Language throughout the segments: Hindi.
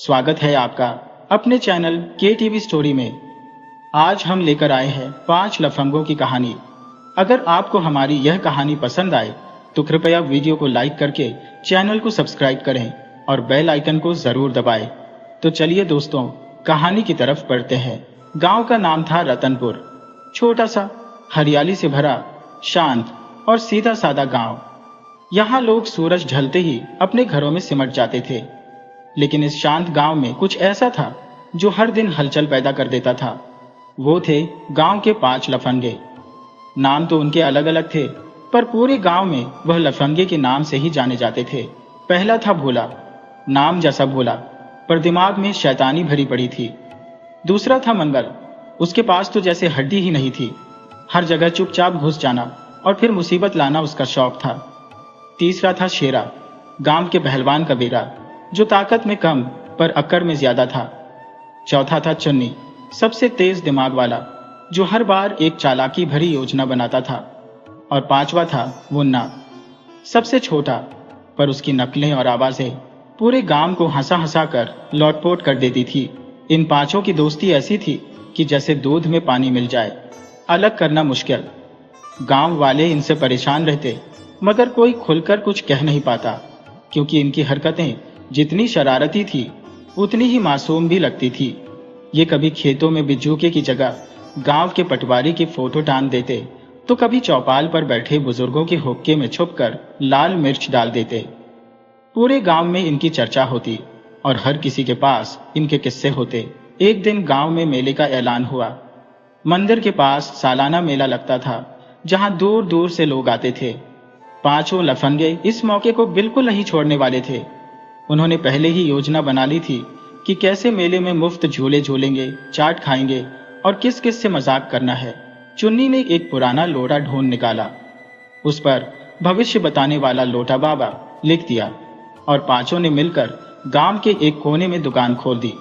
स्वागत है आपका अपने चैनल के टीवी स्टोरी में। आज हम लेकर आए हैं 5 लफंगों की कहानी। अगर आपको हमारी यह कहानी पसंद आए तो कृपया वीडियो को लाइक करके चैनल को सब्सक्राइब करें और बेल आइकन को जरूर दबाएं। तो चलिए दोस्तों, कहानी की तरफ बढ़ते हैं। गांव का नाम था रतनपुर। छोटा सा, हरियाली से भरा, शांत और सीधा साधा गांव। यहाँ लोग सूरज ढलते ही अपने घरों में सिमट जाते थे। लेकिन इस शांत गांव में कुछ ऐसा था जो हर दिन हलचल पैदा कर देता था। वो थे गांव के 5 लफंगे। नाम तो उनके अलग अलग थे, पर पूरे गांव में वह लफंगे के नाम से ही जाने जाते थे। पहला था भोला, नाम जैसा भोला, पर दिमाग में शैतानी भरी पड़ी थी। दूसरा था मंगल, उसके पास तो जैसे हड्डी ही नहीं थी। हर जगह चुपचाप घुस जाना और फिर मुसीबत लाना उसका शौक था। तीसरा था शेरा, गांव के पहलवान का बेटा, जो ताकत में कम पर अक्कड़ में ज्यादा था। चौथा था चुन्नी, सबसे तेज दिमाग वाला, जो हर बार एक चालाकी भरी योजना बनाता था। और पांचवा था मुन्ना, सबसे छोटा, पर उसकी नकलें और आवाजें पूरे गांव को हंसा हंसा कर लौटपोट कर देती थी। इन पांचों की दोस्ती ऐसी थी कि जैसे दूध में पानी मिल जाए, अलग करना मुश्किल। गांव वाले इनसे परेशान रहते, मगर कोई खुलकर कुछ कह नहीं पाता, क्योंकि इनकी हरकतें जितनी शरारती थी उतनी ही मासूम भी लगती थी। ये कभी खेतों में बिजूके की जगह गांव के पटवारी की फोटो टांग देते, तो कभी चौपाल पर बैठे बुजुर्गों के हुक्के में छुपकर लाल मिर्च डाल देते। पूरे गांव में इनकी चर्चा होती और हर किसी के पास इनके किस्से होते। एक दिन गांव में मेले का ऐलान हुआ। मंदिर के पास सालाना मेला लगता था, जहां दूर दूर से लोग आते थे। पांचों लफंगे इस मौके को बिल्कुल नहीं छोड़ने वाले थे। उन्होंने पहले ही योजना बना ली थी कि कैसे मेले में मुफ्त झूले झूलेंगे, चाट खाएंगे और किस किस से मजाक करना है। चुन्नी ने एक पुराना लोटा ढूंढ निकाला, उस पर भविष्य बताने वाला लोटा बाबा लिख दिया और पांचों ने मिलकर गांव के एक कोने में दुकान खोल दी।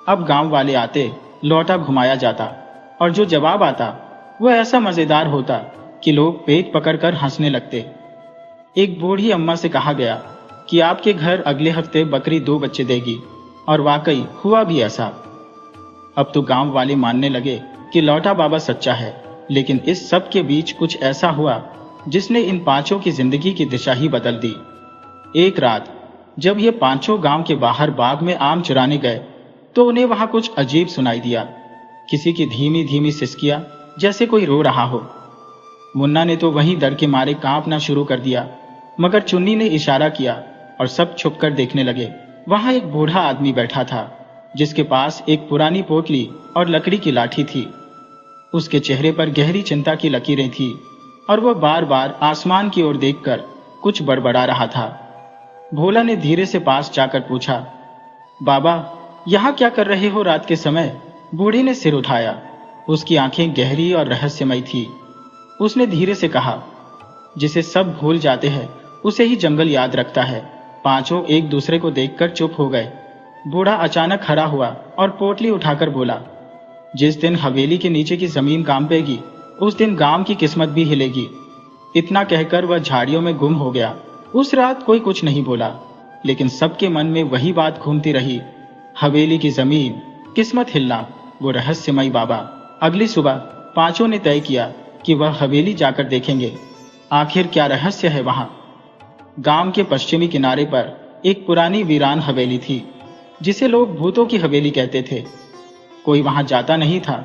अब गांव वाले आते, लोटा घुमाया जाता और जो जवाब आता वह ऐसा मजेदार होता कि लोग पेट पकड़कर हंसने लगते। एक बूढ़ी अम्मा से कहा गया कि आपके घर अगले हफ्ते बकरी 2 बच्चे देगी, और वाकई हुआ भी ऐसा। अब तो गांव वाले मानने लगे कि लौटा बाबा सच्चा है। लेकिन इस सब के बीच कुछ ऐसा हुआ जिसने इन पांचों की जिंदगी की दिशा ही बदल दी। एक रात जब ये पांचों गांव के बाहर बाग में आम चुराने गए, तो उन्हें वहां कुछ अजीब सुनाई दिया। किसी की धीमी धीमी सिसकियां, जैसे कोई रो रहा हो। मुन्ना ने तो वहीं डर के मारे कांपना शुरू कर दिया, मगर चुन्नी ने इशारा किया और सब छुपकर देखने लगे। वहां एक बूढ़ा आदमी बैठा था, जिसके पास एक पुरानी पोटली और लकड़ी की लाठी थी। उसके चेहरे पर गहरी चिंता की लकीरें थी और वह बार बार आसमान की ओर देखकर कुछ बड़बड़ा रहा था। भोला ने धीरे से पास जाकर पूछा, बाबा, यहाँ क्या कर रहे हो रात के समय? बूढ़े ने सिर उठाया। उसकी आंखें गहरी और रहस्यमयी थी। उसने धीरे से कहा, जिसे सब भूल जाते हैं उसे ही जंगल याद रखता है। पांचों एक दूसरे को देखकर चुप हो गए। बूढ़ा अचानक खड़ा हुआ और पोटली उठाकर बोला, जिस दिन हवेली के नीचे की जमीन कांपेगी, उस दिन गांव की किस्मत भी हिलेगी। इतना कहकर वह झाड़ियों में गुम हो गया। उस रात कोई कुछ नहीं बोला, लेकिन सबके मन में वही बात घूमती रही, हवेली की जमीन, किस्मत हिलना, वो रहस्यमयी बाबा। अगली सुबह पांचों ने तय किया कि वह हवेली जाकर देखेंगे, आखिर क्या रहस्य है वहां। गांव के पश्चिमी किनारे पर एक पुरानी वीरान हवेली थी, जिसे लोग भूतों की हवेली कहते थे। कोई वहां जाता नहीं था,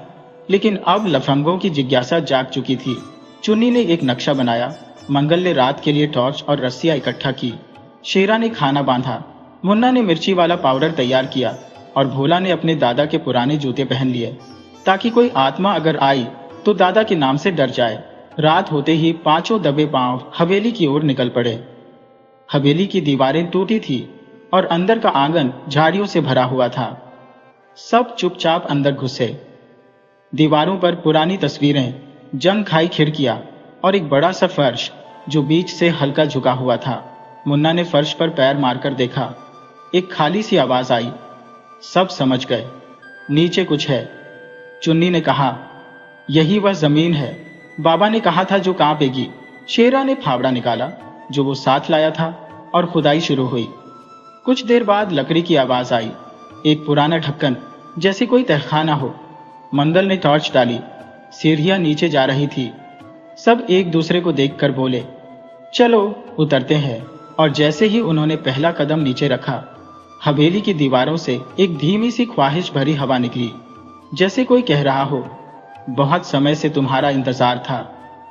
लेकिन अब लफंगों की जिज्ञासा जाग चुकी थी। चुन्नी ने एक नक्शा बनाया, मंगल ने रात के लिए टॉर्च और रस्सियां इकट्ठा की, शेरा ने खाना बांधा, मुन्ना ने मिर्ची वाला पाउडर तैयार किया और भोला ने अपने दादा के पुराने जूते पहन लिए, ताकि कोई आत्मा अगर आई तो दादा के नाम से डर जाए। रात होते ही पांचों दबे पांव हवेली की ओर निकल पड़े। हवेली की दीवारें टूटी थी और अंदर का आंगन झाड़ियों से भरा हुआ था। सब चुपचाप अंदर घुसे। दीवारों पर पुरानी तस्वीरें, जंग खाई खिड़कियां और एक बड़ा सा फर्श जो बीच से हल्का झुका हुआ था। मुन्ना ने फर्श पर पैर मारकर देखा। एक खाली सी आवाज आई। सब समझ गए, नीचे कुछ है। चुन्नी ने कहा, यही वह जमीन है बाबा ने कहा था जो कांपेगी। शेरा ने फावड़ा निकाला जो वो साथ लाया था और खुदाई शुरू हुई। कुछ देर बाद लकड़ी की आवाज आई एक पुराना ढक्कन, जैसे कोई तहखाना हो। मंगल ने टॉर्च डाली। सीढ़ियां नीचे जा रही थी। सब एक दूसरे को देखकर बोले, चलो उतरते हैं। और जैसे ही उन्होंने पहला कदम नीचे रखा, हवेली की दीवारों से एक धीमी सी ख्वाहिश भरी हवा निकली, जैसे कोई कह रहा हो, बहुत समय से तुम्हारा इंतजार था।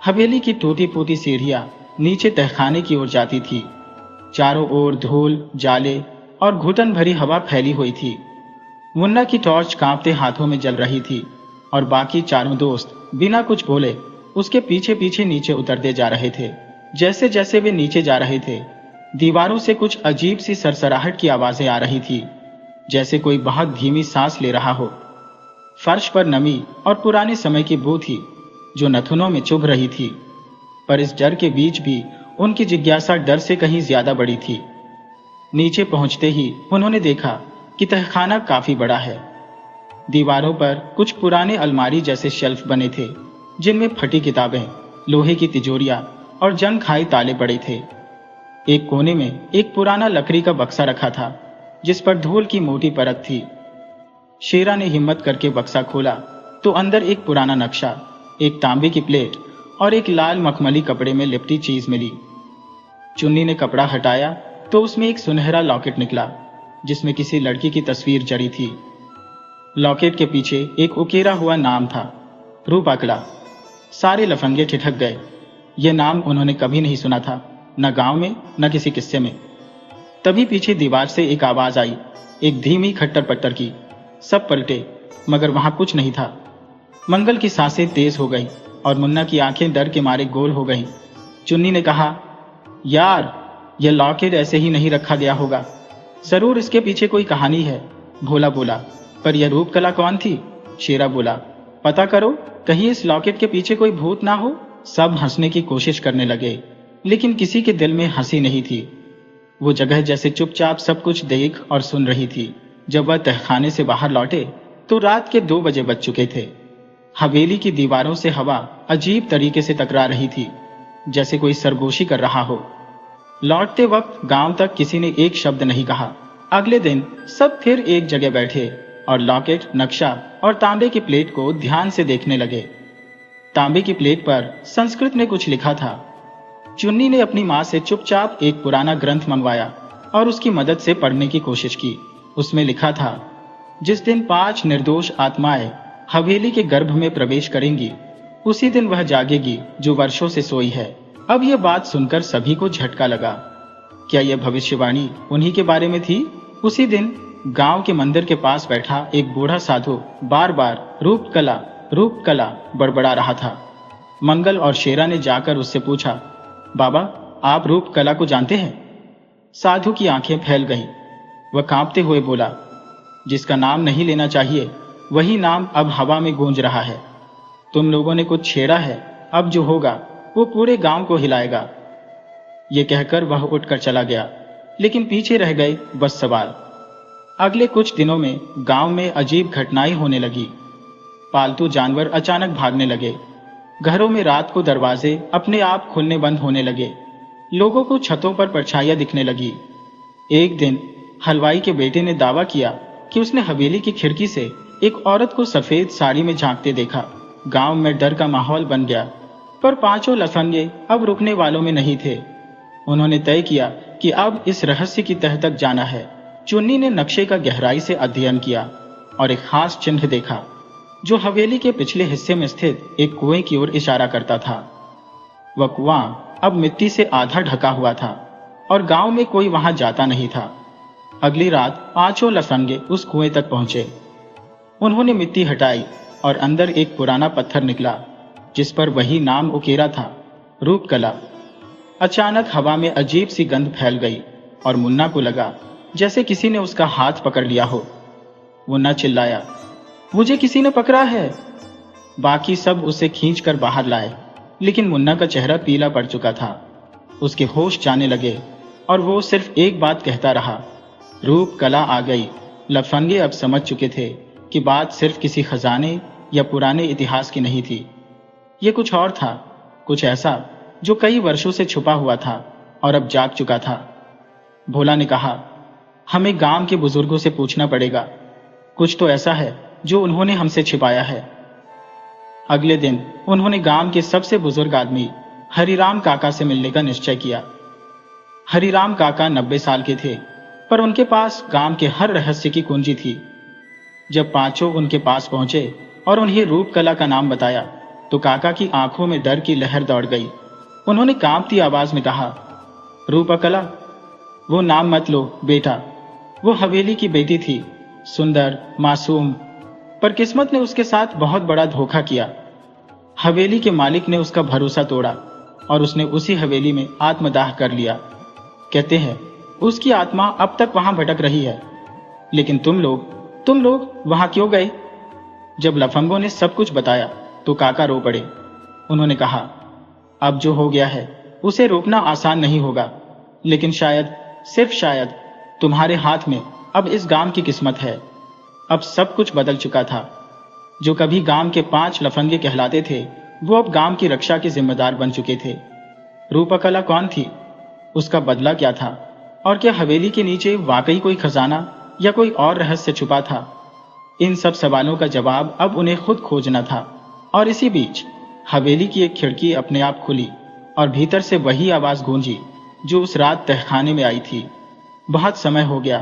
हवेली की टूटी फूटी सीढ़ियां नीचे तहखाने की ओर जाती थी। चारों ओर धूल, जाले और घुटन भरी हवा फैली हुई थी। मुन्ना की टॉर्च कांपते हाथों में जल रही थी और बाकी चारों दोस्त बिना कुछ बोले उसके पीछे पीछे नीचे उतरते जा रहे थे। जैसे जैसे वे नीचे जा रहे थे, दीवारों से कुछ अजीब सी सरसराहट की आवाजें आ रही थी, जैसे कोई बहुत धीमी सांस ले रहा हो। फर्श पर नमी और पुराने समय की बू थी जो नथुनों में चुभ रही थी, पर इस डर के बीच भी उनकी जिज्ञासा डर से कहीं ज्यादा बड़ी थी। नीचे पहुंचते ही उन्होंने देखा कि तहखाना काफी बड़ा है। दीवारों पर कुछ पुराने अलमारी जैसे शेल्फ बने थे, जिनमें फटी किताबें, लोहे की तिजोरियां और जंग खाए ताले पड़े थे। एक कोने में एक पुराना लकड़ी का बक्सा रखा था, जिस पर धूल की मोटी परत थी। शेरा ने हिम्मत करके बक्सा खोला तो अंदर एक पुराना नक्शा, एक तांबे की प्लेट और एक लाल मखमली कपड़े में लिपटी चीज मिली। चुन्नी ने कपड़ा हटाया तो उसमें एक सुनहरा लॉकेट निकला, जिसमें किसी लड़की की तस्वीर जड़ी थी। लॉकेट के पीछे एक उकेरा हुआ नाम था, रूपाकला। सारे लफंगे ठिठक गए। यह नाम उन्होंने कभी नहीं सुना था, न गांव में न किसी किस्से में। तभी पीछे दीवार से एक आवाज आई, एक धीमी खट्टर पट्टर की। सब पलटे, मगर वहां कुछ नहीं था। मंगल की सांसें तेज हो गई और मुन्ना की आंखें डर के मारे गोल हो गईं। चुन्नी ने कहा, यार, यह लॉकेट ऐसे ही नहीं रखा गया होगा, जरूर इसके पीछे कोई कहानी है। भोला बोला, पर यह रूपकला कौन थी? शेरा बोला, पता करो, कहीं इस लॉकेट के पीछे कोई भूत ना हो। सब हंसने की कोशिश करने लगे, लेकिन किसी के दिल में हंसी नहीं थी। वो जगह जैसे चुपचाप सब कुछ देख और सुन रही थी। जब वह तहखाने से बाहर लौटे तो रात के 2 बजे बज चुके थे। हवेली की दीवारों से हवा अजीब तरीके से टकरा रही थी, जैसे कोई सरगोशी कर रहा हो। लौटते वक्त गांव तक किसी ने एक शब्द नहीं कहा। अगले दिन सब फिर एक जगह बैठे और लॉकेट, नक्शा और तांबे की प्लेट को ध्यान से देखने लगे। तांबे की प्लेट पर संस्कृत में कुछ लिखा था। चुन्नी ने अपनी मां से चुपचाप एक पुराना ग्रंथ मंगवाया और उसकी मदद से पढ़ने की कोशिश की। उसमें लिखा था, जिस दिन 5 निर्दोष आत्माएं हवेली के गर्भ में प्रवेश करेंगी, उसी दिन वह जागेगी जो वर्षों से सोई है। अब यह बात सुनकर सभी को झटका लगा। क्या यह भविष्यवाणी उन्हीं के बारे में थी? उसी दिन गांव के मंदिर के पास बैठा एक बूढ़ा साधु बार बार रूपकला रूपकला बड़बड़ा रहा था। मंगल और शेरा ने जाकर उससे पूछा, बाबा, आप रूपकला को जानते हैं? साधु की आंखें फैल गईं। वह कांपते हुए बोला, जिसका नाम नहीं लेना चाहिए वही नाम अब हवा में गूंज रहा है। तुम लोगों ने कुछ छेड़ा है, अब जो होगा वो पूरे गांव को हिलाएगा। ये कहकर वह उठकर चला गया, लेकिन पीछे रह गए बस सवाल। अगले कुछ दिनों में गांव में अजीब घटनाएं होने लगी। पालतू जानवर अचानक भागने लगे। घरों में रात को दरवाजे अपने आप खुलने बंद होने लगे। लोगों को छतों पर परछाइयां दिखने लगी। एक दिन हलवाई के बेटे ने दावा किया कि उसने हवेली की खिड़की से एक औरत को सफेद साड़ी में झांकते देखा। गांव में डर का माहौल बन गया, पर 5 लफंगे अब रुकने वालों में नहीं थे। उन्होंने तय किया कि अब इस रहस्य की तह तक जाना है। चुन्नी ने नक्शे का गहराई से अध्ययन किया और एक खास चिन्ह देखा, जो हवेली के पिछले हिस्से में स्थित एक कुएं की ओर इशारा करता था। वह कुआं अब मिट्टी से आधा ढका हुआ था और गांव में कोई वहां जाता नहीं था। अगली रात 5 लफंगे उस कुएं तक पहुंचे। उन्होंने मिट्टी हटाई और अंदर एक पुराना पत्थर निकला, जिस पर वही नाम उकेरा था, रूपकला। अचानक हवा में अजीब सी गंध फैल गई और मुन्ना को लगा जैसे किसी ने उसका हाथ पकड़ लिया हो। मुन्ना चिल्लाया, मुझे किसी ने पकड़ा है। बाकी सब उसे खींचकर बाहर लाए, लेकिन मुन्ना का चेहरा पीला पड़ चुका था। उसके होश जाने लगे और वो सिर्फ एक बात कहता रहा, रूपकला आ गई। लफंगे अब समझ चुके थे कि बात सिर्फ किसी खजाने या पुराने इतिहास की नहीं थी। ये कुछ और था, कुछ ऐसा जो कई वर्षों से छुपा हुआ था और अब जाग चुका था। भोला ने कहा, हमें गांव के बुजुर्गों से पूछना पड़ेगा, कुछ तो ऐसा है जो उन्होंने हमसे छिपाया है। अगले दिन उन्होंने गांव के सबसे बुजुर्ग आदमी हरिराम काका से मिलने का निश्चय किया। हरिराम काका 90 साल के थे, पर उनके पास गांव के हर रहस्य की कुंजी थी। जब पांचों उनके पास पहुंचे और उन्हें रूपकला का नाम बताया तो काका की आंखों में डर की लहर दौड़ गई। उन्होंने कांपती आवाज में कहा, रूपकला, वो नाम मत लो बेटा। वो हवेली की बेटी थी, सुंदर, मासूम, पर किस्मत ने उसके साथ बहुत बड़ा धोखा किया। हवेली के मालिक ने उसका भरोसा तोड़ा और उसने उसी हवेली में आत्मदाह कर लिया। कहते हैं उसकी आत्मा अब तक वहां भटक रही है। लेकिन तुम लोग वहां क्यों गए? जब लफंगों ने सब कुछ बताया तो काका रो पड़े। उन्होंने कहा, अब जो हो गया है उसे रोकना आसान नहीं होगा, लेकिन शायद, सिर्फ शायद, तुम्हारे हाथ में अब इस गांव की किस्मत है। अब सब कुछ बदल चुका था। जो कभी गांव के 5 लफंगे कहलाते थे वो अब गांव की रक्षा के जिम्मेदार बन चुके थे। रूपकला कौन थी? उसका बदला क्या था? और क्या हवेली के नीचे वाकई कोई खजाना या कोई और रहस्य छुपा था? इन सब सवालों का जवाब अब उन्हें खुद खोजना था। और इसी बीच हवेली की एक खिड़की अपने आप खुली और भीतर से वही आवाज गूंजी जो उस रात तहखाने में आई थी। बहुत समय हो गया,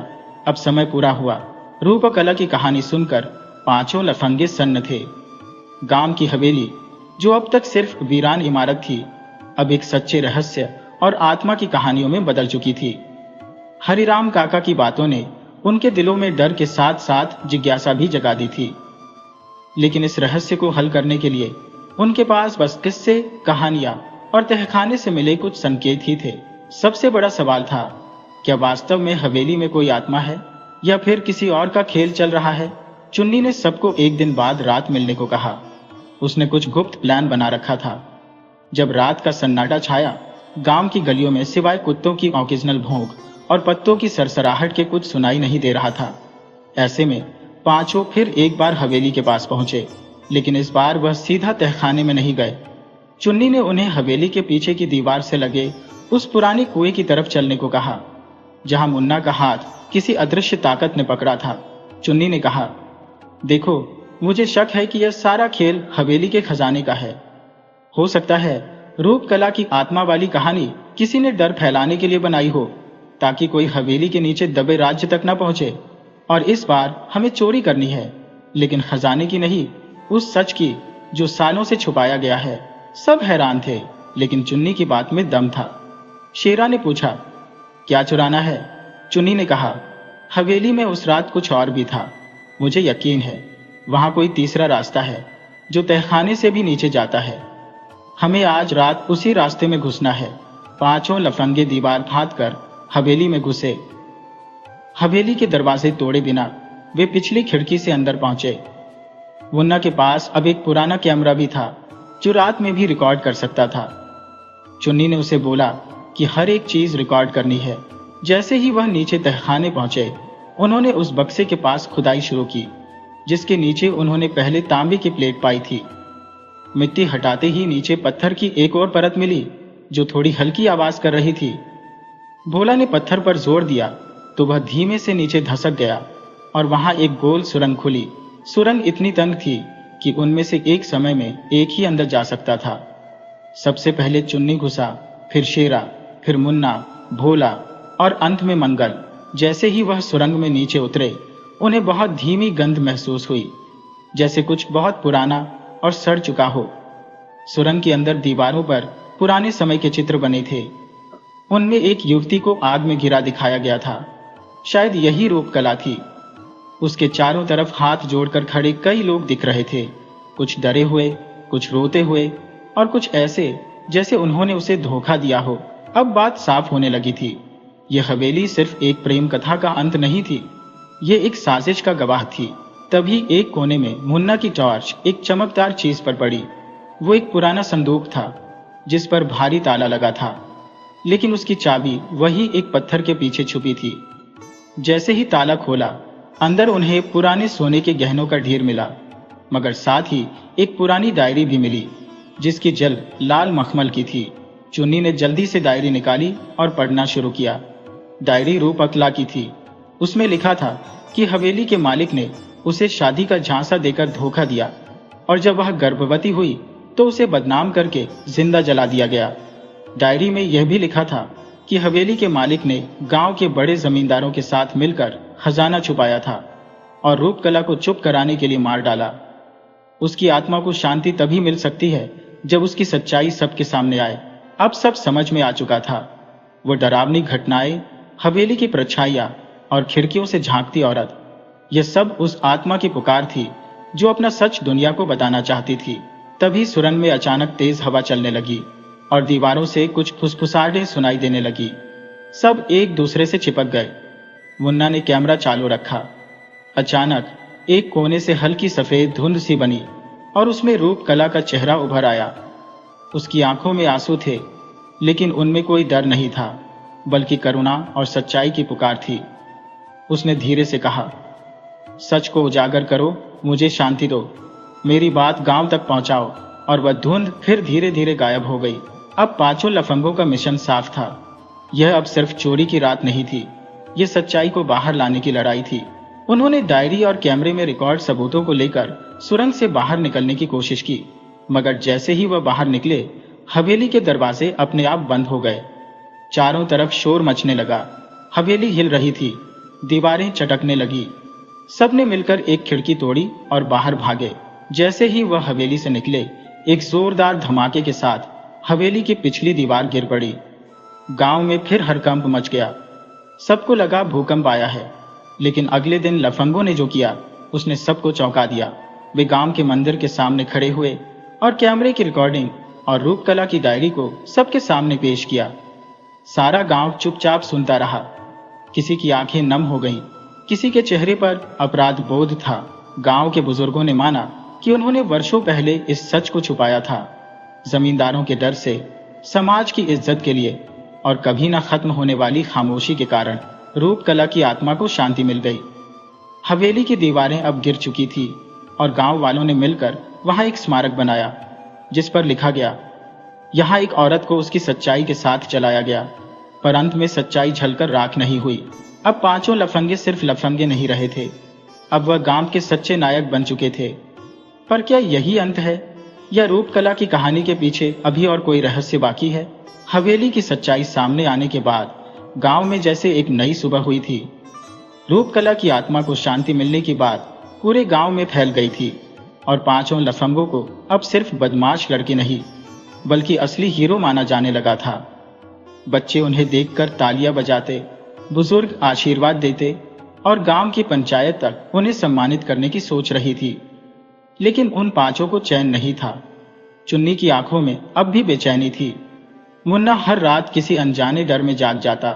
अब समय पूरा हुआ। रूपकला की कहानी सुनकर पांचों लफंगे सन्न थे। गांव की हवेली, जो अब तक सिर्फ वीरान इमारत थी, अब एक सच्चे रहस्य और आत्मा की कहानियों में बदल चुकी थी। हरिराम काका की बातों ने उनके दिलों में डर के साथ साथ जिज्ञासा भी जगा दी थी। लेकिन इस रहस्य को हल करने के लिए उनके पास बस किस्से, कहानियां और तहखाने से मिले कुछ संकेत ही थे। सबसे बड़ा सवाल था, क्या वास्तव में हवेली में कोई आत्मा है या फिर किसी और का खेल चल रहा है? चुन्नी ने सबको एक दिन बाद रात मिलने को कहा। उसने कुछ गुप्त प्लान बना रखा था। जब रात का सन्नाटा छाया, गांव की गलियों में सिवाय कुत्तों की ऑकेजनल भौंक और पत्तों की सरसराहट के कुछ सुनाई नहीं दे रहा था। ऐसे में पांचों फिर एक बार हवेली के पास पहुंचे, लेकिन इस बार वह सीधा तहखाने में नहीं गए। चुन्नी ने उन्हें हवेली के पीछे की दीवार से लगे उस पुराने कुएं की तरफ चलने को कहा, जहां मुन्ना का हाथ किसी अदृश्य ताकत ने पकड़ा था। चुन्नी ने कहा, देखो, मुझे शक है कि यह सारा खेल हवेली के खजाने का है। हो सकता है रूपकला की आत्मा वाली कहानी किसी ने डर फैलाने के लिए बनाई हो, ताकि कोई हवेली के नीचे दबे राज्य तक न पहुंचे। और इस बार हमें चोरी करनी है, लेकिन खजाने की नहीं, उस सच की जो सालों से छुपाया गया है। सब हैरान थे, लेकिन चुन्नी की बात में दम था। शेरा ने पूछा, क्या चुराना है? चुन्नी ने कहा, हवेली में उस रात कुछ और भी था। मुझे यकीन है वहां कोई तीसरा रास्ता है जो तहखाने से भी नीचे जाता है। हमें आज रात उसी रास्ते में घुसना है। पांचों लफंगे दीवार फांद कर हवेली में घुसे। हवेली के दरवाजे तोड़े बिना वे पिछली खिड़की से अंदर पहुंचे। मुन्ना के पास अब एक पुराना कैमरा भी था जो रात में भी रिकॉर्ड कर सकता था। चुन्नी ने उसे बोला कि हर एक चीज रिकॉर्ड करनी है। जैसे ही वह नीचे तहखाने पहुंचे, उन्होंने उस बक्से के पास खुदाई शुरू की, जिसके नीचे उन्होंने पहले तांबे की प्लेट पाई थी। मिट्टी हटाते ही नीचे पत्थर की एक और परत मिली जो थोड़ी हल्की आवाज कर रही थी। भोला ने पत्थर पर जोर दिया तो वह धीमे से नीचे धसक गया और वहां एक गोल सुरंग खुली। सुरंग इतनी तंग थी कि उनमें से एक समय में एक ही अंदर जा सकता था। सबसे पहले चुन्नी घुसा, फिर शेरा, फिर मुन्ना, भोला और अंत में मंगल। जैसे ही वह सुरंग में नीचे उतरे, उन्हें बहुत धीमी गंध महसूस हुई, जैसे कुछ बहुत पुराना और सड़ चुका हो। सुरंग के अंदर दीवारों पर पुराने समय के चित्र बने थे। उनमें एक युवती को आग में गिरा दिखाया गया था। शायद यही रूपकला थी। उसके चारों तरफ हाथ जोड़कर खड़े कई लोग दिख रहे थे, कुछ डरे हुए, कुछ रोते हुए और कुछ ऐसे जैसे उन्होंने उसे धोखा दिया हो। अब बात साफ होने लगी थी। यह हवेली सिर्फ एक प्रेम कथा का अंत नहीं थी, ये एक साजिश का गवाह थी। तभी एक कोने में मुन्ना की टॉर्च एक चमकदार चीज पर पड़ी। वो एक पुराना संदूक था जिस पर भारी ताला लगा था, लेकिन उसकी चाबी वही एक पत्थर के पीछे छुपी थी। जैसे ही ताला खोला, अंदर उन्हें पुराने सोने के गहनों का ढेर मिला, मगर साथ ही एक पुरानी डायरी भी मिली जिसकी जल लाल मखमल की थी। चुन्नी ने जल्दी से डायरी निकाली और पढ़ना शुरू किया। डायरी रूपकला की थी। उसमें लिखा था कि हवेली के मालिक ने उसे शादी का झांसा देकर धोखा दिया और जब वह गर्भवती हुई तो उसे बदनाम करके जिंदा जला दिया गया। डायरी में यह भी लिखा था कि हवेली के मालिक ने गांव के बड़े जमींदारों के साथ मिलकर खजाना छुपाया था और रूपकला को चुप कराने के लिए मार डाला। उसकी आत्मा को शांति तभी मिल सकती है जब उसकी सच्चाई सबके सामने आए। अब सब समझ में आ चुका था। वो डरावनी घटनाएं, हवेली की परछाइयां और खिड़कियों से झांकती औरत, यह सब उस आत्मा की पुकार थी जो अपना सच दुनिया को बताना चाहती थी। तभी सुरंग में अचानक तेज हवा चलने लगी और दीवारों से कुछ फुसफुसाहटें सुनाई देने लगी। सब एक दूसरे से चिपक गए। मुन्ना ने कैमरा चालू रखा। अचानक एक कोने से हल्की सफेद धुंध सी बनी और उसमें रूपकला का चेहरा उभर आया। उसकी आंखों में आंसू थे, लेकिन उनमें कोई डर नहीं था, बल्कि करुणा और सच्चाई की पुकार थी। उसने धीरे से कहा, सच को उजागर करो, मुझे शांति दो, मेरी बात गांव तक पहुंचाओ। और वह धुंध फिर धीरे धीरे गायब हो गई। अब पांचों लफंगों का मिशन साफ था। यह अब सिर्फ चोरी की रात नहीं थी, यह सच्चाई को बाहर लाने की लड़ाई थी। उन्होंने डायरी और कैमरे में रिकॉर्ड सबूतों को लेकर सुरंग से बाहर निकलने की कोशिश की, मगर जैसे ही वह बाहर निकले, हवेली के दरवाजे अपने आप बंद हो गए। चारों तरफ शोर मचने लगा। हवेली हिल रही थी, दीवारें चटकने लगी। सबने मिलकर एक खिड़की तोड़ी और बाहर भागे। जैसे ही वह हवेली से निकले, एक जोरदार धमाके के साथ हवेली की पिछली दीवार गिर पड़ी। गांव में फिर हड़कंप मच गया। सबको लगा भूकंप आया है, लेकिन अगले दिन लफंगों ने जो किया उसने सबको चौंका दिया। वे गांव के मंदिर के सामने खड़े हुए और कैमरे की रिकॉर्डिंग और रूपकला की डायरी को सबके सामने पेश किया। सारा गांव चुपचाप सुनता रहा। किसी की आंखें नम हो गईं, किसी के चेहरे पर अपराध बोध था। गांव के बुजुर्गों ने माना कि उन्होंने वर्षों पहले इस सच को छुपाया था, जमींदारों के डर से, समाज की इज्जत के लिए और कभी न खत्म होने वाली खामोशी के कारण रूपकला की आत्मा को शांति मिल गई। हवेली की दीवारें अब गिर चुकी थी और गांव वालों ने मिलकर वहां एक स्मारक बनाया, जिस पर लिखा गया, यहाँ एक औरत को उसकी सच्चाई के साथ जलाया गया, पर अंत में सच्चाई झलकर राख नहीं हुई। अब पांचों लफंगे सिर्फ लफंगे नहीं रहे थे, अब वह गांव के सच्चे नायक बन चुके थे। पर क्या यही अंत है, या रूपकला की कहानी के पीछे अभी और कोई रहस्य बाकी है? हवेली की सच्चाई सामने आने के बाद गांव में जैसे एक नई सुबह हुई थी। रूपकला की आत्मा को शांति मिलने की बात पूरे गांव में फैल गई थी और पांचों लफंगों को अब सिर्फ बदमाश लड़के नहीं, बल्कि असली हीरो माना जाने लगा था। बच्चे उन्हें देखकर तालियां बजाते, बुजुर्ग आशीर्वाद देते और गांव की पंचायत तक उन्हें सम्मानित करने की सोच रही थी। लेकिन उन पांचों को चैन नहीं था। चुन्नी की आंखों में अब भी बेचैनी थी। मुन्ना हर रात किसी अनजाने डर में जाग जाता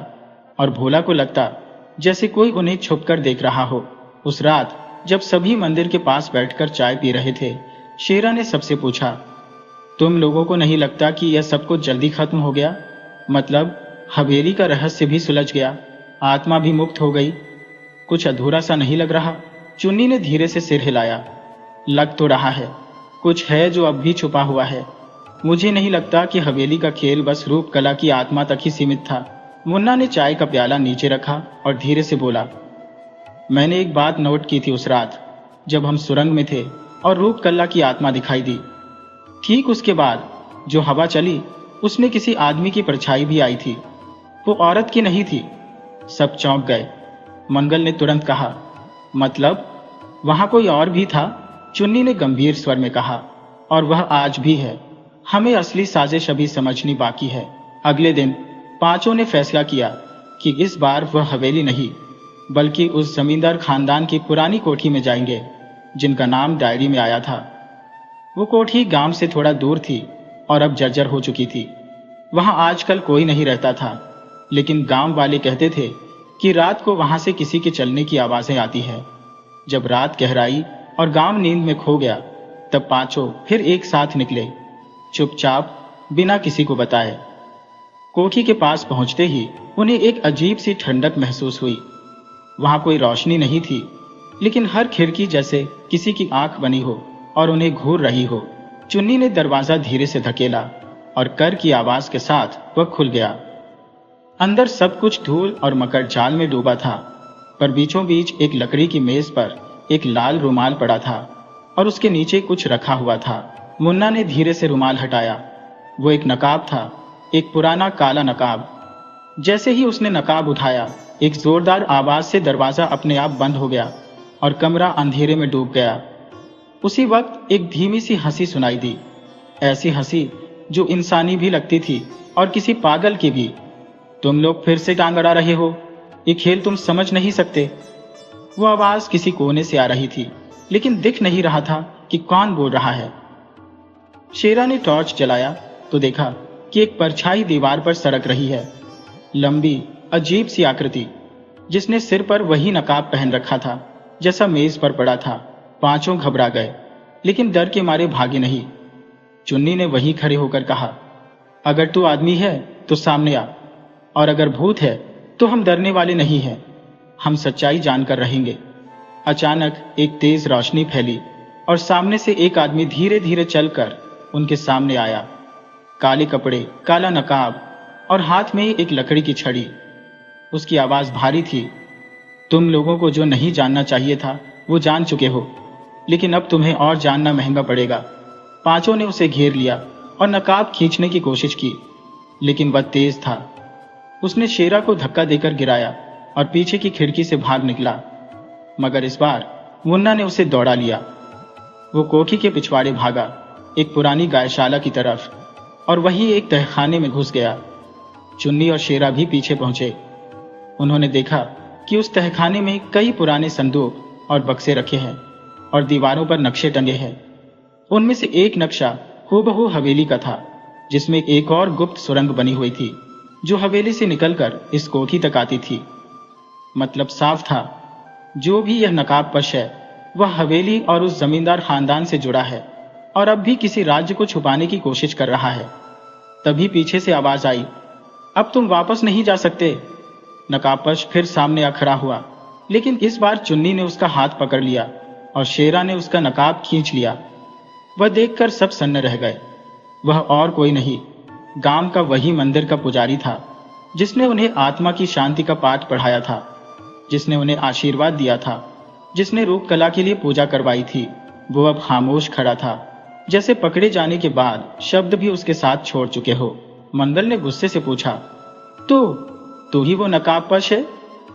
और भोला को लगता जैसे कोई उन्हें छुपकर देख रहा हो। उस रात जब सभी मंदिर के पास बैठकर चाय पी रहे थे, शेरा ने सबसे पूछा, तुम लोगों को नहीं लगता कि यह सब कुछ जल्दी खत्म हो गया? मतलब हवेली का रहस्य भी सुलझ गया, आत्मा भी मुक्त हो गई? कुछ अधूरा सा नहीं लग रहा? चुन्नी ने धीरे से सिर हिलाया। लग तो रहा है, कुछ है जो अब भी छुपा हुआ है। मुझे नहीं लगता कि हवेली का खेल बस रूपकला की आत्मा तक ही सीमित था। मुन्ना ने चाय का प्याला नीचे रखा और धीरे से बोला, मैंने एक बात नोट की थी उस रात जब हम सुरंग में थे और रूपकला की आत्मा दिखाई दी। ठीक उसके बाद जो हवा चली उसमें किसी आदमी की परछाई भी आई थी। वो औरत की नहीं थी। सब चौंक गए। मंगल ने तुरंत कहा, मतलब वहां कोई और भी था? चुन्नी ने गंभीर स्वर में कहा, और वह आज भी है। हमें असली साजिश अभी समझनी बाकी है। अगले दिन पांचों ने फैसला किया कि इस बार वह हवेली नहीं, बल्कि उस जमींदार खानदान की पुरानी कोठी में जाएंगे जिनका नाम डायरी में आया था। वो कोठी गांव से थोड़ा दूर थी और अब जर्जर हो चुकी थी। वहां आजकल कोई नहीं रहता था, लेकिन गांव वाले कहते थे कि रात को वहां से किसी के चलने की आवाजें आती है। जब रात गहराई और गांव नींद में खो गया, तब पांचों फिर एक साथ निकले, चुपचाप, बिना किसी को बताए। कोठी के पास पहुंचते ही उन्हें एक अजीब सी ठंडक महसूस हुई। वहां कोई रोशनी नहीं थी, लेकिन हर खिड़की जैसे किसी की आंख बनी हो और उन्हें घूर रही हो। चुन्नी ने दरवाजा धीरे से धकेला और कर की आवाज के साथ वह खुल गया। अंदर सब कुछ धूल और मकर जाल में डूबा था, पर बीचों बीच एक लकड़ी की मेज पर एक लाल रुमाल पड़ा था और उसके नीचे कुछ रखा हुआ था। मुन्ना ने धीरे से रुमाल हटाया। वो एक नकाब था, एक पुराना काला नकाब। जैसे ही उसने नकाब उठाया, एक जोरदार आवाज से दरवाजा अपने आप बंद हो गया और कमरा अंधेरे में डूब गया। उसी वक्त एक धीमी सी हंसी सुनाई दी, ऐसी हंसी जो इंसानी भी लगती थी और किसी पागल की भी। तुम लोग फिर से टांग अड़ा रहे हो, ये खेल तुम समझ नहीं सकते। वो आवाज किसी कोने से आ रही थी, लेकिन दिख नहीं रहा था कि कौन बोल रहा है। शेरा ने टॉर्च जलाया तो देखा कि एक परछाई दीवार पर सरक रही है, लंबी अजीब सी आकृति, जिसने सिर पर वही नकाब पहन रखा था जैसा मेज पर पड़ा था। पांचों घबरा गए, लेकिन डर के मारे भागे नहीं। चुन्नी ने वहीं खड़े होकर कहा, अगर तू आदमी है तो सामने आ, और अगर भूत है तो हम डरने वाले नहीं हैं, हम सच्चाई जानकर रहेंगे। अचानक एक तेज रोशनी फैली और सामने से एक आदमी धीरे धीरे चलकर उनके सामने आया। काले कपड़े, काला नकाब और हाथ में एक लकड़ी की छड़ी। उसकी आवाज भारी थी, तुम लोगों को जो नहीं जानना चाहिए था वो जान चुके हो, लेकिन अब तुम्हें और जानना महंगा पड़ेगा। पांचों ने उसे घेर लिया और नकाब खींचने की कोशिश की, लेकिन वह तेज था। उसने शेरा को धक्का देकर गिराया और पीछे की खिड़की से भाग निकला, मगर इस बार मुन्ना ने उसे दौड़ा लिया। वो कोठी के पिछवाड़े भागा, एक पुरानी गायशाला की तरफ, और वहीं एक तहखाने में घुस गया। चुन्नी और शेरा भी पीछे पहुंचे। उन्होंने देखा कि उस तहखाने में कई पुराने संदूक और बक्से रखे हैं और दीवारों पर नक्शे टंगे हैं। उनमें से एक नक्शा हूबहू हवेली का था, जिसमें एक और गुप्त सुरंग बनी हुई थी जो हवेली से निकलकर इस कोठी तक आती थी। मतलब साफ था, जो भी यह नकाबपोश है वह हवेली और उस जमींदार खानदान से जुड़ा है और अब भी किसी राज्य को छुपाने की कोशिश कर रहा है। तभी पीछे से आवाज आई, अब तुम वापस नहीं जा सकते। नकाबपोश फिर सामने आ खड़ा हुआ, लेकिन इस बार चुन्नी ने उसका हाथ पकड़ लिया और शेरा ने उसका नकाब खींच लिया। वह देखकर सब सन्न रह गए। वह और कोई नहीं, गांव का वही मंदिर का पुजारी था, जिसने उन्हें आत्मा की शांति का पाठ पढ़ाया था, जिसने उन्हें आशीर्वाद दिया था, जिसने रूप कला के लिए पूजा करवाई थी। वो अब खामोश खड़ा था, जैसे पकड़े जाने के बाद शब्द भी उसके साथ छोड़ चुके हो। मंगल ने गुस्से से पूछा, तू ही वो नकाबपोश है?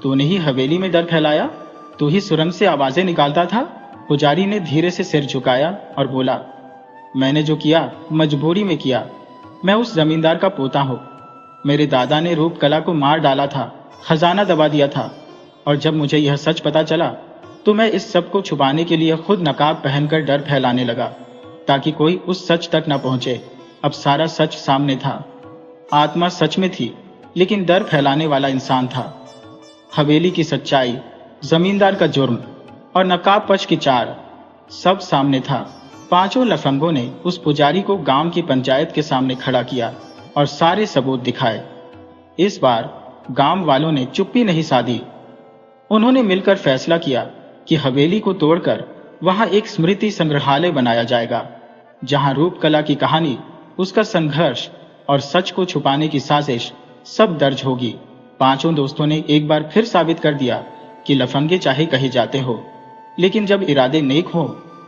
तूने ही हवेली में डर फैलाया? तू ही सुरंग से आवाजें निकालता था? पुजारी ने धीरे से सिर झुकाया और बोला, मैंने जो किया मजबूरी में किया। मैं उस जमींदार का पोता हूँ। मेरे दादा ने रूप कला को मार डाला था, खजाना दबा दिया था, और जब मुझे यह सच पता चला तो मैं इस सब को छुपाने के लिए खुद नकाब पहनकर डर फैलाने लगा, ताकि कोई उस सच तक न पहुंचे। अब सारा सच सामने था। आत्मा सच में थी, लेकिन डर फैलाने वाला इंसान था। हवेली की सच्चाई, जमींदार का जुर्म और नकाबपोश की चाल, सब सामने था। पांचों लफंगों ने उस पुजारी को गांव की पंचायत के सामने खड़ा किया और सारे सबूत दिखाए। इस बार गांव वालों ने चुप्पी नहीं साधी। उन्होंने मिलकर फैसला किया कि हवेली को तोड़कर वहां एक स्मृति संग्रहालय बनाया जाएगा, जहां रूप कला की कहानी, उसका संघर्ष और सच को छुपाने की साजिश सब दर्ज होगी। पांचों दोस्तों ने एक बार फिर साबित कर दिया कि लफंगे चाहे कहे जाते हो, लेकिन जब इरादे नेक हो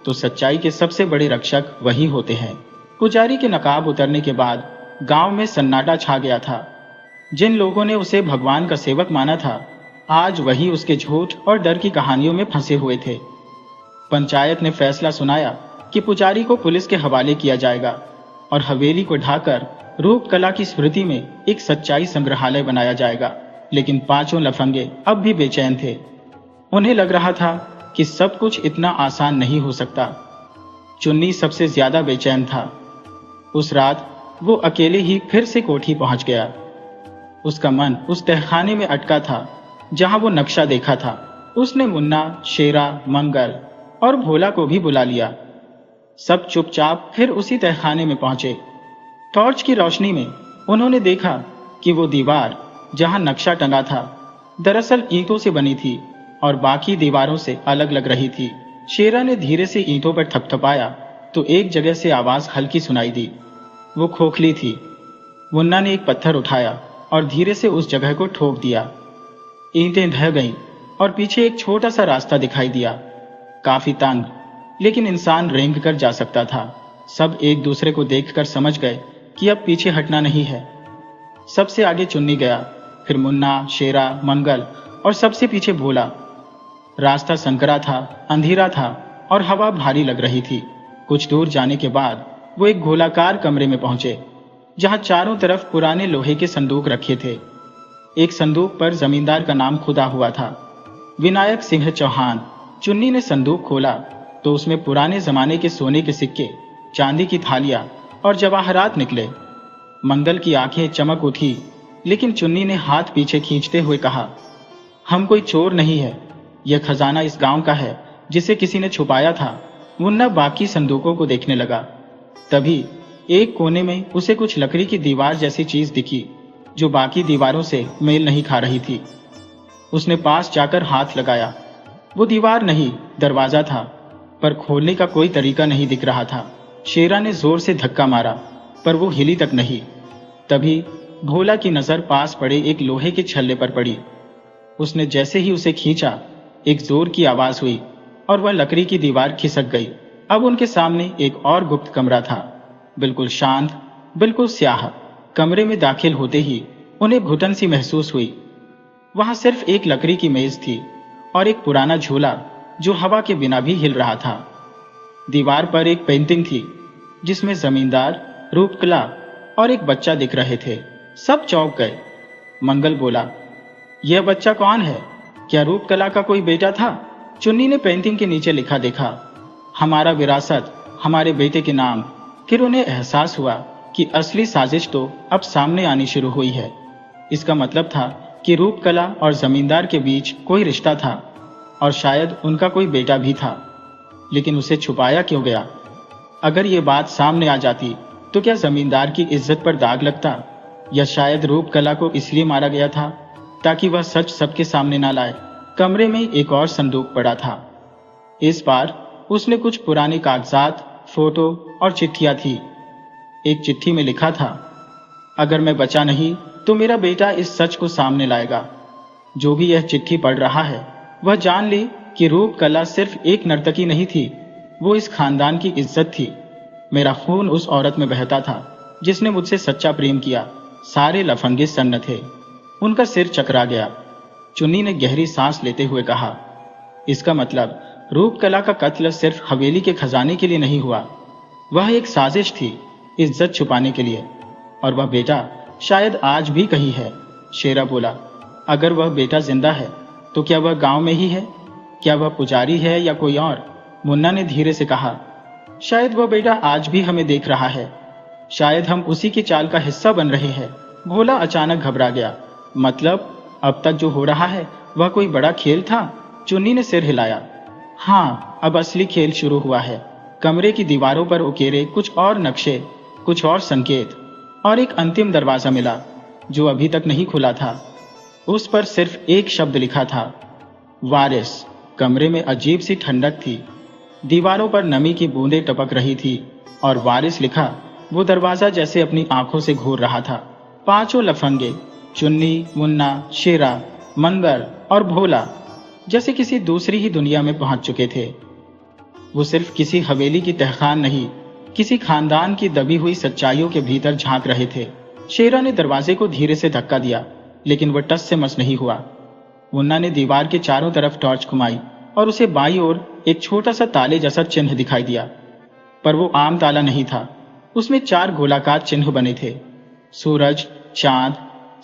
तो सच्चाई के सबसे बड़े रक्षक वही होते हैं। पुजारी के नकाब उतरने के बाद गांव में सन्नाटा छा गया था। जिन लोगों ने उसे भगवान का सेवक माना था, आज वही उसके झूठ और डर की कहानियों में फंसे हुए थे। पंचायत ने फैसला सुनाया कि पुजारी को पुलिस के हवाले किया जाएगा और हवेली को ढाकर रूप कला की स्मृति में एक सच्चाई संग्रहालय बनाया जाएगा। लेकिन पांचों लफंगे अब भी बेचैन थे। उन्हें लग रहा था कि सब कुछ इतना आसान नहीं हो सकता। चुन्नी सबसे ज्यादा बेचैन था। उस रात वो अकेले ही फिर से कोठी पहुंच गया। उसका मन उस तहखाने में अटका था जहां वो नक्शा देखा था। उसने मुन्ना, शेरा, मंगल और भोला को भी बुला लिया। सब चुपचाप फिर उसी तहखाने में पहुंचे। टॉर्च की रोशनी में उन्होंने देखा कि वो दीवार जहां नक्शा टंगा था दरअसल ईंटों से बनी थी और बाकी दीवारों से अलग लग रही थी। शेरा ने धीरे से ईंटों पर थपथपाया तो एक जगह से आवाज हल्की सुनाई दी। वो खोखली थी। मुन्ना ने एक पत्थर उठाया और धीरे से उस जगह को ठोक दिया। ईंटें ढह गईं और पीछे एक छोटा सा रास्ता दिखाई दिया। काफी तंग, लेकिन इंसान रेंग कर जा सकता था। सब एक दूसरे को देखकर समझ गए कि अब पीछे हटना नहीं है। सबसे आगे चुन्नी गया, फिर मुन्ना, शेरा, मंगल और सबसे पीछे भोला। रास्ता संकरा था, अंधेरा था और हवा भारी लग रही थी। कुछ दूर जाने के बाद वो एक गोलाकार कमरे में पहुंचे, जहां चारों तरफ पुराने लोहे के संदूक रखे थे। एक संदूक पर जमींदार का नाम खुदा हुआ था, विनायक सिंह चौहान। चुन्नी ने संदूक खोला तो उसमें पुराने जमाने के सोने के सिक्के, चांदी की थालियां और जवाहरात निकले। मंगल की आंखें चमक उठी, लेकिन चुन्नी ने हाथ पीछे खींचते हुए कहा, हम कोई चोर नहीं है, यह खजाना इस गांव का है जिसे किसी ने छुपाया था। मुन्ना बाकी संदूकों को देखने लगा। तभी एक कोने में उसे कुछ लकड़ी की दीवार जैसी चीज दिखी, जो बाकी दीवारों से मेल नहीं खा रही थी। उसने पास जाकर हाथ लगाया। वो दीवार नहीं, दरवाजा था, पर खोलने का कोई तरीका नहीं दिख रहा था। शेरा ने जोर से धक्का मारा, पर वो हिली तक नहीं। तभी भोला की नजर पास पड़े एक लोहे के छल्ले पर पड़ी। उसने जैसे ही उसे खींचा, एक जोर की आवाज हुई और वह लकड़ी की दीवार खिसक गई। अब उनके सामने एक और गुप्त कमरा था, बिल्कुल शांत, बिल्कुल स्याह। कमरे में दाखिल होते ही उन्हें घुटन सी महसूस हुई। वहां सिर्फ एक लकड़ी की मेज थी और एक पुराना झूला जो हवा के बिना भी हिल रहा था। दीवार पर एक पेंटिंग थी जिसमें जमींदार, रूपकला और एक बच्चा दिख रहे थे। सब चौंक गए। मंगल बोला, यह बच्चा कौन है? क्या रूपकला का कोई बेटा था? चुन्नी ने पेंटिंग के नीचे लिखा देखा, हमारा विरासत, हमारे बेटे के नाम। फिर उन्हें एहसास हुआ कि असली साजिश तो अब सामने आनी शुरू हुई है। इसका मतलब था कि रूपकला और जमींदार के बीच कोई रिश्ता था और शायद उनका कोई बेटा भी था। लेकिन उसे छुपाया क्यों गया? अगर ये बात सामने आ जाती तो क्या जमींदार की इज्जत पर दाग लगता, या शायद रूपकला को इसलिए मारा गया था ताकि वह सच सबके सामने ना लाए। कमरे में एक और संदूक पड़ा था। इस बार उसने कुछ पुराने कागजात, फोटो और चिट्ठियां थी। एक चिट्ठी में लिखा था, अगर मैं बचा नहीं तो मेरा बेटा इस सच को सामने लाएगा। जो भी यह चिट्ठी पढ़ रहा है वह जान ले कि रूपकला सिर्फ एक नर्तकी नहीं थी, वो इस खानदान की इज्जत थी। मेरा खून उस औरत में बहता था जिसने मुझसे सच्चा प्रेम किया। सारे लफंगे सन्न थे। उनका सिर चकरा गया। चुन्नी ने गहरी सांस लेते हुए कहा, इसका मतलब रूपकला का कत्ल सिर्फ हवेली के खजाने के लिए नहीं हुआ, वह एक साजिश थी, इज्जत छुपाने के लिए। और वह बेटा शायद आज भी कहीं है। शेरा बोला, अगर वह बेटा जिंदा है तो क्या वह गांव में ही है? क्या वह पुजारी है या कोई और? मुन्ना ने धीरे से कहा, शायद वह बेटा आज भी हमें देख रहा है, शायद हम उसी की चाल का हिस्सा बन रहे हैं। भोला अचानक घबरा गया, मतलब अब तक जो हो रहा है वह कोई बड़ा खेल था? चुन्नी ने सिर हिलाया, हाँ, अब असली खेल शुरू हुआ है। कमरे की दीवारों पर उकेरे कुछ और नक्शे, कुछ और संकेत, और एक अंतिम दरवाजा मिला जो अभी तक नहीं खुला था। उस पर सिर्फ एक शब्द लिखा था, वारिस। कमरे में अजीब सी ठंडक थी। दीवारों पर नमी की बूंदें टपक रही थी और वारिस लिखा वो दरवाजा जैसे अपनी आंखों से घूर रहा था। पांचों लफंगे, चुन्नी, मुन्ना, शेरा, मंगल और भोला, जैसे किसी दूसरी ही दुनिया में पहुंच चुके थे। वो सिर्फ किसी हवेली की तहखान नहीं, किसी खानदान की दबी हुई सच्चाइयों के भीतर झांक रहे थे। शेरा ने दरवाजे को धीरे से धक्का दिया, लेकिन वह टस से मस नहीं हुआ। मुन्ना ने दीवार के चारों तरफ टॉर्च घुमाई और उसे बाईं ओर एक छोटा सा ताले जैसा चिन्ह दिखाई दिया, पर वो आम ताला नहीं था। उसमें 4 गोलाकार चिन्ह बने थे, सूरज, चांद,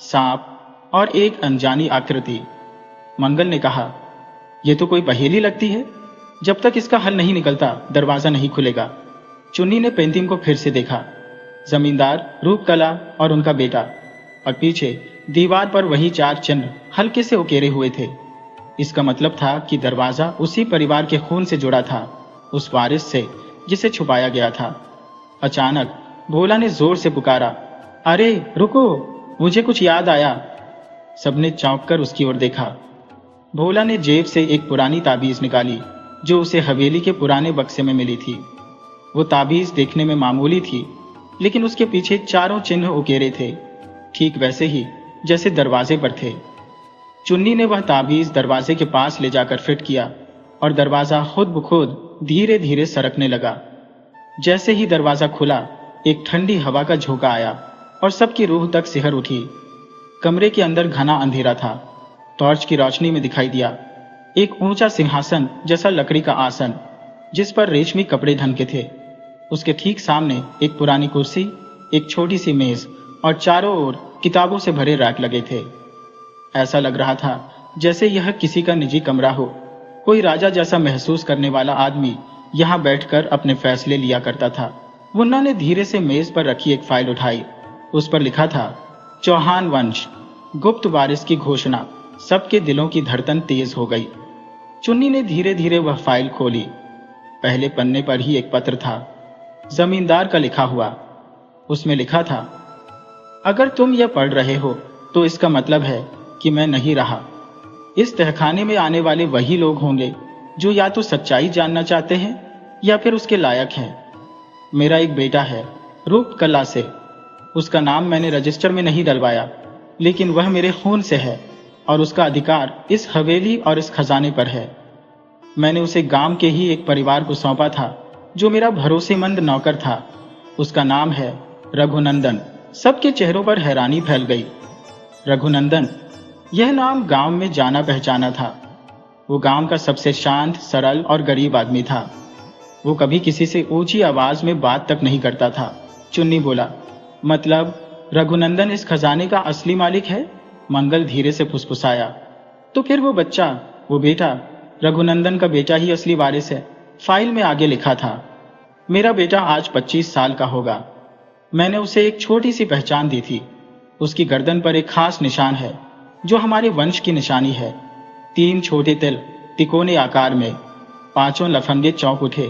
सांप और एक अनजानी आकृति। मंगल ने कहा, यह तो कोई पहेली लगती है, जब तक इसका हल नहीं निकलता दरवाजा नहीं खुलेगा। चुन्नी ने पेंटिंग को फिर से देखा, जमींदार, रूपकला और उनका बेटा, और पीछे दीवार पर वही 4 चिन्ह हल्के से उकेरे हुए थे। इसका मतलब था कि दरवाजा उसी परिवार के खून से जुड़ा था, उस वारिस से जिसे छुपाया गया था। अचानक भोला ने जोर से पुकारा, अरे रुको, मुझे कुछ याद आया। सबने चौंक कर उसकी ओर देखा। भोला ने जेब से एक पुरानी ताबीज निकाली जो उसे हवेली के पुराने बक्से में मिली थी। वो ताबीज देखने में मामूली थी, लेकिन उसके पीछे चारों चिन्ह उकेरे थे, ठीक वैसे ही जैसे दरवाजे पर थे। चुन्नी ने वह ताबीज दरवाजे के पास ले जाकर फिट किया और दरवाजा खुद ब खुद धीरे धीरे सरकने लगा। जैसे ही दरवाजा खुला, एक ठंडी हवा का झोंका आया और सबकी रूह तक सिहर उठी। कमरे के अंदर घना अंधेरा था। टॉर्च की रोशनी में दिखाई दिया एक ऊंचा सिंहासन जैसा लकड़ी का आसन, जिस पर रेशमी कपड़े ढंके थे। उसके ठीक सामने एक पुरानी कुर्सी, एक छोटी सी मेज और चारों ओर किताबों से भरे रैक लगे थे। ऐसा लग रहा था जैसे यह किसी का निजी कमरा हो। कोई राजा जैसा महसूस करने वाला आदमी यहाँ बैठकर अपने फैसले लिया करता था। मुन्ना ने धीरे से मेज पर रखी एक फाइल उठाई। उस पर लिखा था, चौहान वंश, गुप्त वारिस की घोषणा। सबके दिलों की धड़कन तेज हो गई। चुन्नी ने धीरे धीरे वह फाइल खोली। पहले पन्ने पर ही एक पत्र था, जमींदार का लिखा हुआ। उसमें लिखा था, अगर तुम यह पढ़ रहे हो तो इसका मतलब है कि मैं नहीं रहा। इस तहखाने में आने वाले वही लोग होंगे जो या तो सच्चाई जानना चाहते हैं या फिर उसके लायक हैं। मेरा एक बेटा है, रूप कला से। उसका नाम मैंने रजिस्टर में नहीं डलवाया, लेकिन वह मेरे खून से है और उसका अधिकार इस हवेली और इस खजाने पर है। मैंने उसे गांव के ही एक परिवार को सौंपा था जो मेरा भरोसेमंद नौकर था। उसका नाम है रघुनंदन। सबके चेहरों पर हैरानी फैल गई। रघुनंदन, यह नाम गांव में जाना पहचाना था। वो गांव का सबसे शांत, सरल और गरीब आदमी था। वो कभी किसी से ऊंची आवाज में बात तक नहीं करता था। चुन्नी बोला, मतलब रघुनंदन इस खजाने का असली मालिक है? मंगल धीरे से फुसफुसाया। तो फिर वो बच्चा, वो बेटा, रघुनंदन का बेटा ही असली वारिस है। फाइल में आगे लिखा था, मेरा बेटा आज 25 साल का होगा। मैंने उसे एक छोटी सी पहचान दी थी। उसकी गर्दन पर एक खास निशान है जो हमारे वंश की निशानी है। 3 छोटे तिल तिकोने आकार में। 5 लफंगे चौंक उठे।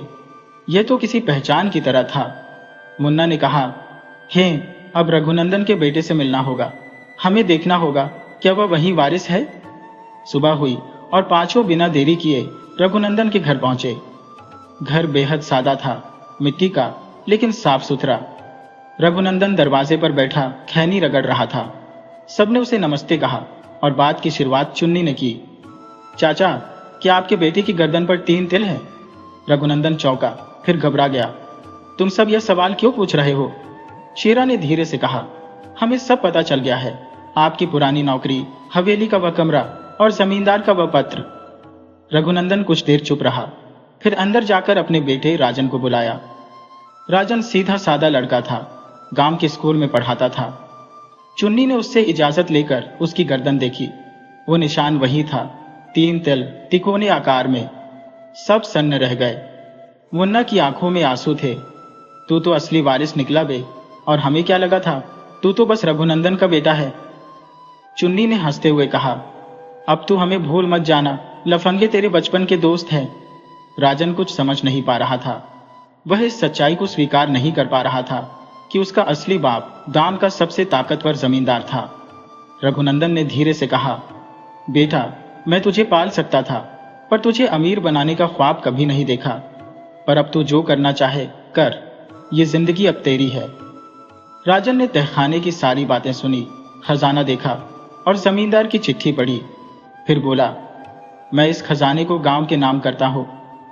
यह तो किसी पहचान की तरह था। मुन्ना ने कहा, हे, अब रघुनंदन के बेटे से मिलना होगा। हमें देखना होगा क्या वह वही वारिस है। सुबह हुई और 5 बिना देरी किए रघुनंदन के घर पहुंचे। घर बेहद सादा था, मिट्टी का, लेकिन साफ सुथरा। रघुनंदन दरवाजे पर बैठा खैनी रगड़ रहा था। सबने उसे नमस्ते कहा और बात की शुरुआत चुन्नी ने की। चाचा, क्या आपके बेटे की गर्दन पर 3 तिल है? रघुनंदन चौंका, फिर घबरा गया। तुम सब यह सवाल क्यों पूछ रहे हो? शेरा ने धीरे से कहा, हमें सब पता चल गया है। आपकी पुरानी नौकरी, हवेली का वह कमरा और जमींदार का वह पत्र। रघुनंदन कुछ देर चुप रहा, फिर अंदर जाकर अपने बेटे राजन को बुलाया। राजन सीधा सादा लड़का था, गांव के स्कूल में पढ़ाता था। चुन्नी ने उससे इजाजत लेकर उसकी गर्दन देखी। वो निशान वही था, 3 तिल तिकोने आकार में। सब सन्न रह गए। मुन्ना की आंखों में आंसू थे। तू तो असली वारिस निकला बे, और हमें क्या लगा था, तू तो बस रघुनंदन का बेटा है। चुन्नी ने हंसते हुए कहा, अब तू हमें भूल मत जाना, लफंगे तेरे बचपन के दोस्त हैं। राजन कुछ समझ नहीं पा रहा था। वह इस सच्चाई को स्वीकार नहीं कर पा रहा था कि उसका असली बाप गांव का सबसे ताकतवर जमींदार था। रघुनंदन ने धीरे से कहा, बेटा, मैं तुझे पाल सकता था, पर तुझे अमीर बनाने का ख्वाब कभी नहीं देखा। पर अब तू जो करना चाहे कर, ये जिंदगी अब तेरी है। राजन ने तहखाने की सारी बातें सुनी, खजाना देखा और जमींदार की चिट्ठी पढ़ी। फिर बोला, मैं इस खजाने को गांव के नाम करता हूँ।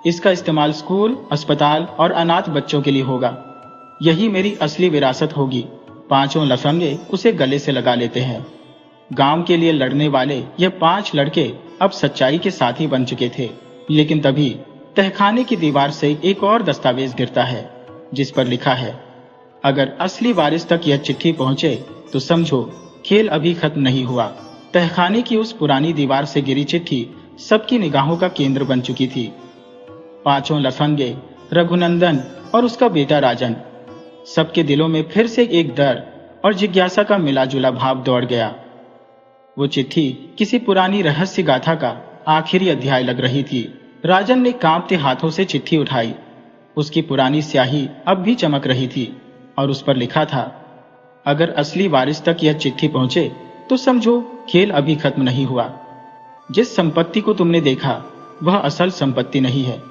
इसका इस्तेमाल स्कूल, अस्पताल और अनाथ बच्चों के लिए होगा। यही मेरी असली विरासत होगी। 5 लफंगे उसे गले से लगा लेते हैं। गांव के लिए लड़ने वाले ये 5 लड़के अब सच्चाई के साथी बन चुके थे। लेकिन तभी तहखाने की दीवार से एक और दस्तावेज गिरता है, जिस पर लिखा है, अगर असली वारिस तक यह चिट्ठी पहुंचे तो समझो खेल अभी खत्म नहीं हुआ। तहखाने की उस पुरानी दीवार से गिरी चिट्ठी सबकी निगाहों का केंद्र बन चुकी थी। 5 लफंगे, रघुनंदन और उसका बेटा राजन, सबके दिलों में फिर से एक डर और जिज्ञासा का मिला जुला भाव दौड़ गया। वो चिट्ठी किसी पुरानी रहस्य गाथा का आखिरी अध्याय लग रही थी। राजन ने कांपते हाथों से चिट्ठी उठाई। उसकी पुरानी स्याही अब भी चमक रही थी और उस पर लिखा था, अगर असली वारिस तक यह चिट्ठी पहुंचे तो समझो खेल अभी खत्म नहीं हुआ। जिस संपत्ति को तुमने देखा वह असल संपत्ति नहीं है।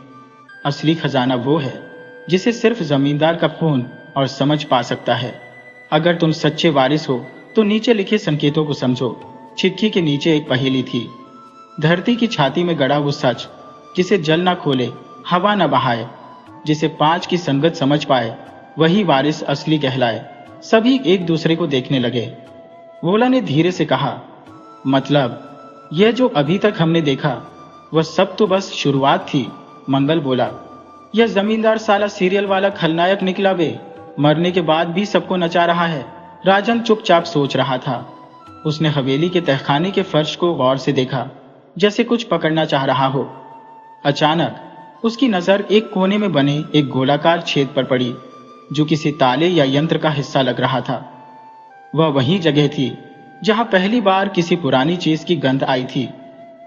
असली खजाना वो है जिसे सिर्फ जमींदार का खून और समझ पा सकता है। अगर तुम सच्चे वारिस हो तो नीचे लिखे संकेतों को समझो। चिट्ठी के नीचे एक पहेली थी। धरती की छाती में गड़ा वो सच जिसे जल ना खोले, हवा न बहाए, जिसे 5 की संगत समझ पाए, वही वारिस असली कहलाए। सभी एक दूसरे को देखने लगे। भोला ने धीरे से कहा, मतलब यह जो अभी तक हमने देखा वह सब तो बस शुरुआत थी। मंगल बोला, यह जमींदार साला सीरियल वाला खलनायक निकला बे, मरने के बाद भी सबको नचा रहा है। राजन चुपचाप सोच रहा था। उसने हवेली के तहखाने के फर्श को गौर से देखा, जैसे कुछ पकड़ना चाह रहा हो। अचानक उसकी नजर एक कोने में बने एक गोलाकार छेद पर पड़ी, जो किसी ताले या यंत्र का हिस्सा लग रहा था। वह वही जगह थी जहां पहली बार किसी पुरानी चीज की गंध आई थी,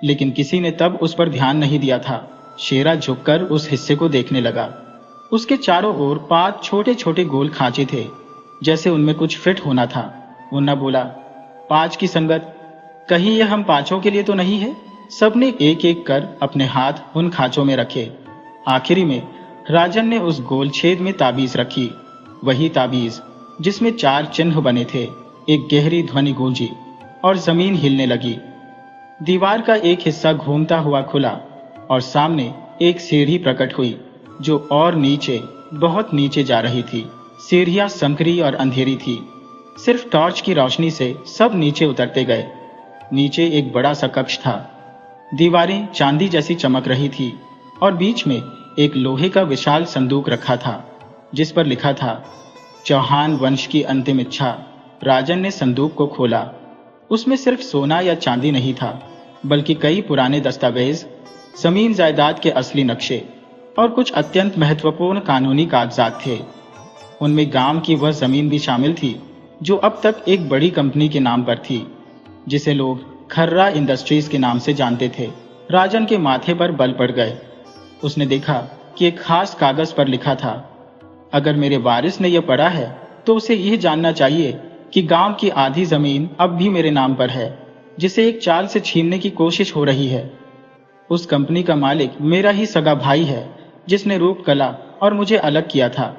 लेकिन किसी ने तब उस पर ध्यान नहीं दिया था। शेरा झुककर उस हिस्से को देखने लगा। उसके चारों ओर 5 छोटे छोटे गोल खांचे थे, जैसे उनमें कुछ फिट होना था। मुन्ना बोला, 5 की संगत, कहीं यह हम 5 के लिए तो नहीं है? सबने एक एक कर अपने हाथ उन खांचों में रखे। आखिरी में राजन ने उस गोल छेद में ताबीज रखी, वही ताबीज जिसमें 4 चिन्ह बने थे। एक गहरी ध्वनि गूंजी और जमीन हिलने लगी। दीवार का एक हिस्सा घूमता हुआ खुला और सामने एक सीढ़ी प्रकट हुई, जो और नीचे, बहुत नीचे जा रही थी। सीढ़ियां संकरी और अंधेरी थी। सिर्फ टॉर्च की रोशनी से सब नीचे उतरते गए। नीचे एक बड़ा सा कक्ष था। दीवारें चांदी जैसी चमक रही थी और बीच में एक लोहे का विशाल संदूक रखा था, जिस पर लिखा था, चौहान वंश की अंतिम इच्छा। राजन ने संदूक को खोला। उसमें सिर्फ सोना या चांदी नहीं था, बल्कि कई पुराने दस्तावेज, जमीन जायदाद के असली नक्शे और कुछ अत्यंत महत्वपूर्ण कानूनी कागजात थे। उनमें गांव की वह जमीन भी शामिल थी जो अब तक एक बड़ी कंपनी के नाम पर थी, जिसे लोग खर्रा इंडस्ट्रीज के नाम से जानते थे। राजन के माथे पर बल पड़ गए। उसने देखा कि एक खास कागज पर लिखा था, अगर मेरे वारिस ने यह पढ़ा है तो उसे यह जानना चाहिए कि गांव की आधी जमीन अब भी मेरे नाम पर है, जिसे एक चाल से छीनने की कोशिश हो रही है। उस कंपनी का मालिक मेरा ही सगा भाई है, जिसने रूप कला और मुझे अलग किया था।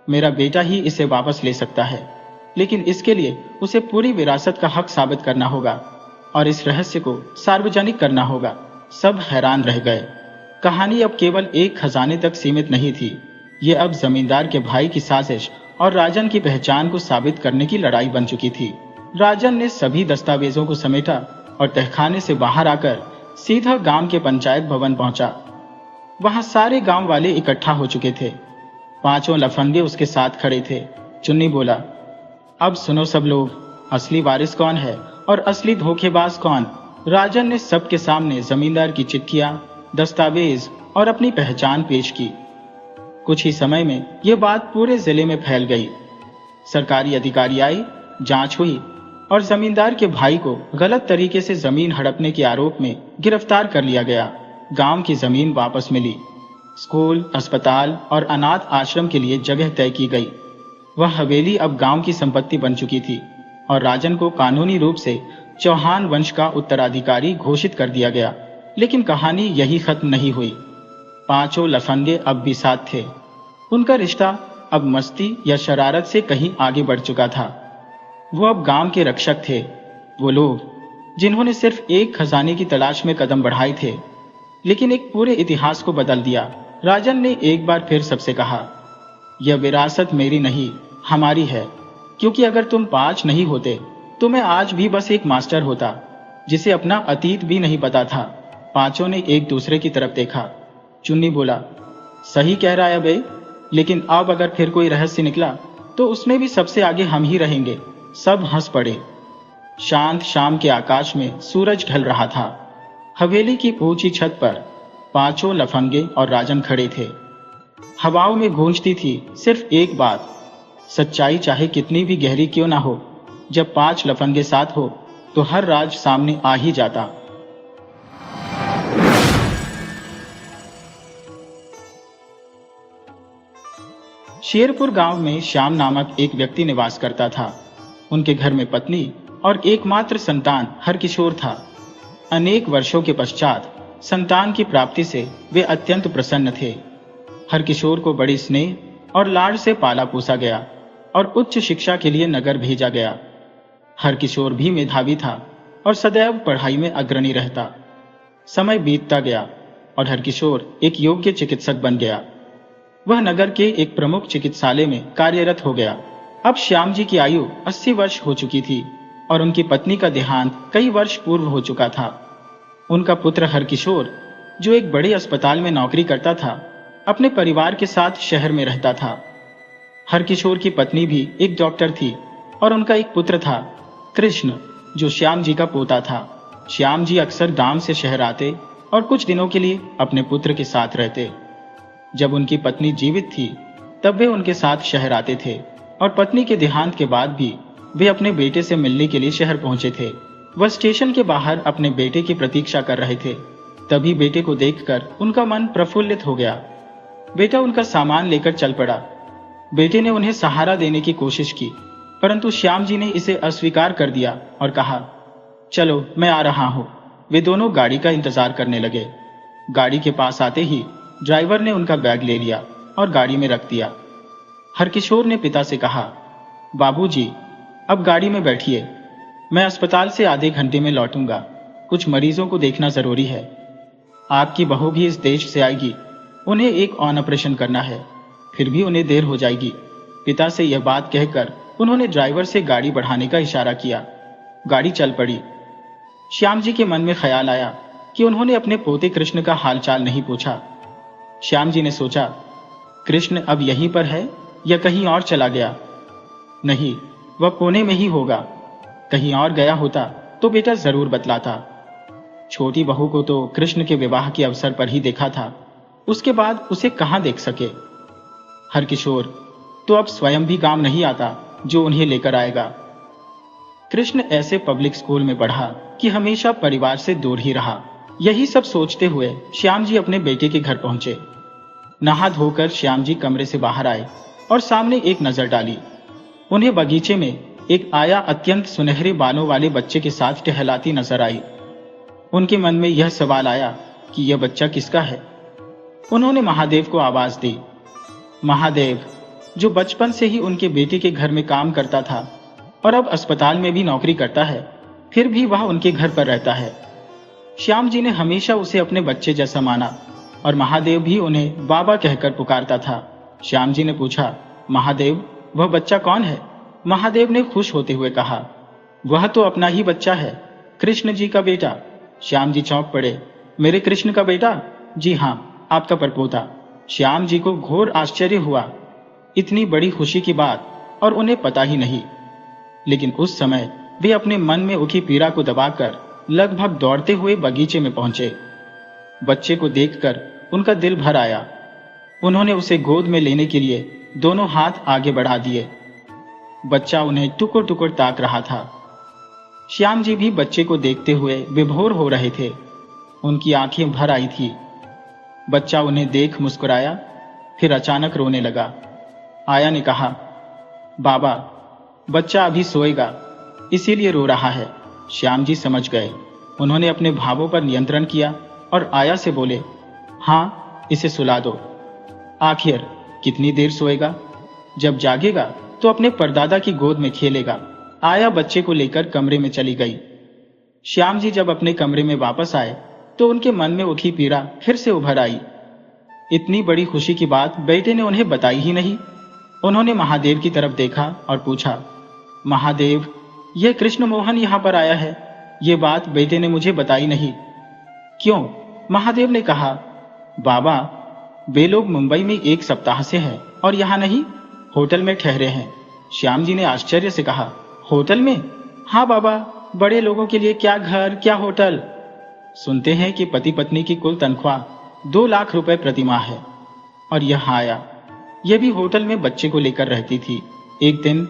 मेरा बेटा ही इसे वापस ले सकता है, लेकिन इसके लिए उसे पूरी विरासत का हक साबित करना होगा और इस रहस्य को सार्वजनिक करना होगा। सब हैरान रह गए। कहानी अब केवल एक खजाने तक सीमित नहीं थी। ये अब जमींदार के भाई की साजिश और राजन की पहचान को साबित करने की लड़ाई बन चुकी थी। राजन ने सभी दस्तावेजों को समेटा और तहखाने से बाहर आकर सीधा गांव के पंचायत भवन पहुंचा। वहां सारे गांव वाले इकट्ठा हो चुके थे। 5 लफंगे उसके साथ खड़े थे। चुन्नी बोला, अब सुनो सब लोग, असली वारिस कौन है और असली धोखेबाज कौन? राजन ने सबके सामने जमींदार की चिट्ठियां, दस्तावेज और अपनी पहचान पेश की। कुछ ही समय में यह बात पूरे जिले में फैल गई। सरकारी अधिकारी आए, जांच हुई और जमींदार के भाई को गलत तरीके से जमीन हड़पने के आरोप में गिरफ्तार कर लिया गया। गांव की जमीन वापस मिली। स्कूल, अस्पताल और अनाथ आश्रम के लिए जगह तय की गई। वह हवेली अब गांव की संपत्ति बन चुकी थी और राजन को कानूनी रूप से चौहान वंश का उत्तराधिकारी घोषित कर दिया गया। लेकिन कहानी यही खत्म नहीं हुई। 5 लफंगे अब भी साथ थे। उनका रिश्ता अब मस्ती या शरारत से कहीं आगे बढ़ चुका था। वो अब गांव के रक्षक थे। वो लोग जिन्होंने सिर्फ एक खजाने की तलाश में कदम बढ़ाए थे, लेकिन एक पूरे इतिहास को बदल दिया। राजन ने एक बार फिर सबसे कहा, यह विरासत मेरी नहीं, हमारी है। क्योंकि अगर तुम 5 नहीं होते तो मैं आज भी बस एक मास्टर होता, जिसे अपना अतीत भी नहीं पता था। 5 ने एक दूसरे की तरफ देखा। चुन्नी बोला, सही कह रहा है बे, लेकिन अब अगर फिर कोई रहस्य निकला तो उसमें भी सबसे आगे हम ही रहेंगे। सब हंस पड़े। शांत शाम के आकाश में सूरज ढल रहा था। हवेली की ऊंची छत पर 5 लफंगे और राजन खड़े थे। हवाओं में गूंजती थी सिर्फ एक बात, सच्चाई चाहे कितनी भी गहरी क्यों ना हो, जब 5 लफंगे साथ हो तो हर राज सामने आ ही जाता। शेरपुर गांव में श्याम नामक एक व्यक्ति निवास करता था। उनके घर में पत्नी और एकमात्र संतान हरकिशोर था। अनेक वर्षों के पश्चात संतान की प्राप्ति से वे अत्यंत प्रसन्न थे। हरकिशोर को बड़ी स्नेह और लाड से पाला पोसा गया और उच्च शिक्षा के लिए नगर भेजा गया। हरकिशोर भी मेधावी था और सदैव पढ़ाई में अग्रणी रहता। समय बीतता गया। और हरकिशोर एक योग्य चिकित्सक बन गया। वह नगर के एक प्रमुख चिकित्सालय में कार्यरत हो गया। अब श्याम जी की आयु 80 वर्ष हो चुकी थी और उनकी पत्नी का देहांत कई वर्ष पूर्व हो चुका था। उनका पुत्र हरकिशोर, जो एक बड़े अस्पताल में नौकरी करता था, अपने परिवार के साथ शहर में रहता था। हरकिशोर की पत्नी भी एक डॉक्टर थी और उनका एक पुत्र था, कृष्ण, जो श्याम जी का पोता था। श्याम जी अक्सर गांव से शहर आते और कुछ दिनों के लिए अपने पुत्र के साथ रहते। जब उनकी पत्नी जीवित थी तब वे उनके साथ शहर आते थे और पत्नी के देहांत के बाद भी वे अपने बेटे से मिलने के लिए शहर पहुंचे थे। वह स्टेशन के बाहर अपने बेटे की प्रतीक्षा कर रहे थे। तभी बेटे को देखकर उनका मन प्रफुल्लित हो गया। बेटा उनका सामान लेकर चल पड़ा। बेटे ने उन्हें सहारा देने की कोशिश की, परंतु श्याम जी ने इसे अस्वीकार कर दिया और कहा, चलो मैं आ रहा हूं। वे दोनों गाड़ी का इंतजार करने लगे। गाड़ी के पास आते ही ड्राइवर ने उनका बैग ले लिया और गाड़ी में रख दिया। हरकिशोर ने पिता से कहा, बाबूजी, अब गाड़ी में बैठिए, मैं अस्पताल से आधे घंटे में लौटूंगा। कुछ मरीजों को देखना जरूरी है। आपकी बहू भी इस देश से आएगी, उन्हें एक ऑन ऑपरेशन करना है, फिर भी उन्हें देर हो जाएगी। पिता से यह बात कहकर उन्होंने ड्राइवर से गाड़ी बढ़ाने का इशारा किया। गाड़ी चल पड़ी। श्याम जी के मन में ख्याल आया कि उन्होंने अपने पोते कृष्ण का हालचाल नहीं पूछा। श्याम जी ने सोचा, कृष्ण अब यहीं पर है या कहीं और चला गया? नहीं, वह कोने में ही होगा। कहीं और गया होता तो बेटा जरूर बतलाता। छोटी बहू को तो कृष्ण के विवाह के अवसर पर ही देखा था, उसके बाद उसे कहां देख सके। हरकिशोर तो अब स्वयं भी काम नहीं आता जो उन्हें लेकर आएगा। कृष्ण ऐसे पब्लिक स्कूल में पढ़ा कि हमेशा परिवार से दूर ही रहा। यही सब सोचते हुए श्याम जी अपने बेटे के घर पहुंचे। नहा धोकर श्याम जी कमरे से बाहर आए और सामने एक नजर डाली। उन्हें बगीचे में एक आया अत्यंत सुनहरे बालों वाले बच्चे के साथ टहलाती नजर आई। उनके मन में यह सवाल आया कि यह बच्चा किसका है। उन्होंने महादेव को आवाज दी। महादेव, जो बचपन से ही उनके बेटे के घर में काम करता था और अब अस्पताल में भी नौकरी करता है, फिर भी वह उनके घर पर रहता है। श्याम जी ने हमेशा उसे अपने बच्चे जैसा माना और महादेव भी उन्हें बाबा कहकर पुकारता था। श्याम जी ने पूछा, महादेव, वह बच्चा कौन है? महादेव ने खुश होते हुए कहा, वह तो अपना ही बच्चा है, कृष्ण जी का बेटा। श्याम जी चौंक पड़े। मेरे कृष्ण का बेटा? जी हाँ, आपका परपोता। श्याम जी को घोर आश्चर्य हुआ। इतनी बड़ी खुशी की बात और उन्हें पता ही नहीं। लेकिन उस समय वे अपने मन में उठी पीड़ा को दबाकर लगभग दौड़ते हुए बगीचे में पहुंचे। बच्चे को देखकर उनका दिल भर आया। उन्होंने उसे गोद में लेने के लिए दोनों हाथ आगे बढ़ा दिए। बच्चा उन्हें टुकुर टुकुर ताक रहा था। श्याम जी भी बच्चे को देखते हुए विभोर हो रहे थे। उनकी आंखें भर आई थी। बच्चा उन्हें देख मुस्कुराया, फिर अचानक रोने लगा। आया ने कहा, बाबा, बच्चा अभी सोएगा, इसीलिए रो रहा है। श्याम जी समझ गए। उन्होंने अपने भावों पर नियंत्रण किया और आया से बोले, हाँ, इसे सुला दो। आखिर कितनी देर सोएगा? जब जागेगा तो अपने परदादा की गोद में खेलेगा। आया बच्चे को लेकर कमरे में चली गई। श्याम जी जब अपने कमरे में वापस आए तो उनके मन में उठी पीड़ा फिर से उभर आई। इतनी बड़ी खुशी की बात बेटे ने उन्हें बताई ही नहीं। उन्होंने महादेव की तरफ देखा और पूछा, महादेव, यह कृष्ण मोहन यहाँ पर आया है, ये बात बेटे ने मुझे बताई नहीं। क्यों? महादेव ने कहा, बाबा, वे लोग मुंबई में 1 सप्ताह से हैं और यहाँ नहीं, होटल में ठहरे हैं। श्याम जी ने आश्चर्य से कहा, होटल में? हाँ बाबा, बड़े लोगों के लिए क्या घर क्या होटल। सुनते हैं कि पति पत्नी की कुल तनख्वाह 2 लाख रुपए प्रति माह है। और यह आया, यह भी होटल में बच्चे को लेकर रहती थी। एक दिन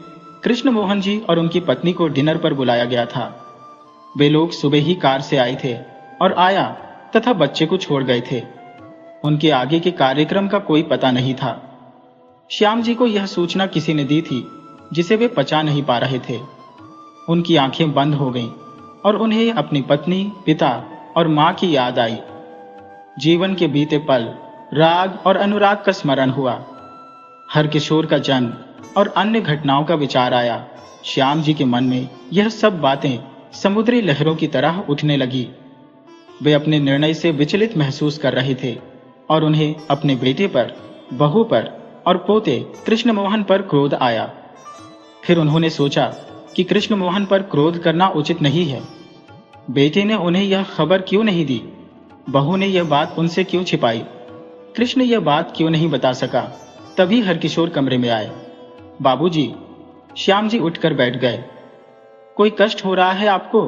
कृष्ण मोहन जी और उनकी पत्नी को डिनर पर बुलाया गया था। वे लोग सुबह ही कार से आए थे और आया तथा बच्चे को छोड़ गए थे। उनके आगे के कार्यक्रम का कोई पता नहीं था। श्याम जी को यह सूचना किसी ने दी थी जिसे वे पचा नहीं पा रहे थे। उनकी आंखें बंद हो गईं और उन्हें अपनी पत्नी, पिता और मां की याद आई। जीवन के बीते पल, राग और अनुराग का स्मरण हुआ। हरकिशोर का जन्म और अन्य घटनाओं का विचार आया। श्याम जी के मन में यह सब बातें समुद्री लहरों की तरह उठने लगी। वे अपने निर्णय से विचलित महसूस कर रहे थे और उन्हें अपने बेटे पर, बहू पर और पोते कृष्णमोहन पर क्रोध आया। फिर उन्होंने सोचा कि कृष्णमोहन पर क्रोध करना उचित नहीं है। बेटे ने उन्हें यह खबर क्यों नहीं दी? बहू ने यह बात उनसे क्यों छिपाई? कृष्ण यह बात क्यों नहीं बता सका? तभी हरकिशोर कमरे में आए। बाबूजी, श्याम जी उठकर बैठ गए। कोई कष्ट हो रहा है आपको?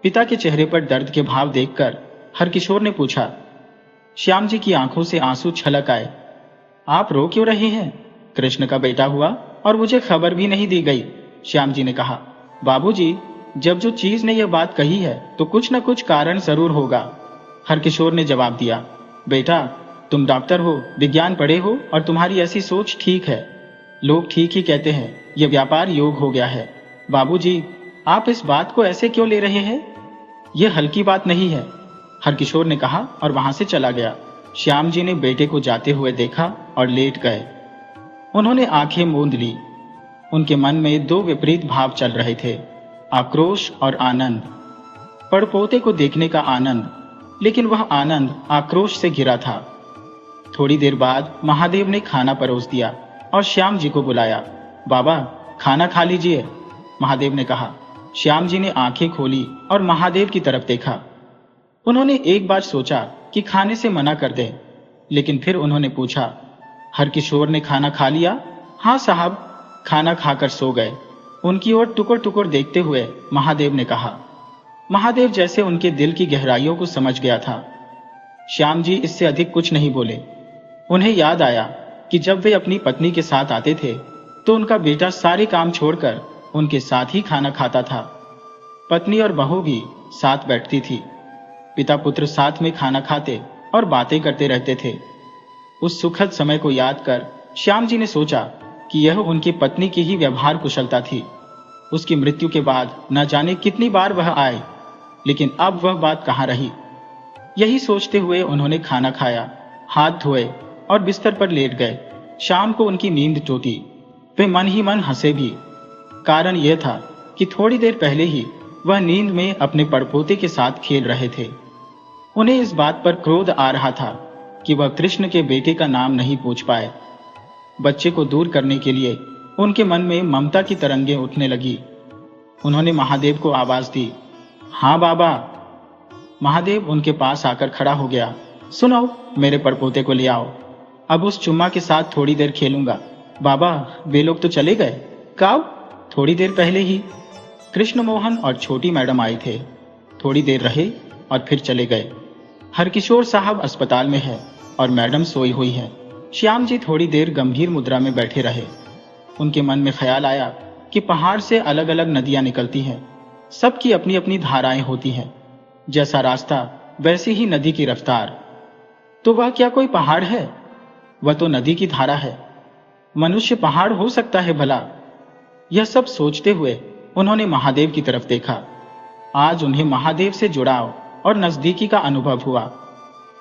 पिता के चेहरे पर दर्द के भाव देखकर हरकिशोर ने पूछा। श्याम जी की आंखों से आंसू छलक आए। आप रो क्यों रहे हैं? कृष्ण का बेटा हुआ और मुझे खबर भी नहीं दी गई, श्याम जी ने कहा। बाबूजी, जब जो चीज ने यह बात कही है तो कुछ न कुछ कारण जरूर होगा, हरकिशोर ने जवाब दिया। बेटा, तुम डॉक्टर हो, विज्ञान पढ़े हो और तुम्हारी ऐसी सोच ठीक है। लोग ठीक ही कहते हैं, यह व्यापार योग हो गया है। बाबूजी, आप इस बात को ऐसे क्यों ले रहे हैं? यह हल्की बात नहीं है, हरकिशोर ने कहा और वहां से चला गया। श्याम जी ने बेटे को जाते हुए देखा और लेट गए। उन्होंने आंखें मूंद ली। उनके मन में दो विपरीत भाव चल रहे थे, आक्रोश और आनंद। पड़पोते को देखने का आनंद, लेकिन वह आनंद आक्रोश से घिरा था। थोड़ी देर बाद महादेव ने खाना परोस दिया और श्याम जी को बुलाया। बाबा, खाना खा लीजिए, महादेव ने कहा। श्याम जी ने आंखें खोली और महादेव की तरफ देखा। उन्होंने एक बार सोचा कि खाने से मना कर दें, लेकिन फिर उन्होंने पूछा, हरकिशोर ने खाना खा लिया? हाँ साहब, खाना खाकर सो गए, उनकी ओर टुकुर टुकुर देखते हुए महादेव ने कहा। महादेव जैसे उनके दिल की गहराइयों को समझ गया था। श्याम जी इससे अधिक कुछ नहीं बोले। उन्हें याद आया कि जब वे अपनी पत्नी के साथ आते थे तो उनका बेटा सारे काम छोड़कर उनके साथ ही खाना खाता था। पत्नी और बहू भी साथ बैठती थी। पिता पुत्र साथ में खाना खाते और बातें करते रहते थे। उस सुखद समय को याद कर श्याम जी ने सोचा कि यह उनकी पत्नी की ही व्यवहार कुशलता थी। उसकी मृत्यु के बाद न जाने कितनी बार वह आए, लेकिन अब वह बात कहाँ रही। यही सोचते हुए उन्होंने खाना खाया, हाथ धोए और बिस्तर पर लेट गए। शाम को उनकी नींद टूटी। वे मन ही मन हंसे भी। कारण यह था कि थोड़ी देर पहले ही वह नींद में अपने पड़पोते के साथ खेल रहे थे। उन्हें इस बात पर क्रोध आ रहा था कि वह कृष्ण के बेटे का नाम नहीं पूछ पाए। बच्चे को दूर करने के लिए उनके मन में ममता की तरंगें उठने लगी। उन्होंने महादेव को आवाज दी, हाँ बाबा। महादेव उनके पास आकर खड़ा हो गया। सुनो, मेरे पड़पोते को ले आओ, अब उस चुम्मा के साथ थोड़ी देर खेलूंगा। बाबा, वे लोग तो चले गए। कब? थोड़ी देर पहले ही। कृष्णमोहन और छोटी मैडम आए थे, थोड़ी देर रहे और फिर चले गए। हरकिशोर साहब अस्पताल में है और मैडम सोई हुई है। श्याम जी थोड़ी देर गंभीर मुद्रा में बैठे रहे। उनके मन में ख्याल आया कि पहाड़ से अलग अलग नदियां निकलती हैं, सबकी अपनी अपनी धाराएं होती हैं। जैसा रास्ता वैसी ही नदी की रफ्तार। तो वह क्या कोई पहाड़ है? वह तो नदी की धारा है। मनुष्य पहाड़ हो सकता है भला? यह सब सोचते हुए उन्होंने महादेव की तरफ देखा। आज उन्हें महादेव से जुड़ाव और नजदीकी का अनुभव हुआ।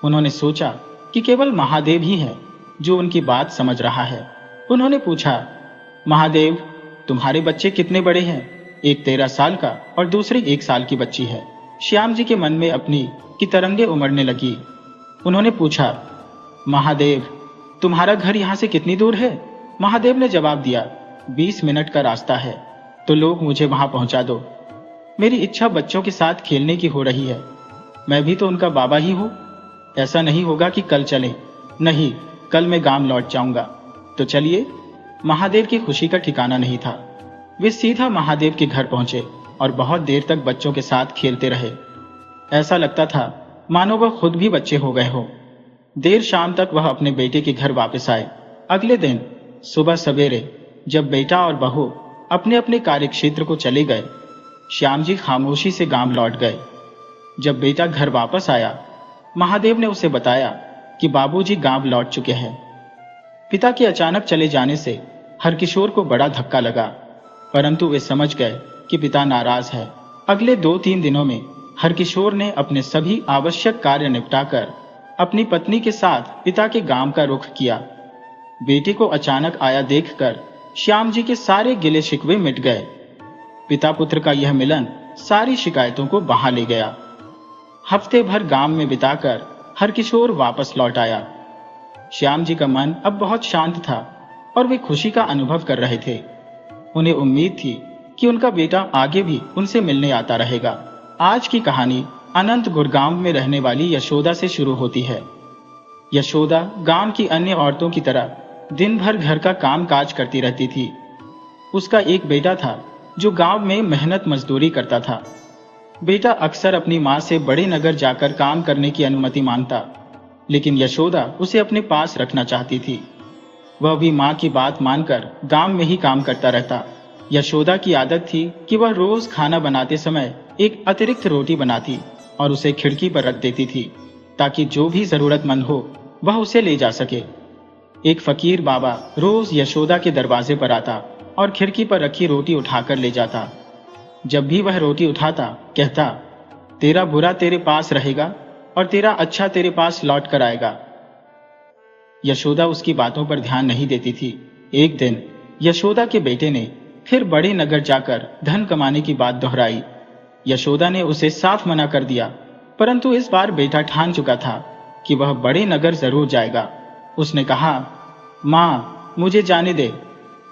उन्होंने सोचा कि केवल महादेव ही है जो उनकी बात समझ रहा है। उन्होंने पूछा, महादेव, तुम्हारे बच्चे कितने बड़े हैं? एक 13 साल का और दूसरी 1 साल की बच्ची है। श्याम जी के मन में अपनी की तरंगे उमड़ने लगी। उन्होंने पूछा, महादेव, तुम्हारा घर यहाँ से कितनी दूर है? महादेव ने जवाब दिया, 20 मिनट का रास्ता है, तो लोग मुझे वहां पहुंचा दो। मेरी इच्छा बच्चों के साथ खेलने की हो रही है। मैं भी तो उनका बाबा ही हूं। ऐसा नहीं होगा कि कल चले। नहीं, कल मैं गांव लौट जाऊंगा। तो चलिए। महादेव की खुशी का ठिकाना नहीं था। वे सीधा महादेव के घर पहुंचे और बहुत देर तक बच्चों के साथ खेलते रहे। ऐसा लगता था मानो वह खुद भी बच्चे हो गए हो। देर शाम तक वह अपने बेटे के घर वापस आए। अगले दिन सुबह सवेरे जब बेटा और बहू अपने अपने कार्यक्षेत्र को चले गए, श्याम जी खामोशी से गांव लौट गए। जब बेटा घर वापस आया, महादेव ने उसे बताया कि बाबूजी गांव लौट चुके हैं। पिता के अचानक चले जाने से हरकिशोर को बड़ा धक्का लगा, परंतु वे समझ गए कि पिता नाराज है। अगले 2-3 दिनों में हरकिशोर ने अपने सभी आवश्यक कार्य निपटाकर अपनी पत्नी के साथ पिता के गांव का रुख किया। बेटे को अचानक आया देखकर श्याम जी के सारे गिले शिकवे मिट गए। पिता पुत्र का यह मिलन सारी शिकायतों को बहा ले गया। हफ्ते भर गांव में बिताकर हरकिशोर वापस लौट आया। श्याम जी का मन अब बहुत शांत था और वे खुशी का अनुभव कर रहे थे। उन्हें उम्मीद थी कि उनका बेटा आगे भी उनसे मिलने आता रहेगा। आज की कहानी अनंत गुड़गांव में रहने वाली यशोदा से शुरू होती है। यशोदा गांव की अन्य औरतों की तरह दिन भर घर का काम काज करती रहती थी। उसका एक बेटा था जो गांव में मेहनत मजदूरी करता था। बेटा अक्सर अपनी मां से बड़े नगर जाकर काम करने की अनुमति मांगता, लेकिन यशोदा उसे अपने पास रखना चाहती थी। वह भी मां की बात मानकर गांव में ही काम करता रहता। यशोदा की आदत थी कि वह रोज खाना बनाते समय एक अतिरिक्त रोटी बनाती और उसे खिड़की पर रख देती थी, ताकि जो भी जरूरतमंद हो वह उसे ले जा सके। एक फकीर बाबा रोज यशोदा के दरवाजे पर आता और खिड़की पर रखी रोटी उठाकर ले जाता। जब भी वह रोटी उठाता, कहता, तेरा बुरा तेरे पास रहेगा और तेरा अच्छा तेरे पास लौट कर आएगा। यशोदा उसकी बातों पर ध्यान नहीं देती थी। एक दिन यशोदा के बेटे ने फिर बड़े नगर जाकर धन कमाने की बात दोहराई। यशोदा ने उसे साफ मना कर दिया, परंतु इस बार बेटा ठान चुका था कि वह बड़े नगर जरूर जाएगा। उसने कहा, माँ मुझे जाने दे,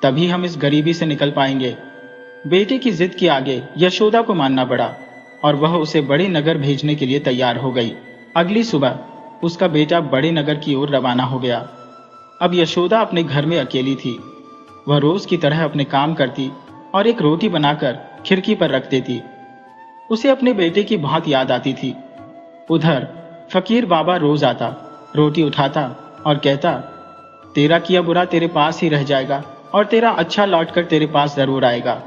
तभी हम इस गरीबी से निकल पाएंगे। बेटे की जिद के आगे यशोदा को मानना पड़ा और वह उसे बड़े नगर भेजने के लिए तैयार हो गई। अगली सुबह उसका बेटा बड़े नगर की ओर रवाना हो गया। अब यशोदा अपने घर में अकेली थी। वह रोज की तरह अपने काम करती और एक रोटी बनाकर खिड़की पर रख देती। उसे अपने बेटे की बहुत याद आती थी। उधर फकीर बाबा रोज आता, रोटी उठाता और कहता, तेरा किया बुरा तेरे पास ही रह जाएगा और तेरा अच्छा लौटकर तेरे पास जरूर आएगा।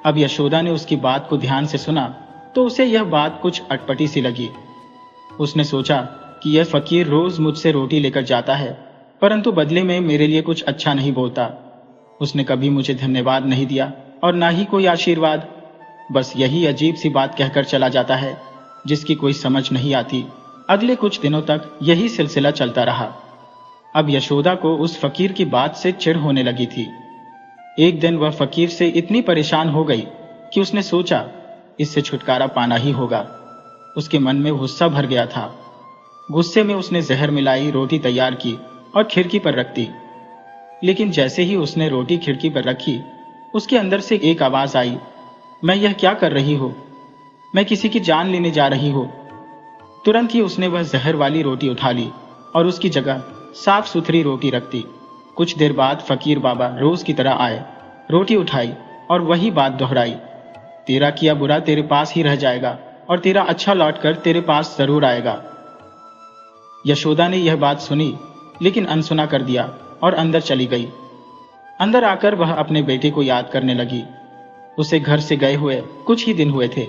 अब यशोदा ने उसकी बात को ध्यान से सुना तो उसे यह बात कुछ अटपटी सी लगी। उसने सोचा कि यह फकीर रोज मुझसे रोटी लेकर जाता है, परंतु बदले में मेरे लिए कुछ अच्छा नहीं बोलता। उसने कभी मुझे धन्यवाद नहीं दिया और ना ही कोई आशीर्वाद। बस यही अजीब सी बात कहकर चला जाता है, जिसकी कोई समझ नहीं आती। अगले कुछ दिनों तक यही सिलसिला चलता रहा। अब यशोदा को उस फकीर की बात से चिढ़ होने लगी थी। एक दिन वह फकीर से इतनी परेशान हो गई कि उसने सोचा इससे छुटकारा पाना ही होगा। उसके मन में गुस्सा भर गया था। गुस्से में उसने जहर मिलाई रोटी तैयार की और खिड़की पर रख दी। लेकिन जैसे ही उसने रोटी खिड़की पर रखी, उसके अंदर से एक आवाज आई, मैं यह क्या कर रही हो? मैं किसी की जान लेने जा रही हूं। तुरंत ही उसने वह जहर वाली रोटी उठा ली और उसकी जगह साफ सुथरी रोटी रख दी। कुछ देर बाद फकीर बाबा रोज की तरह आए, रोटी उठाई और वही बात दोहराई, तेरा किया बुरा तेरे पास ही रह जाएगा और तेरा अच्छा लौटकर तेरे पास जरूर आएगा। यशोदा ने यह बात सुनी, लेकिन अनसुना कर दिया और अंदर चली गई। अंदर आकर वह अपने बेटे को याद करने लगी। उसे घर से गए हुए कुछ ही दिन हुए थे।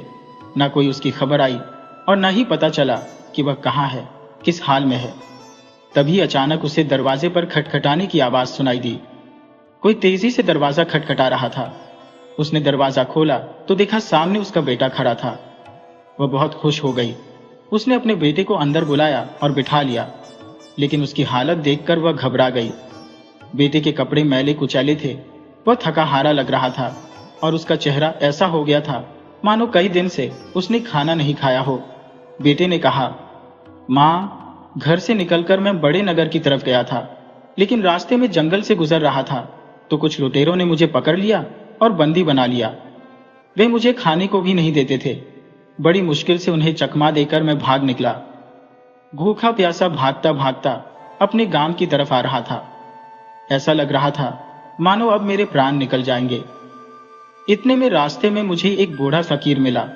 न कोई उसकी खबर आई और न ही पता चला कि वह कहाँ है, किस हाल में है। तभी अचानक उसे दरवाजे पर खटखटाने की आवाज सुनाई दी। कोई तेजी से दरवाजा खटखटा रहा था। उसने दरवाजा खोला तो देखा सामने उसका बेटा खड़ा था। वह बहुत खुश हो गई। उसने अपने बेटे को अंदर बुलाया और बिठा लिया, लेकिन उसकी हालत देखकर वह घबरा गई। बेटे के कपड़े मैले कुचैले थे, वह थका हारा लग रहा था और उसका चेहरा ऐसा हो गया था मानो कई दिन से उसने खाना नहीं खाया हो। बेटे ने कहा, माँ, घर से निकलकर मैं बड़े नगर की तरफ गया था, लेकिन रास्ते में जंगल से गुजर रहा था तो कुछ लुटेरों ने मुझे पकड़ लिया और बंदी बना लिया। वे मुझे खाने को भी नहीं देते थे। बड़ी मुश्किल से उन्हें चकमा देकर मैं भाग निकला। भूखा प्यासा भागता भागता अपने गांव की तरफ आ रहा था। ऐसा लग रहा था मानो अब मेरे प्राण निकल जाएंगे। इतने में रास्ते में मुझे एक बूढ़ा फकीर मिला।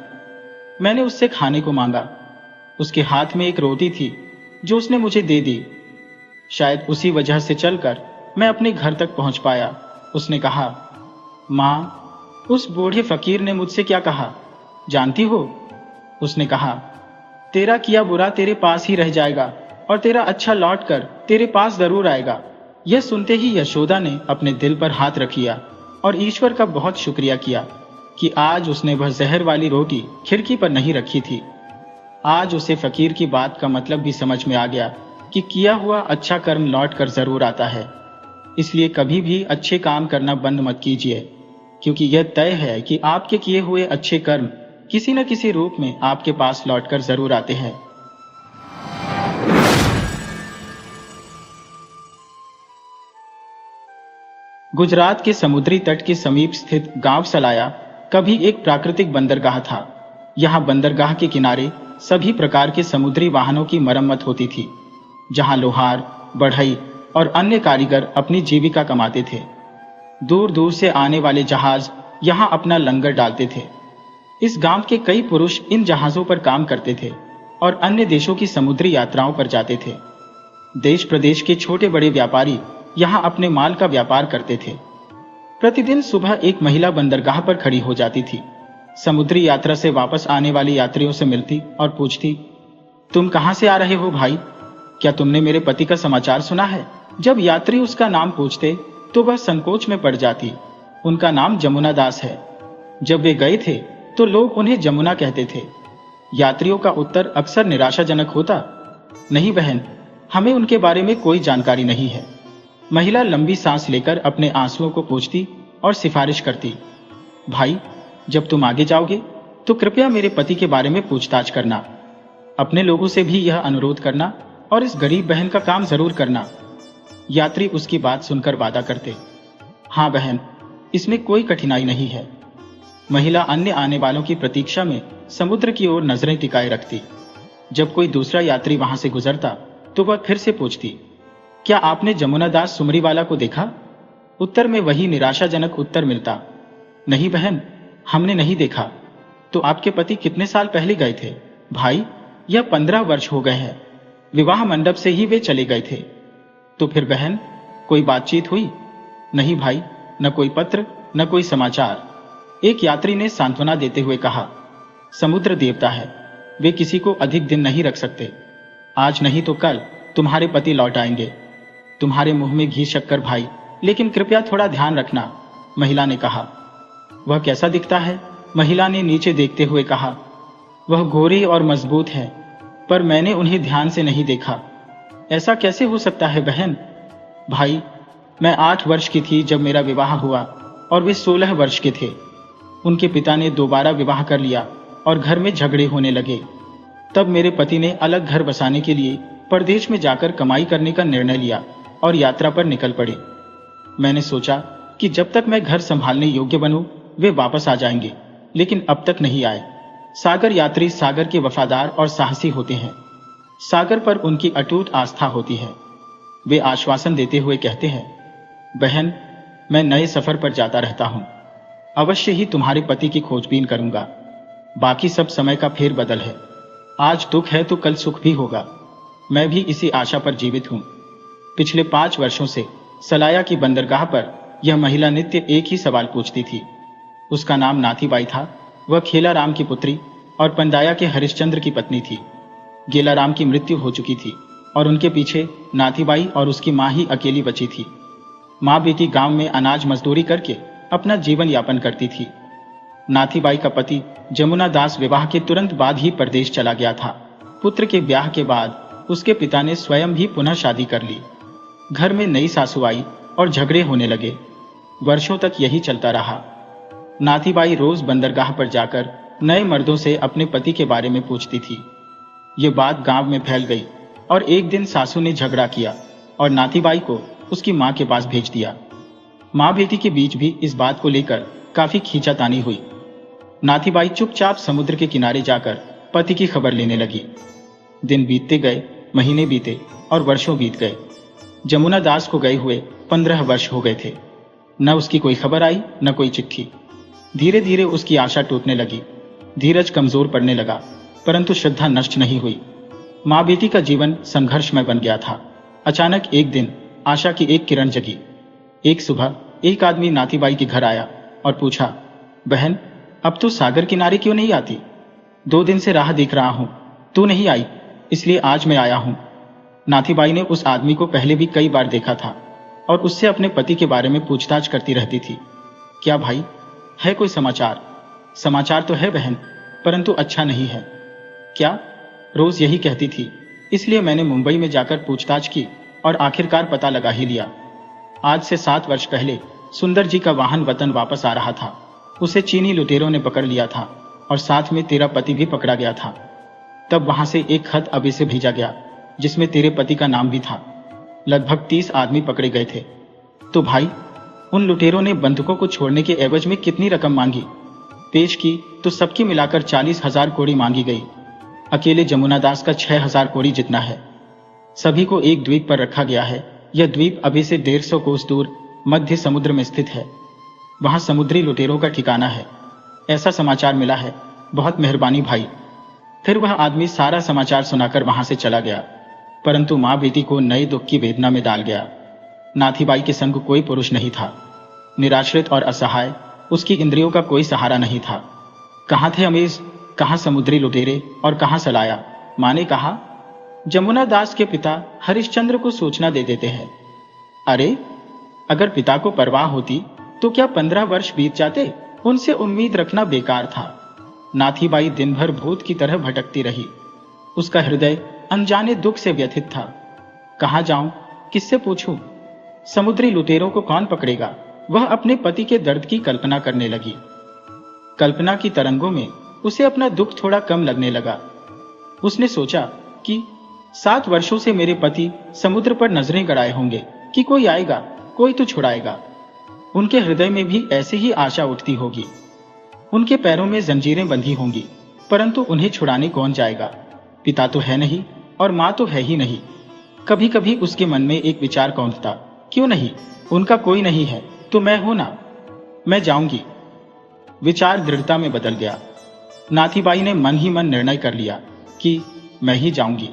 मैंने उससे खाने को मांगा। उसके हाथ में एक रोटी थी जो उसने मुझे दे दी। शायद उसी वजह से चलकर मैं अपने घर तक पहुंच पाया। उसने कहा, माँ, उस बूढ़े फकीर ने मुझसे क्या कहा जानती हो? उसने कहा, तेरा किया बुरा तेरे पास ही रह जाएगा और तेरा अच्छा लौट कर तेरे पास जरूर आएगा। यह सुनते ही यशोदा ने अपने दिल पर हाथ रख लिया और ईश्वर का बहुत शुक्रिया किया कि आज उसने वह जहर वाली रोटी खिड़की पर नहीं रखी थी। आज उसे फकीर की बात का मतलब भी समझ में आ गया कि किया हुआ अच्छा कर्म लौट कर जरूर आता है। इसलिए कभी भी अच्छे काम करना बंद मत कीजिए, क्योंकि यह तय है कि आपके किए हुए अच्छे कर्म किसी न किसी रूप में आपके पास लौटकर जरूर आते हैं। गुजरात के समुद्री तट के समीप स्थित गांव सलाया कभी एक प्राकृतिक बंदरगाह था। यहाँ बंदरगाह के किनारे सभी प्रकार के समुद्री वाहनों की मरम्मत होती थी, जहाँ लोहार, बढ़ई और अन्य कारीगर अपनी जीविका कमाते थे। दूर दूर से आने वाले जहाज यहाँ अपना लंगर डालते थे। इस गांव के कई पुरुष इन जहाजों पर काम करते थे और अन्य देशों की समुद्री यात्राओं पर जाते थे। देश प्रदेश के छोटे बड़े व्यापारी यहाँ अपने माल का व्यापार करते थे। प्रतिदिन सुबह एक महिला बंदरगाह पर खड़ी हो जाती थी। समुद्री यात्रा से वापस आने वाले यात्रियों से मिलती और पूछती, तुम कहां से आ रहे हो भाई? क्या तुमने मेरे पति का समाचार सुना है? जब यात्री उसका नाम पूछते तो वह संकोच में पड़ जाती। उनका नाम जमुना दास है। जब वे गए थे तो लोग उन्हें जमुना कहते थे। यात्रियों का उत्तर अक्सर निराशाजनक होता, नहीं बहन, हमें उनके बारे में कोई जानकारी नहीं है। महिला लंबी सांस लेकर अपने आंसुओं को पोंछती और सिफारिश करती, भाई, जब तुम आगे जाओगे तो कृपया मेरे पति के बारे में पूछताछ करना। अपने लोगों से भी यह अनुरोध करना और इस गरीब बहन का काम जरूर करना। यात्री उसकी बात सुनकर वादा करते, हाँ बहन, इसमें कोई कठिनाई नहीं है। महिला अन्य आने वालों की प्रतीक्षा में समुद्र की ओर नजरें टिकाए रखती। जब कोई दूसरा यात्री वहां से गुजरता तो वह फिर से पूछती, क्या आपने जमुना दास सुमरीवाला को देखा? उत्तर में वही निराशाजनक उत्तर मिलता, नहीं बहन, हमने नहीं देखा। तो आपके पति कितने साल पहले गए थे? भाई, यह 15 वर्ष हो गए हैं। विवाह मंडप से ही वे चले गए थे। तो फिर बहन, कोई बातचीत हुई? नहीं भाई, न कोई पत्र, न कोई समाचार। एक यात्री ने सांत्वना देते हुए कहा, समुद्र देवता है, वे किसी को अधिक दिन नहीं रख सकते। आज नहीं तो कल तुम्हारे पति लौट आएंगे। तुम्हारे मुंह में घी शक्कर भाई, लेकिन कृपया थोड़ा ध्यान रखना, महिला ने कहा। वह कैसा दिखता है? महिला ने नीचे देखते हुए कहा। वह गोरे और मजबूत है, पर मैंने उन्हें ध्यान से नहीं देखा। ऐसा कैसे हो सकता है बहन? भाई, मैं 8 वर्ष की थी जब मेरा विवाह हुआ और वे 16 वर्ष के थे। उनके पिता ने दोबारा विवाह कर लिया और घर में झगड़े होने लगे। तब मेरे पति ने अलग घर बसाने के लिए परदेश में जाकर कमाई करने का निर्णय लिया और यात्रा पर निकल पड़े। मैंने सोचा कि जब तक मैं घर संभालने योग्य बनूं, वे वापस आ जाएंगे, लेकिन अब तक नहीं आए। सागर यात्री सागर के वफादार और साहसी होते हैं। सागर पर उनकी अटूट आस्था होती है। वे आश्वासन देते हुए कहते हैं, बहन, मैं नए सफर पर जाता रहता हूं। अवश्य ही तुम्हारे पति की खोजबीन करूंगा। बाकी सब समय का फेरबदल है। आज दुख है तो कल सुख भी होगा। मैं भी इसी आशा पर जीवित हूं। पिछले 5 वर्षों से सलाया की बंदरगाह पर यह महिला नित्य एक ही सवाल पूछती थी। उसका नाम नाथीबाई था। वह खेलाराम की पुत्री और पंदाया के हरिश्चंद्र की पत्नी थी। गेलाराम की मृत्यु हो चुकी थी और उनके पीछे नाथीबाई और उसकी मां ही अकेली बची थी। मां बेटी गांव में अनाज मजदूरी करके अपना जीवन यापन करती थी। नाथीबाई का पति जमुना दास विवाह के तुरंत बाद ही परदेश चला गया था। पुत्र के ब्याह के बाद उसके पिता ने स्वयं भी पुनः शादी कर ली। घर में नई सासू आई और झगड़े होने लगे। वर्षों तक यही चलता रहा। नाथीबाई रोज बंदरगाह पर जाकर नए मर्दों से अपने पति के बारे में पूछती थी। ये बात गांव में फैल गई और एक दिन सासू ने झगड़ा किया और नाथीबाई को उसकी मां के पास भेज दिया। मां बेटी के बीच भी इस बात को लेकर काफी खींचातानी हुई। नाथीबाई चुपचाप समुद्र के किनारे जाकर पति की खबर लेने लगी। दिन बीतते गए, महीने बीते और वर्षों बीत गए। जमुना दास को गए हुए 15 वर्ष हो गए थे। न उसकी कोई खबर आई, न कोई चिट्ठी। धीरे धीरे उसकी आशा टूटने लगी। धीरज कमजोर पड़ने लगा, परंतु श्रद्धा नष्ट नहीं हुई। मां बेटी का जीवन संघर्षमय बन गया था। अचानक एक दिन आशा की एक किरण जगी। एक सुबह एक आदमी नाथीबाई के घर आया और पूछा, बहन, अब तू सागर किनारे क्यों नहीं आती? 2 दिन से राह देख रहा हूं, तू नहीं आई, इसलिए आज मैं आया हूं। नाथीबाई ने उस आदमी को पहले भी कई बार देखा था और उससे अपने पति के बारे में पूछताछ करती रहती थी। क्या भाई, है कोई समाचार? समाचार तो है बहन, परंतु अच्छा नहीं है। क्या? रोज यही कहती थी, इसलिए मैंने मुंबई में जाकर पूछताछ की और आखिरकार पता लगा ही लिया। आज से 7 वर्ष पहले सुंदर जी का वाहन वतन वापस आ रहा था। उसे चीनी लुटेरों ने पकड़ लिया था और साथ में तेरा पति भी पकड़ा गया था। तब वहां से एक खत अभी से भेजा गया जिसमें तेरे पति का नाम भी था। लगभग 30 आदमी पकड़े गए थे। तो भाई, उन लुटेरों ने बंधुकों को छोड़ने के एवज में कितनी रकम मांगी? पेश की तो सबकी मिलाकर 40,000 कौड़ी मांगी गई। अकेले जमुना दास का 6,000 कौड़ी जितना है। सभी को एक द्वीप पर रखा गया है। यह द्वीप अभी से 150 कोस दूर मध्य समुद्र में स्थित है। वहां समुद्री लुटेरों का ठिकाना है, ऐसा समाचार मिला है। बहुत मेहरबानी भाई। फिर वह आदमी सारा समाचार सुनाकर वहां से चला गया, परंतु मां बेटी को नए दुख की वेदना में डाल गया। नाथीबाई के संग कोई पुरुष नहीं था। निराश्रित और असहाय, उसकी इंद्रियों का कोई सहारा नहीं था। कहाँ थे अमीज, कहाँ समुद्री लुटेरे और कहाँ सलाया? मां ने कहा, जमुना दास के पिता हरिश्चंद्र को सूचना दे देते हैं। अरे, अगर पिता को परवाह होती तो क्या 15 वर्ष बीत जाते? उनसे उम्मीद रखना बेकार था। नाथीबाई दिन भर भूत की तरह भटकती रही। उसका हृदय अनजाने दुख से व्यथित था। कहां जाऊं, किससे पूछूं? समुद्री लुटेरों को कौन पकड़ेगा? वह अपने पति के दर्द की कल्पना करने लगी। कल्पना की तरंगों में उसे अपना दुख थोड़ा कम लगने लगा। उसने सोचा कि 7 वर्षों से मेरे पति समुद्र पर नजरें गड़ाए होंगे कि कोई आएगा, कोई तो छुड़ाएगा। उनके हृदय में भी ऐसे ही आशा उठती होगी। उनके पैरों में जंजीरें बंधी होंगी, परंतु उन्हें छुड़ाने कौन जाएगा? पिता तो है नहीं और मां तो है ही नहीं। कभी कभी उसके मन में एक विचार कौंधता, क्यों नहीं, उनका कोई नहीं है तो मैं हूं ना, मैं जाऊंगी। विचार दृढ़ता में बदल गया। नाथीबाई ने मन ही मन निर्णय कर लिया कि मैं ही जाऊंगी।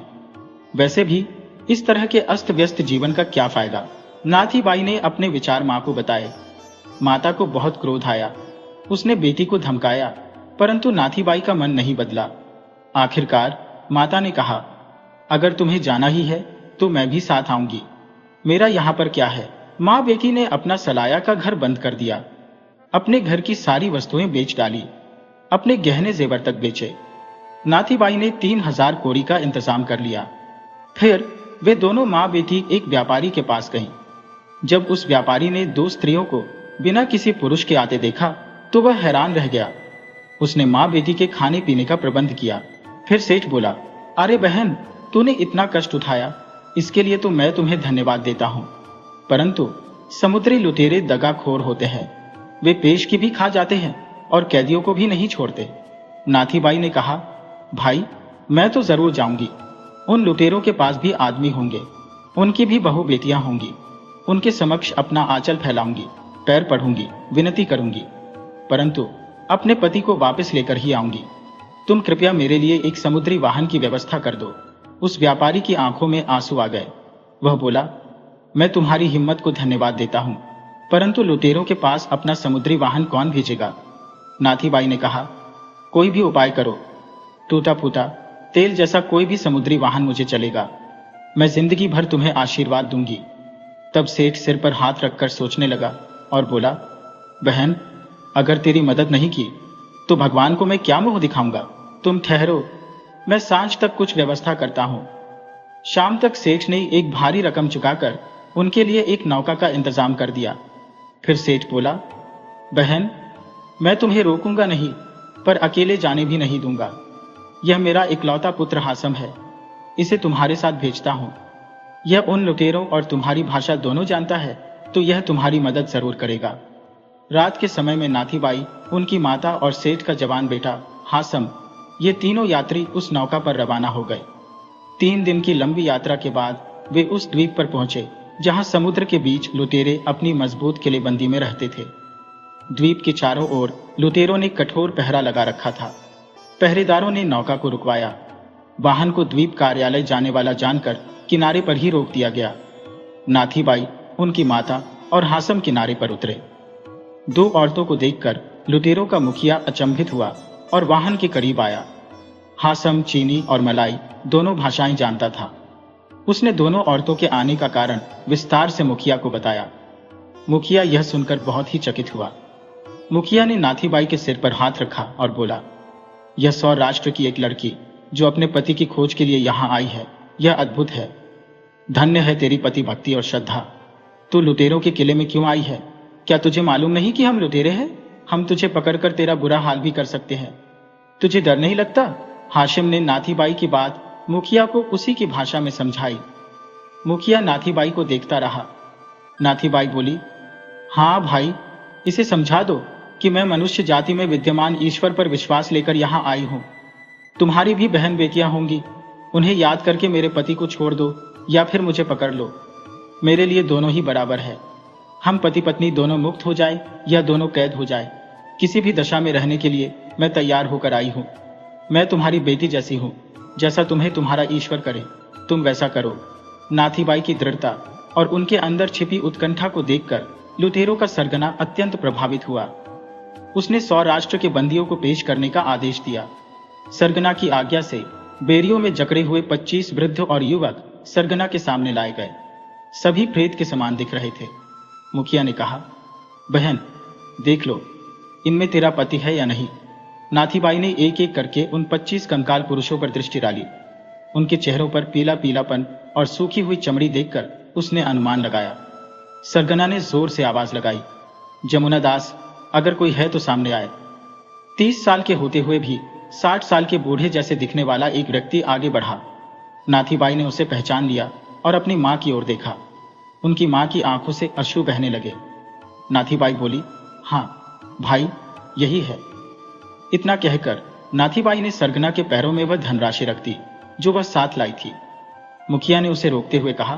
वैसे भी इस तरह के अस्त व्यस्त जीवन का क्या फायदा? नाथीबाई ने अपने विचार मां को बताए। माता को बहुत क्रोध आया। उसने बेटी को धमकाया, परंतु नाथीबाई का मन नहीं बदला। आखिरकार माता ने कहा, अगर तुम्हें जाना ही है तो मैं भी साथ आऊंगी। मेरा यहां पर क्या है? मां बेटी ने अपना सलाया का घर बंद कर दिया। अपने घर की सारी वस्तुएं बेच डाली, अपने गहने जेवर तक बेचे। नाथीबाई ने 3,000 कौड़ी का इंतजाम कर लिया। फिर वे दोनों मां बेटी एक व्यापारी के पास गईं। जब उस व्यापारी ने 2 स्त्रियों को बिना किसी पुरुष के आते देखा तो वह हैरान रह गया। उसने मां बेटी के खाने पीने का प्रबंध किया। फिर सेठ बोला, अरे बहन, तूने इतना कष्ट उठाया, इसके लिए तो मैं तुम्हें धन्यवाद देता हूं। परंतु समुद्री लुटेरे दगाखोर होते हैं। वे पेश की भी खा जाते हैं और कैदियों को भी नहीं छोड़ते। नाथीबाई ने कहा, भाई, मैं तो जरूर जाऊंगी। उन लुटेरों के पास भी आदमी होंगे, उनकी भी बहू बेटियां होंगी। उनके समक्ष अपना आंचल फैलाऊंगी, पैर पढ़ूंगी, विनती करूंगी, परंतु अपने पति को वापस लेकर ही आऊंगी। तुम कृपया मेरे लिए एक समुद्री वाहन की व्यवस्था कर दो। उस व्यापारी की आंखों में आंसू आ गए। वह बोला, मैं तुम्हारी हिम्मत को धन्यवाद देता हूं, परंतु लुटेरों के पास अपना समुद्री वाहन कौन भेजेगा? नाथीबाई ने कहा, कोई भी उपाय करो। टूटा फूटा तेल जैसा कोई भी समुद्री वाहन मुझे चलेगा। मैं जिंदगी भर तुम्हें आशीर्वाद दूंगी। तब सेठ सिर पर हाथ रखकर सोचने लगा और बोला, बहन, अगर तेरी मदद नहीं की तो भगवान को मैं क्या मुंह दिखाऊंगा? तुम ठहरो, मैं सांझ तक कुछ व्यवस्था करता हूं। शाम तक सेठ ने एक भारी रकम चुकाकर उनके लिए एक नौका का इंतजाम कर दिया। फिर सेठ बोला, बहन, मैं तुम्हें रोकूंगा नहीं, पर अकेले जाने भी नहीं दूंगा। यह मेरा इकलौता पुत्र हासम है, इसे तुम्हारे साथ भेजता हूं। यह उन लुटेरों और तुम्हारी भाषा दोनों जानता है, तो यह तुम्हारी मदद जरूर करेगा। रात के समय में नाथीबाई, उनकी माता और सेठ का जवान बेटा हासम, ये तीनों यात्री उस नौका पर रवाना हो गए। 3 दिन की लंबी यात्रा के बाद वे उस द्वीप पर पहुंचे जहां समुद्र के बीच लुटेरे अपनी मजबूत किलेबंदी में रहते थे। द्वीप के चारों ओर लुटेरों ने कठोर पहरा लगा रखा था। पहरेदारों ने नौका को रुकवाया। वाहन को द्वीप कार्यालय जाने वाला जानकर किनारे पर ही रोक दिया गया। नाथीबाई, उनकी माता और हासम किनारे पर उतरे। 2 औरतों को देखकर लुटेरों का मुखिया अचंभित हुआ और वाहन के करीब आया। हासम चीनी और मलाई दोनों भाषाएं जानता था। उसने दोनों औरतों के आने का कारण विस्तार से मुखिया को बताया। मुखिया यह सुनकर बहुत ही चकित हुआ। मुखिया ने नाथीबाई के सिर पर हाथ रखा और बोला, यह सौराष्ट्र की एक लड़की जो अपने पति की खोज के लिए यहां आई है, यह अद्भुत है। धन्य है तेरी पति भक्ति और श्रद्धा। तू लुटेरों के किले में क्यों आई है? क्या तुझे मालूम नहीं कि हम लुटेरे हैं? हम तुझे पकड़कर तेरा बुरा हाल भी कर सकते हैं। तुझे डर नहीं लगता? हाशिम ने नाथीबाई की बात मुखिया को उसी की भाषा में समझाई। मुखिया नाथीबाई को देखता रहा। नाथीबाई बोली, हाँ भाई, इसे समझा दो कि मैं मनुष्य जाति में विद्यमान ईश्वर पर विश्वास लेकर यहाँ आई हूँ। तुम्हारी भी बहन बेटियां होंगी, उन्हें याद करके मेरे पति को छोड़ दो या फिर मुझे पकड़ लो। मेरे लिए दोनों ही बराबर है। हम पति पत्नी दोनों मुक्त हो जाए या दोनों कैद हो जाए, किसी भी दशा में रहने के लिए मैं तैयार होकर आई हूँ। मैं तुम्हारी बेटी जैसी हूँ, जैसा तुम्हें तुम्हारा ईश्वर करे तुम वैसा करो। नाथीबाई की दृढ़ता और उनके अंदर छिपी उत्कंठा को देखकर लुटेरों का सरगना अत्यंत प्रभावित हुआ। उसने सौराष्ट्र के बंदियों को पेश करने का आदेश दिया। सरगना की आज्ञा से बेरियों में जकड़े हुए 25 वृद्ध और युवक सरगना के सामने लाए गए। सभी प्रेत के समान दिख रहे थे। मुखिया ने कहा, बहन देख लो, इनमें तेरा पति है या नहीं। नाथीबाई ने एक एक करके उन 25 कंकाल पुरुषों पर दृष्टि डाली। उनके चेहरों पर पीला पीलापन और सूखी हुई चमड़ी देखकर उसने अनुमान लगाया। सरगना ने जोर से आवाज लगाई, जमुना दास, अगर कोई है तो सामने आए। 30 साल के होते हुए भी 60 साल के बूढ़े जैसे दिखने वाला एक व्यक्ति आगे बढ़ा। नाथीबाई ने उसे पहचान लिया और अपनी मां की ओर देखा। उनकी मां की आंखों से अश्रु बहने लगे। नाथीबाई बोली, हाँ भाई, यही है। इतना कहकर नाथीबाई ने सरगना के पैरों में वह धनराशि रख दी जो वह साथ लाई थी। मुखिया ने उसे रोकते हुए कहा,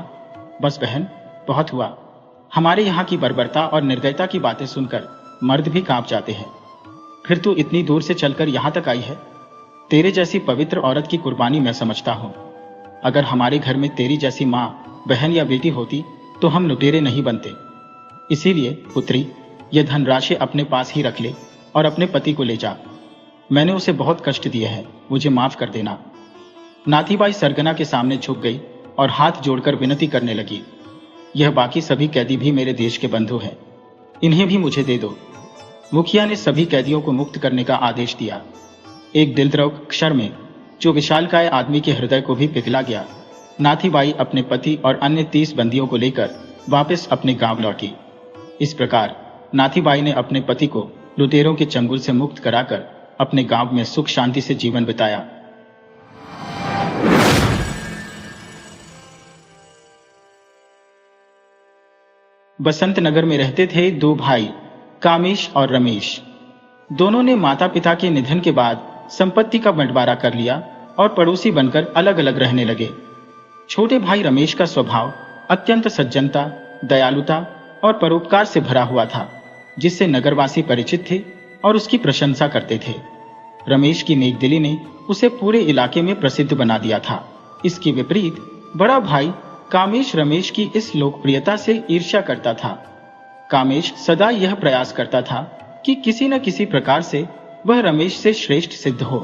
बस बहन, बहुत हुआ। हमारे यहाँ की बर्बरता और निर्दयता की बातें सुनकर मर्द भी कांप जाते हैं। फिर तू इतनी दूर से चलकर यहां तक आई है। तेरे जैसी पवित्र औरत की कुर्बानी मैं समझता हूं। अगर हमारे घर में तेरी जैसी मां, बहन या बेटी होती तो हम लुटेरे नहीं बनते। इसीलिए पुत्री, यह धनराशि अपने पास ही रख ले और अपने पति को ले जा। मैंने उसे बहुत कष्ट दिए हैं, मुझे माफ कर देना। नाथीबाई सरगना के सामने झुक गई और हाथ जोड़कर विनती करने लगी, यह बाकी सभी कैदी भी मेरे देश के बंधु हैं, इन्हें भी मुझे दे दो। मुखिया ने सभी कैदियों को मुक्त करने का आदेश दिया। एक दिलद्रव क्षण में जो विशालकाय आदमी के हृदय को भी पिघला गया, नाथीबाई अपने पति और अन्य 30 बंदियों को लेकर वापस अपने गांव लौटी। इस प्रकार नाथीबाई ने अपने पति को लुटेरों के चंगुल से मुक्त कराकर अपने गांव में सुख शांति से जीवन बिताया। बसंत नगर में रहते थे 2 भाई, कामेश और रमेश। दोनों ने माता पिता के निधन के बाद संपत्ति का बंटवारा कर लिया और पड़ोसी बनकर अलग अलग रहने लगे। छोटे भाई रमेश का स्वभाव अत्यंत सज्जनता, दयालुता और परोपकार से भरा हुआ था, जिससे नगरवासी परिचित थे और उसकी प्रशंसा करते थे। रमेश की नेकदिली ने उसे पूरे इलाके में प्रसिद्ध बना दिया था। इसके विपरीत बड़ा भाई कामेश रमेश की इस लोकप्रियता से ईर्ष्या करता था। कामेश सदा यह प्रयास करता था कि किसी न किसी प्रकार से वह रमेश से श्रेष्ठ सिद्ध हो।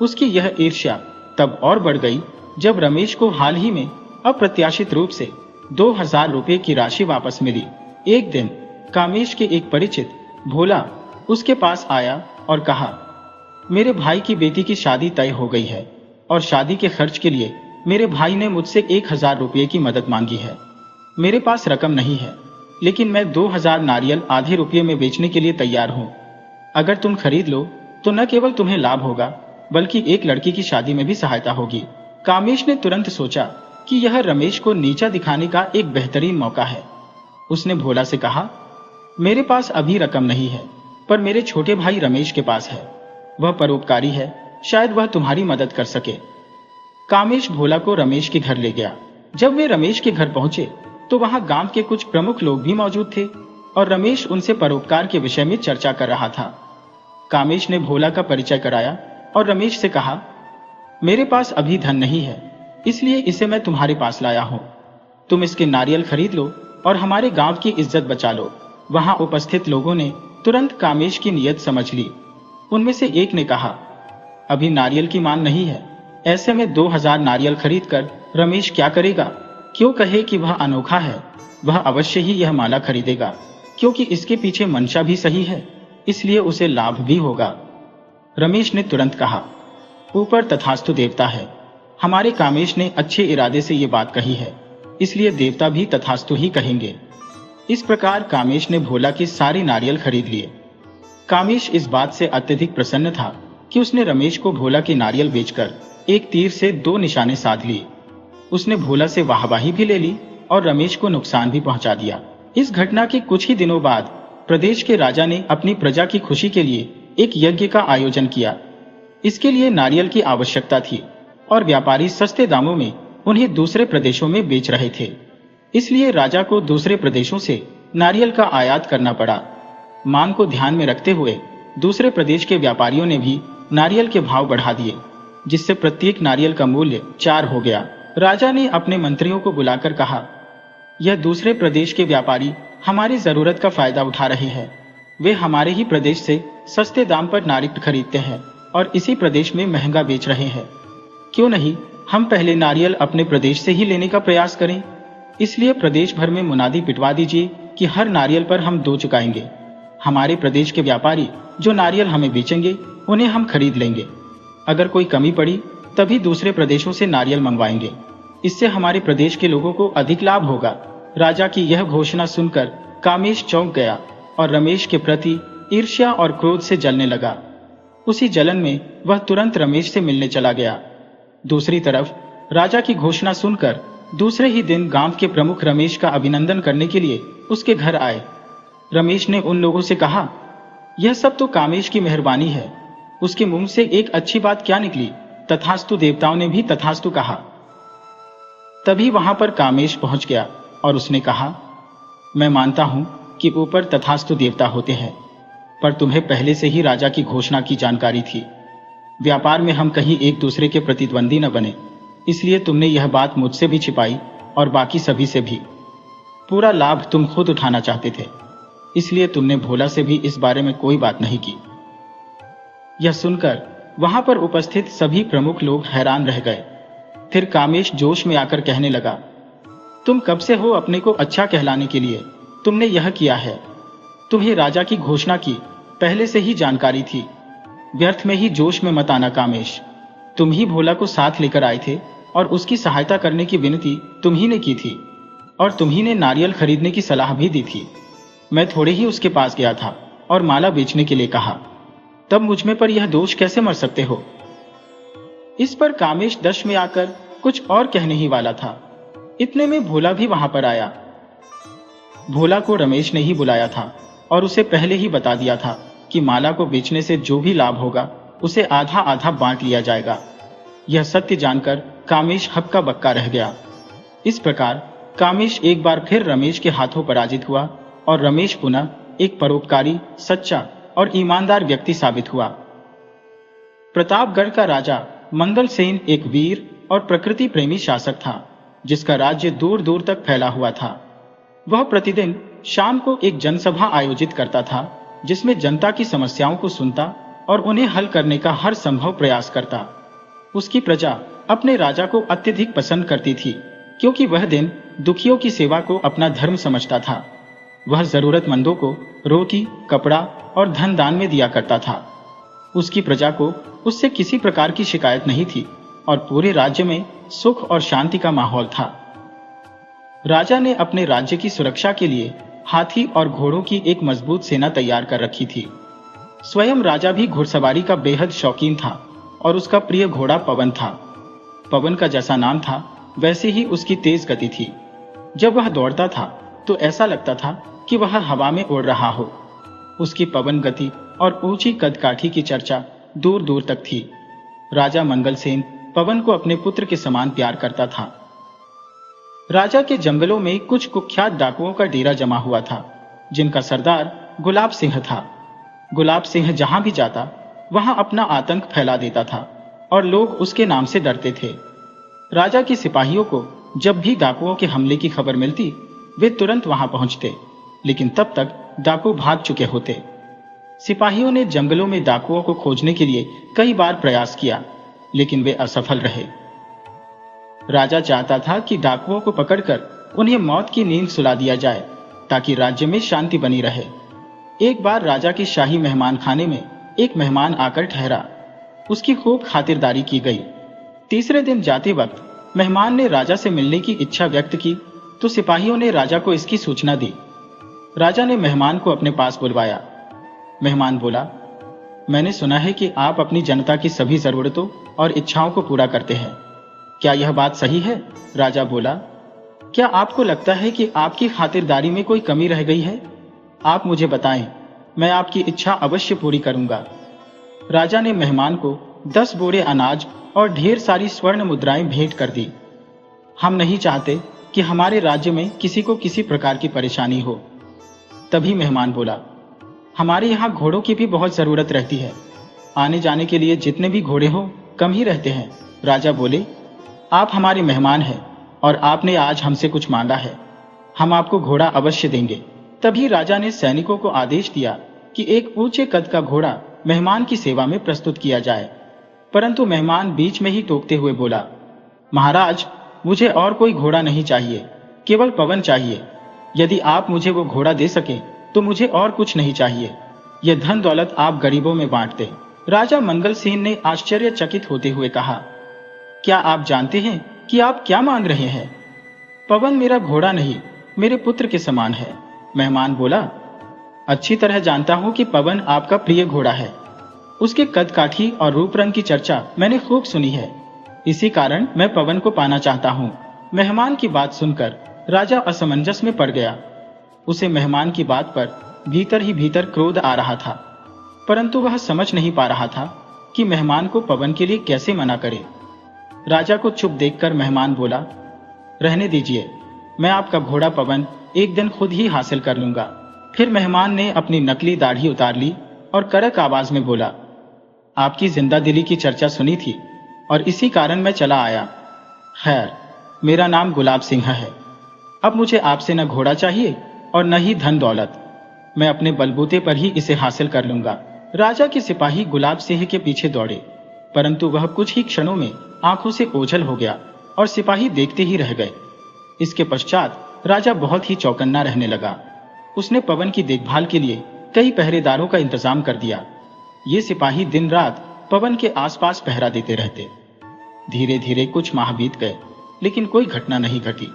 उसकी यह ईर्ष्या तब और बढ़ गई जब रमेश को हाल ही में अप्रत्याशित रूप से 2000 रुपये की राशि वापस मिली। एक दिन कामेश के एक परिचित भोला उसके पास आया और कहा, मेरे भाई की बेटी की शादी तय हो गई है और शादी के खर्च के लिए मेरे भाई ने मुझसे 1000 रुपये की मदद मांगी है। मेरे पास रकम नहीं है, लेकिन मैं 2000 नारियल आधे रुपये में बेचने के लिए तैयार हूं। अगर तुम खरीद लो तो न केवल तुम्हें लाभ होगा, बल्कि एक लड़की की शादी में भी सहायता होगी। कामेश ने तुरंत सोचा कि यह रमेश को नीचा दिखाने का एक बेहतरीन मौका है। उसने भोला से कहा, मेरे पास अभी रकम नहीं है, पर मेरे छोटे भाई रमेश के पास है। वह परोपकारी है, शायद वह तुम्हारी मदद कर सके। कामेश भोला को रमेश के घर ले गया। जब वे रमेश के घर पहुंचे तो वहां गांव के कुछ प्रमुख लोग भी मौजूद थे और रमेश उनसे परोपकार के विषय में चर्चा कर रहा था। कामेश ने भोला का परिचय कराया और रमेश से कहा, मेरे पास अभी धन नहीं है, इसलिए इसे मैं तुम्हारे पास लाया हूं। तुम इसके नारियल खरीद लो और हमारे गांव की इज्जत बचा लो। वहां उपस्थित लोगों ने तुरंत कामेश की नीयत समझ ली। उनमें से एक ने कहा, अभी नारियल की मांग नहीं है, ऐसे में 2000 नारियल खरीदकर रमेश क्या करेगा? क्यों कहे कि वह अनोखा है? वह अवश्य ही यह माला खरीदेगा, क्योंकि इसके पीछे मंशा भी सही है, इसलिए उसे लाभ भी होगा। रमेश ने तुरंत कहा, ऊपर तथास्तु देवता है। हमारे कामेश ने अच्छे इरादे से ये बात कही है, इसलिए देवता भी तथास्तु ही कहेंगे। इस प्रकार कामेश ने भोला की सारी नारियल खरीद लिए। कामेश इस बात से अत्यधिक प्रसन्न था कि उसने रमेश को भोला के नारियल बेचकर एक तीर से 2 निशाने साध लिए। उसने भोला से वाहवाही भी ले ली और रमेश को नुकसान भी पहुंचा दिया। इस घटना के कुछ ही दिनों बाद प्रदेश के राजा ने अपनी प्रजा की खुशी के लिए एक यज्ञ का आयोजन किया। इसके लिए नारियल की आवश्यकता थी और व्यापारी सस्ते दामों में उन्हें दूसरे प्रदेशों में बेच रहे थे। इसलिए राजा को दूसरे प्रदेशों से नारियल का आयात करना पड़ा। मांग को ध्यान में रखते हुए दूसरे प्रदेश के व्यापारियों ने भी नारियल के भाव बढ़ा दिए, जिससे प्रत्येक नारियल का मूल्य 4 हो गया। राजा ने अपने मंत्रियों को बुलाकर कहा, यह दूसरे प्रदेश के व्यापारी हमारी जरूरत का फायदा उठा रहे हैं। वे हमारे ही प्रदेश से सस्ते दाम पर नारियल खरीदते हैं और इसी प्रदेश में महंगा बेच रहे हैं। क्यों नहीं हम पहले नारियल अपने प्रदेश से ही लेने का प्रयास करें? इसलिए प्रदेश भर में मुनादी पिटवा दीजिए कि हर नारियल पर हम 2 चुकाएंगे। हमारे प्रदेश के व्यापारी जो नारियल हमें बेचेंगे उन्हें हम खरीद लेंगे। अगर कोई कमी पड़ी तभी दूसरे प्रदेशों से नारियल मंगवाएंगे। इससे हमारे प्रदेश के लोगों को अधिक लाभ होगा। राजा की यह घोषणा सुनकर कामेश चौंक गया और रमेश के प्रति ईर्ष्या और क्रोध से जलने लगा। उसी जलन में वह तुरंत रमेश से मिलने चला गया। दूसरी तरफ राजा की घोषणा सुनकर दूसरे ही दिन गांव के प्रमुख रमेश का अभिनंदन करने के लिए उसके घर आए। रमेश ने उन लोगों से कहा, यह सब तो कामेश की मेहरबानी है। उसके मुंह से एक अच्छी बात क्या निकली? तथास्तु। देवताओं ने भी तथास्तु कहा। तभी वहां पर कामेश पहुंच गया और उसने कहा, मैं मानता हूं कि ऊपर तथास्तु देवता होते हैं, पर तुम्हें पहले से ही राजा की घोषणा की जानकारी थी। व्यापार में हम कहीं एक दूसरे के प्रतिद्वंदी न बने, इसलिए तुमने यह बात मुझसे भी छिपाई और बाकी सभी से भी। पूरा लाभ तुम खुद उठाना चाहते थे, इसलिए तुमने भोला से भी इस बारे में कोई बात नहीं की। यह सुनकर वहां पर उपस्थित सभी प्रमुख लोग हैरान रह गए। फिर कामेश जोश में आकर कहने लगा, तुम कब से हो अपने को अच्छा कहलाने के लिए? तुमने यह किया है। तुम्हें राजा की घोषणा की पहले से ही जानकारी थी। व्यर्थ में ही जोश में मत आना कामेश। तुम ही भोला को साथ लेकर आए थे और उसकी सहायता करने की विनती तुम ही ने की थी और तुम ही ने नारियल खरीदने की सलाह भी दी थी। मैं थोड़े ही उसके पास गया था और माला बेचने के लिए कहा, तब मुझमें पर यह दोष कैसे मर सकते हो? इस पर कामेश दश में आकर कुछ और कहने ही वाला था। इतने में भोला भी वहां पर आया। भोला को रमेश ने ही बुलाया था और उसे पहले ही बता दिया था कि माला को बेचने से जो भी लाभ होगा उसे आधा आधा बांट लिया जाएगा। यह सत्य जानकर कामेश हक्का बक्का रह गया। इस प्रकार कामेश एक बार फिर रमेश के हाथों पराजित हुआ और रमेश पुनः एक परोपकारी, सच्चा और ईमानदार व्यक्ति साबित हुआ। प्रतापगढ़ का राजा मंगलसेन एक वीर और प्रकृति प्रेमी शासक था, जिसका राज्य दूर दूर तक फैला हुआ था। वह प्रतिदिन शाम को एक जनसभा आयोजित करता था, जिसमें जनता की समस्याओं को सुनता और उन्हें हल करने का हर संभव प्रयास करता। उसकी प्रजा अपने राजा को अत्यधिक पसंद करती थी, क्योंकि वह दिन दुखियों की सेवा को अपना धर्म समझता था। वह जरूरतमंदों को रोटी, कपड़ा और धन दान में दिया करता था। उसकी प्रजा को उससे किसी प्रकार की शिकायत नहीं थी और पूरे राज्य में सुख और शांति का माहौल था। राजा ने अपने राज्य की सुरक्षा के लिए हाथी और घोड़ों की एक मजबूत सेना तैयार कर रखी थी। स्वयं राजा भी घुड़सवारी का बेहद शौकीन था और उसका प्रिय घोड़ा पवन था। पवन का जैसा नाम था वैसे ही उसकी तेज गति थी। जब वह दौड़ता था तो ऐसा लगता था कि वह हवा में उड़ रहा हो। उसकी पवन गति और ऊंची कदकाठी की चर्चा दूर दूर तक थी। राजा मंगलसेन पवन को अपने पुत्र के समान प्यार करता था। राजा के जंगलों में कुछ कुख्यात डाकुओं का डेरा जमा हुआ था, जिनका सरदार गुलाब सिंह था। गुलाब सिंह जहां भी जाता वहां अपना आतंक फैला देता था और लोग उसके नाम से डरते थे। राजा के सिपाहियों को जब भी डाकुओं के हमले की खबर मिलती, वे तुरंत वहां पहुंचते, लेकिन तब तक डाकू भाग चुके होते। सिपाहियों ने जंगलों में डाकुओं को खोजने के लिए कई बार प्रयास किया, लेकिन वे असफल रहे। राजा चाहता था कि डाकुओं को पकड़कर उन्हें मौत की नींद सुला दिया जाए, ताकि राज्य में शांति बनी रहे। एक बार राजा के शाही मेहमान खाने में एक मेहमान आकर ठहरा। उसकी खूब खातिरदारी की गई। तीसरे दिन जाते वक्त मेहमान ने राजा से मिलने की इच्छा व्यक्त की, तो सिपाहियों ने राजा को इसकी सूचना दी। राजा ने मेहमान को अपने पास बुलवाया। मेहमान बोला, मैंने सुना है कि आप अपनी जनता की सभी जरूरतों और इच्छाओं को पूरा करते हैं। क्या यह बात सही है? राजा बोला। क्या आपको लगता है कि आपकी खातिरदारी में कोई कमी रह गई है? आप मुझे बताएं, मैं आपकी इच्छा अवश्य पूरी करूंगा। राजा ने मेहमान को 10 बोरे अनाज और ढेर सारी स्वर्ण मुद्राएं भेंट कर दी। हम नहीं चाहते कि हमारे राज्य में किसी को किसी प्रकार की परेशानी हो। तभी मेहमान बोला, हमारे यहाँ घोड़ों की भी बहुत जरूरत रहती है। आने जाने के लिए जितने भी घोड़े हो कम ही रहते हैं। राजा बोले, आप हमारे मेहमान हैं और आपने आज हमसे कुछ मांगा है, हम आपको घोड़ा अवश्य देंगे। तभी राजा ने सैनिकों को आदेश दिया कि एक ऊंचे कद का घोड़ा मेहमान की सेवा में प्रस्तुत किया जाए। परंतु मेहमान बीच में ही टोकते हुए बोला, महाराज, मुझे और कोई घोड़ा नहीं चाहिए, केवल पवन चाहिए। यदि आप मुझे वो घोड़ा दे सके तो मुझे और कुछ नहीं चाहिए। यह धन दौलत आप गरीबों में बांट दें। राजा मंगल सेन ने आश्चर्यचकित होते हुए कहा, क्या आप जानते हैं कि आप क्या मांग रहे हैं? पवन मेरा घोड़ा नहीं, मेरे पुत्र के समान है। मेहमान बोला, अच्छी तरह जानता हूं कि पवन आपका प्रिय घोड़ा है। उसके कद काठी और रूप रंग की चर्चा मैंने खूब सुनी है। इसी कारण मैं पवन को पाना चाहता हूं। मेहमान की बात सुनकर राजा असमंजस में पड़ गया। उसे मेहमान की बात पर भीतर ही भीतर क्रोध आ रहा था, परंतु वह समझ नहीं पा रहा था कि मेहमान को पवन के लिए कैसे मना करे। राजा को चुप देखकर मेहमान बोला, रहने दीजिए, मैं आपका घोड़ा पवन एक दिन खुद ही हासिल कर लूंगा। फिर मेहमान ने अपनी नकली दाढ़ी उतार ली और कड़क आवाज में बोला, आपकी जिंदा दिली की चर्चा सुनी थी और इसी कारण मैं चला आया। खैर, मेरा नाम गुलाब सिंह है। अब मुझे आपसे न घोड़ा चाहिए और न ही धन दौलत। मैं अपने बलबूते पर ही इसे हासिल कर लूंगा। राजा के सिपाही गुलाब सिंह के पीछे दौड़े, परंतु वह कुछ ही क्षणों में आंखों से ओझल हो गया और सिपाही देखते ही रह गए। इसके पश्चात राजा बहुत ही चौकन्ना रहने लगा। उसने पवन की देखभाल के लिए कई पहरेदारों का इंतजाम कर दिया। ये सिपाही दिन रात पवन के आसपास पहरा देते रहते। धीरे धीरे कुछ माह बीत गए, लेकिन कोई घटना नहीं घटी।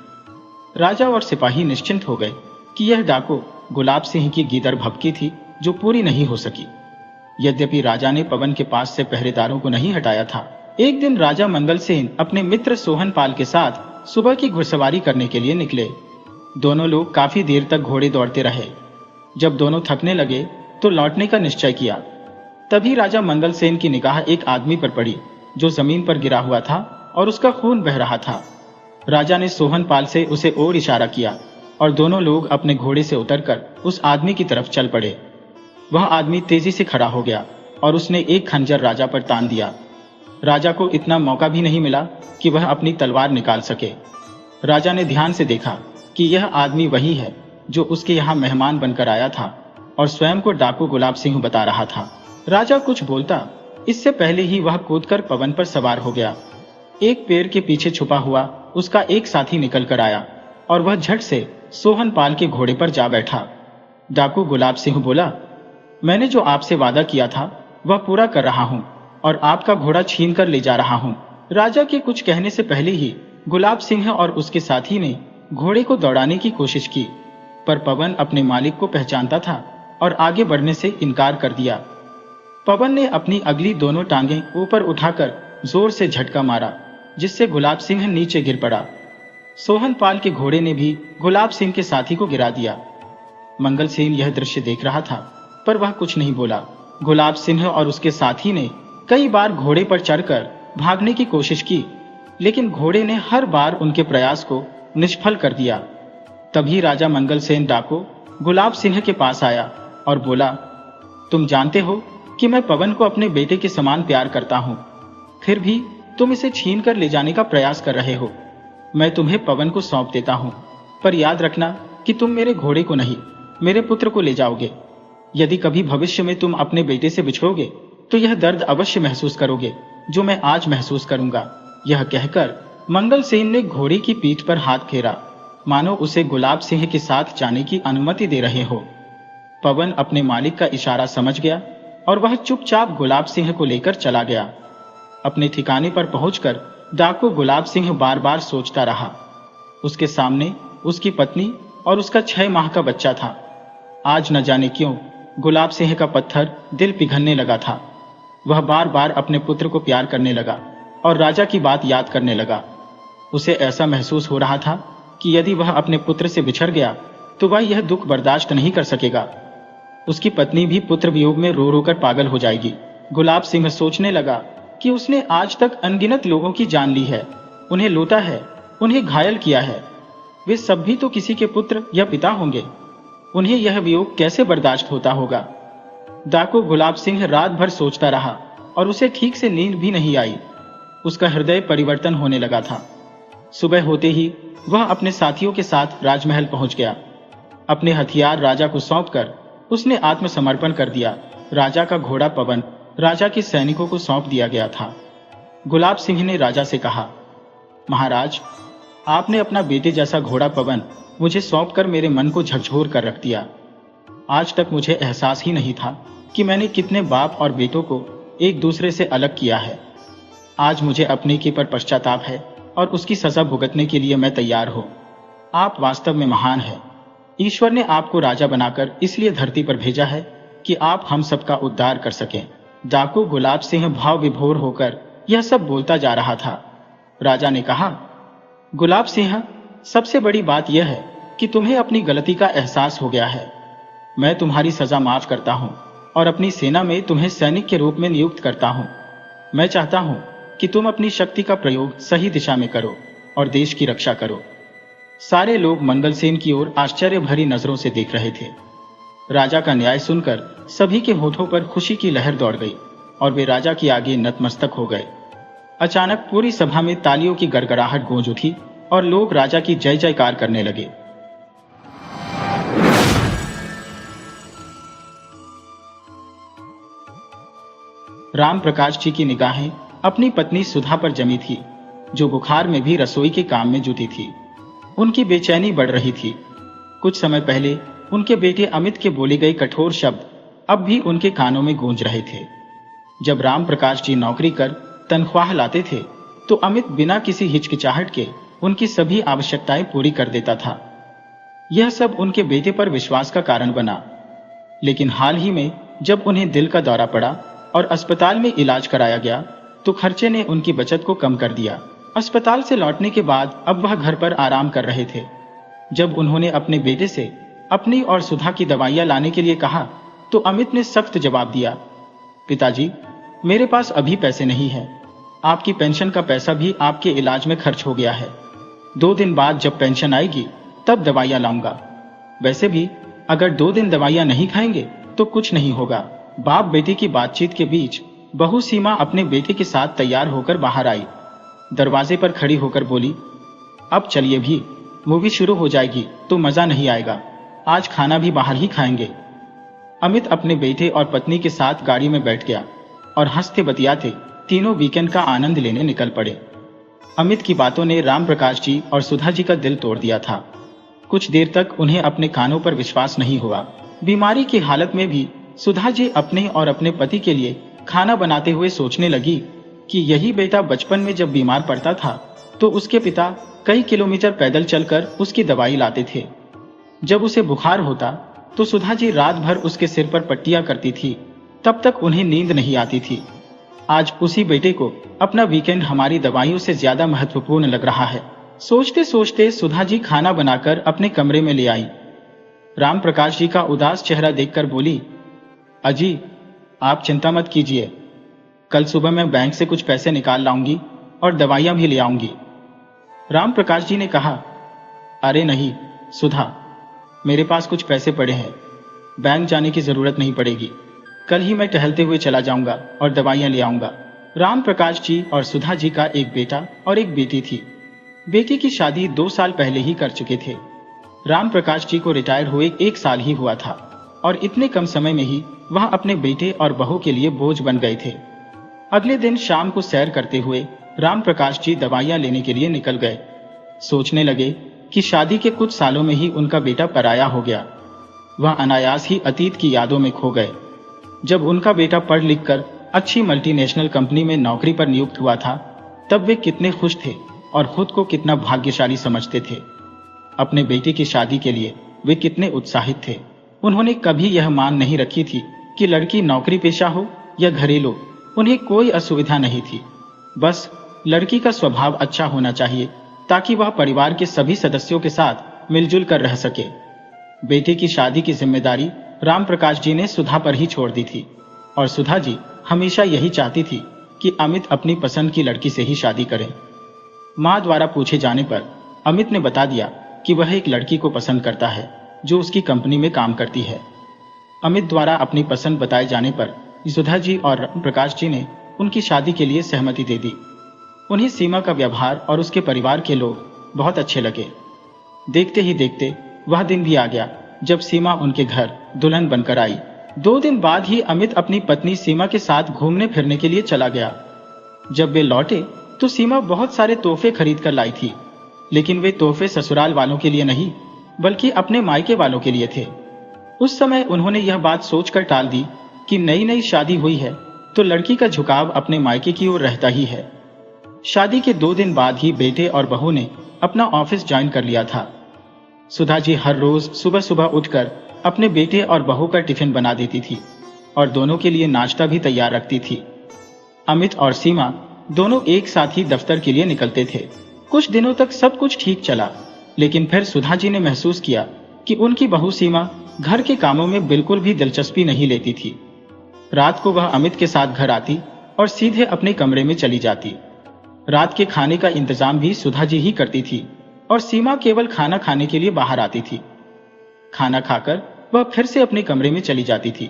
राजा और सिपाही निश्चिंत हो गए कि यह डाकू गुलाब सिंह की गीदड़ भभकी थी जो पूरी नहीं हो सकी। यद्यपि राजा ने पवन के पास से पहरेदारों को नहीं हटाया था। एक दिन राजा मंगल सेन अपने मित्र सोहन पाल के साथ सुबह की घुड़सवारी करने के लिए निकले। दोनों लोग काफी देर तक घोड़े दौड़ते रहे। जब दोनों थकने लगे तो लौटने का निश्चय किया। तभी राजा मंगल सेन की निगाह एक आदमी पर पड़ी जो जमीन पर गिरा हुआ था और उसका खून बह रहा था। राजा ने सोहन पाल से उसे और इशारा किया और दोनों लोग अपने घोड़े से उतरकर उस आदमी की तरफ चल पड़े। वह आदमी तेजी से खड़ा हो गया और उसने एक खंजर राजा पर तान दिया। राजा को इतना मौका भी नहीं मिला कि वह अपनी तलवार निकाल सके। राजा ने ध्यान से देखा कि यह आदमी वही है जो उसके यहाँ मेहमान बनकर आया था और स्वयं को डाकू गुलाब सिंह बता रहा था। राजा कुछ बोलता इससे पहले ही वह कूदकर पवन पर सवार हो गया। एक पेड़ के पीछे छुपा हुआ उसका एक साथी निकल कर आया और वह झट से सोहन पाल के घोड़े पर जा बैठा। डाकू गुलाब सिंह बोला, मैंने जो आपसे वादा किया था वह पूरा कर रहा हूँ और आपका घोड़ा छीन कर ले जा रहा हूँ। राजा के कुछ कहने से पहले ही गुलाब सिंह और उसके साथी ने घोड़े को दौड़ाने की कोशिश की, पर पवन अपने मालिक को पहचानता था और आगे बढ़ने से इनकार कर दिया। पवन ने अपनी अगली दोनों टांगें ऊपर उठाकर जोर से झटका मारा, जिससे गुलाब सिंह नीचे गिर पड़ा। सोहन पाल के घोड़े ने भी गुलाब सिंह के साथी को गिरा दिया। मंगल सेन यह दृश्य देख रहा था, पर वह कुछ नहीं बोला। गुलाब सिंह और उसके साथी ने कई बार घोड़े पर चढ़कर भागने की कोशिश की, लेकिन घोड़े ने हर बार उनके प्रयास को निष्फल कर दिया। तभी राजा मंगल सेन डाकू गुलाब सिंह के पास आया और बोला, तुम जानते हो कि मैं पवन को अपने बेटे के समान प्यार करता हूँ, फिर भी तुम इसे छीन कर ले जाने का प्रयास कर रहे हो। मैं तुम्हें पवन को सौंप देता हूँ, पर याद रखना कि तुम मेरे घोड़े को नहीं, मेरे पुत्र को ले जाओगे। यदि कभी भविष्य में तुम अपने बेटे से बिछड़ोगे तो यह दर्द अवश्य महसूस करोगे जो मैं आज महसूस करूंगा। यह कहकर मंगल सेन ने घोड़े की पीठ पर हाथ फेरा, मानो उसे गुलाब सिंह के साथ जाने की अनुमति दे रहे हो। पवन अपने मालिक का इशारा समझ गया और वह चुपचाप गुलाब सिंह को लेकर चला गया। अपने ठिकाने पर पहुंचकर डाकू गुलाब सिंह बार बार सोचता रहा। उसके सामने उसकी पत्नी और उसका 6 माह का बच्चा था। आज न जाने क्यों गुलाब सिंह का पत्थर दिल पिघलने लगा था। वह बार बार अपने पुत्र को प्यार करने लगा और राजा की बात याद करने लगा। उसे ऐसा महसूस हो रहा था कि यदि वह अपने पुत्र से बिछड़ गया तो वह यह दुख बर्दाश्त नहीं कर सकेगा। उसकी पत्नी भी पुत्र वियोग में रो रो कर पागल हो जाएगी। गुलाब सिंह सोचने लगा कि उसने आज तक अनगिनत लोगों की जान ली है, उन्हें लूटा है, उन्हें घायल किया है। वे सब भी तो किसी के पुत्र या पिता होंगे। उन्हें यह वियोग कैसे बर्दाश्त होता होगा। डाकू गुलाब सिंह रात भर सोचता रहा और उसे ठीक से नींद भी नहीं आई। उसका हृदय परिवर्तन होने लगा था। सुबह होते ही वह अपने साथियों के साथ राजमहल पहुंच गया। अपने हथियार राजा को सौंपकर उसने आत्मसमर्पण कर दिया। राजा का घोड़ा पवन राजा के सैनिकों को सौंप दिया गया था। गुलाब सिंह ने राजा से कहा, महाराज, आपने अपना बेटे जैसा घोड़ा पवन मुझे सौंपकर मेरे मन को झकझोर कर रख दिया। आज तक मुझे एहसास ही नहीं था कि मैंने कितने बाप और बेटों को एक दूसरे से अलग किया है। आज मुझे अपने के पर पश्चाताप है और उसकी सजा भुगतने के लिए मैं तैयार हूं। आप वास्तव में महान हैं। ईश्वर ने आपको राजा बनाकर इसलिए धरती पर भेजा है कि आप हम सबका उद्धार कर सकें। डाकू गुलाब सिंह भाव विभोर होकर यह सब बोलता जा रहा था। राजा ने कहा, गुलाब सिंह, सबसे बड़ी बात यह है कि तुम्हें अपनी गलती का एहसास हो गया है। मैं तुम्हारी सजा माफ करता हूं और अपनी सेना में तुम्हें सैनिक के रूप में नियुक्त करता हूं। मैं चाहता हूं कि तुम अपनी शक्ति का प्रयोग सही दिशा में करो और देश की रक्षा करो। सारे लोग मंगलसेन की ओर आश्चर्य भरी नजरों से देख रहे थे। राजा का न्याय सुनकर सभी के होठों पर खुशी की लहर दौड़ गई और वे राजा के आगे नतमस्तक हो गए। अचानक पूरी सभा में तालियों की गड़गड़ाहट गूंज उठी और लोग राजा की जय जयकार करने लगे। राम प्रकाश जी की निगाहें अपनी पत्नी सुधा पर जमी थी, जो बुखार में भी रसोई के काम में जुटी थी। उनकी बेचैनी बढ़ रही थी। कुछ समय पहले उनके बेटे अमित के बोले गए कठोर शब्द अब भी उनके कानों में गूंज रहे थे। जब राम प्रकाश जी नौकरी कर तनख्वाह लाते थे तो अमित बिना किसी हिचकिचाहट के उनकी सभी आवश्यकताएं पूरी कर देता था। यह सब उनके बेटे पर विश्वास का कारण बना। लेकिन हाल ही में जब उन्हें दिल का दौरा पड़ा और अस्पताल में इलाज कराया गया तो खर्चे ने उनकी बचत को कम कर दिया। अस्पताल से लौटने के बाद अब वह घर पर आराम कर रहे थे। जब उन्होंने अपने बेटे से अपनी और सुधा की दवाइयां लाने के लिए कहा तो अमित ने सख्त जवाब दिया, पिताजी, मेरे पास अभी पैसे नहीं हैं। आपकी पेंशन का पैसा भी आपके इलाज में खर्च हो गया है। 2 दिन बाद जब पेंशन आएगी तब दवाइयां लाऊंगा। वैसे भी अगर 2 दिन दवाइयां नहीं खाएंगे तो कुछ नहीं होगा। बाप बेटे की बातचीत के बीच बहू सीमा अपने बेटे के साथ तैयार होकर बाहर आई। दरवाजे पर खड़ी होकर बोली, अब चलिए भी, मूवी शुरू हो जाएगी तो मजा नहीं आएगा। आज खाना भी बाहर ही खाएंगे। अमित अपने बेटे और पत्नी के साथ गाड़ी में बैठ गया और हंसते बतियाते तीनों वीकेंड का आनंद लेने निकल पड़े। अमित की बातों ने राम प्रकाश जी और सुधा जी का दिल तोड़ दिया था। कुछ देर तक उन्हें अपने कानों पर विश्वास नहीं हुआ। बीमारी की हालत में भी सुधा जी अपने और अपने पति के लिए खाना बनाते हुए सोचने लगी कि यही बेटा बचपन में जब बीमार पड़ता था तो उसके पिता कई किलोमीटर पैदल चलकर उसकी दवाई लाते थे। जब उसे बुखार होता तो सुधा जी रात भर उसके सिर पर पट्टियां करती थी, तब तक उन्हें नींद नहीं आती थी। आज उसी बेटे को अपना वीकेंड हमारी दवाइयों से ज्यादा महत्वपूर्ण लग रहा है। सोचते सोचते सुधा जी खाना बनाकर अपने कमरे में ले आई। राम प्रकाश जी का उदास चेहरा देखकर बोली, अजी, आप चिंता मत कीजिए, कल सुबह मैं बैंक से कुछ पैसे निकाल लाऊंगी और दवाइयां भी ले आऊंगी। राम प्रकाश जी ने कहा, अरे नहीं सुधा, मेरे पास कुछ पैसे पड़े हैं, बैंक जाने की जरूरत नहीं पड़ेगी। कल ही मैं टहलते हुए चला जाऊंगा और दवाइयां ले आऊंगा। राम प्रकाश जी और सुधा जी का एक बेटा और एक बेटी थी। बेटी की शादी 2 साल पहले ही कर चुके थे। राम प्रकाश जी को रिटायर हुए 1 साल ही हुआ था और इतने कम समय में ही वह अपने बेटे और बहू के लिए बोझ बन गए थे। अगले दिन शाम को सैर करते हुए राम प्रकाश जी दवाइयां लेने के लिए निकल गए। सोचने लगे कि शादी के कुछ सालों में ही उनका बेटा पराया हो गया। वह अनायास ही अतीत की यादों में खो गए। जब उनका बेटा पढ़ लिख कर अच्छी मल्टीनेशनल कंपनी में नौकरी पर नियुक्त हुआ था तब वे कितने खुश थे और खुद को कितना भाग्यशाली समझते थे। अपने बेटे की शादी के लिए वे कितने उत्साहित थे। उन्होंने कभी यह मान नहीं रखी थी कि लड़की नौकरी पेशा हो या घरेलू, उन्हें कोई असुविधा नहीं थी। बस लड़की का स्वभाव अच्छा होना चाहिए ताकि वह परिवार के सभी सदस्यों के साथ मिलजुल कर रह सके। बेटे की शादी की जिम्मेदारी राम प्रकाश जी ने सुधा पर ही छोड़ दी थी और सुधा जी हमेशा यही चाहती थी कि अमित अपनी पसंद की लड़की से ही शादी करे। मां द्वारा पूछे जाने पर अमित ने बता दिया कि वह एक लड़की को पसंद करता है जो उसकी कंपनी में काम करती है। अमित द्वारा अपनी पसंद बताए जाने पर सुधा जी और राम प्रकाश जी ने उनकी शादी के लिए सहमति दे दी। उन्हें सीमा का व्यवहार और उसके परिवार के लोग बहुत अच्छे लगे। देखते ही देखते वह दिन भी आ गया जब सीमा उनके घर दुल्हन बनकर आई। 2 दिन बाद ही अमित अपनी पत्नी सीमा के साथ घूमने फिरने के लिए चला गया। जब वे लौटे तो सीमा बहुत सारे तोहफे खरीद कर लाई थी, लेकिन वे तोहफे ससुराल वालों के लिए नहीं बल्कि अपने मायके वालों के लिए थे। उस समय उन्होंने यह बात सोचकर टाल दी कि नई नई शादी हुई है तो लड़की का झुकाव अपने मायके की ओर रहता ही है। शादी के 2 दिन बाद ही बेटे और बहू ने अपना ऑफिस ज्वाइन कर लिया था। सुधा जी हर रोज सुबह सुबह उठकर अपने बेटे और बहू का टिफिन बना देती थी और दोनों के लिए नाश्ता भी तैयार रखती थी। अमित और सीमा दोनों एक साथ ही दफ्तर के लिए निकलते थे। कुछ दिनों तक सब कुछ ठीक चला, लेकिन फिर सुधा जी ने महसूस किया कि उनकी बहू सीमा घर के कामों में बिल्कुल भी दिलचस्पी नहीं लेती थी। रात को वह अमित के साथ घर आती और सीधे अपने कमरे में चली जाती। रात के खाने का इंतजाम भी सुधा जी ही करती थी और सीमा केवल खाना खाने के लिए बाहर आती थी। खाना खाकर वह फिर से अपने कमरे में चली जाती थी।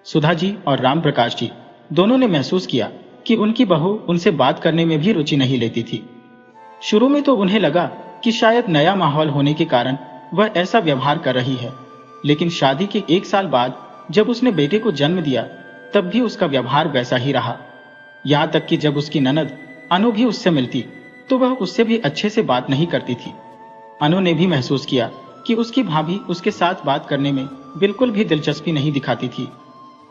सुधा जी और राम प्रकाश जी दोनों ने महसूस किया कि उनकी बहू उनसे बात करने में भी रुचि नहीं लेती थी। शुरू में तो उन्हें लगा कि शायद नया माहौल होने के कारण वह ऐसा व्यवहार कर रही है, लेकिन शादी के 1 साल बाद जब उसने बेटे को जन्म दिया तब भी उसका व्यवहार वैसा ही रहा। यहाँ तक कि जब उसकी ननद अनु भी उससे मिलती तो वह उससे भी अच्छे से बात नहीं करती थी। अनु ने भी महसूस किया कि उसकी भाभी उसके साथ बात करने में बिल्कुल भी दिलचस्पी नहीं दिखाती थी।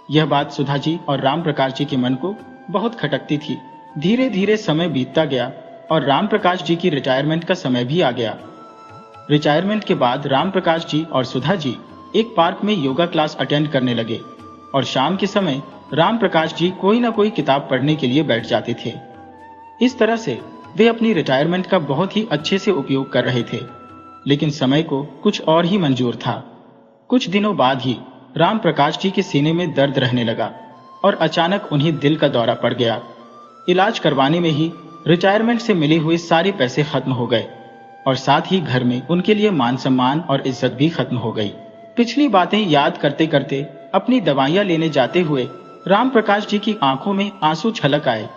यह बात सुधा जी और राम प्रकाश जी के मन को बहुत खटकती थी। धीरे धीरे समय बीतता गया और राम प्रकाश जी की रिटायरमेंट का समय भी आ गया। रिटायरमेंट के बाद राम प्रकाश जी और सुधा जी एक पार्क में योगा क्लास अटेंड करने लगे और शाम के समय राम प्रकाश जी कोई ना कोई किताब पढ़ने के लिए बैठ जाते थे। इस तरह से वे अपनी रिटायरमेंट का बहुत ही अच्छे से उपयोग कर रहे थे, लेकिन समय को कुछ और ही मंजूर था। कुछ दिनों बाद ही राम प्रकाश जी के सीने में दर्द रहने लगा और अचानक उन्हें दिल का दौरा पड़ गया। इलाज करवाने में ही रिटायरमेंट से मिले हुए सारे पैसे खत्म हो गए और साथ ही घर में उनके लिए मान सम्मान और इज्जत भी खत्म हो गई। पिछली बातें याद करते करते अपनी दवाइयां लेने जाते हुए राम प्रकाश जी की आंखों में आंसू छलक आए।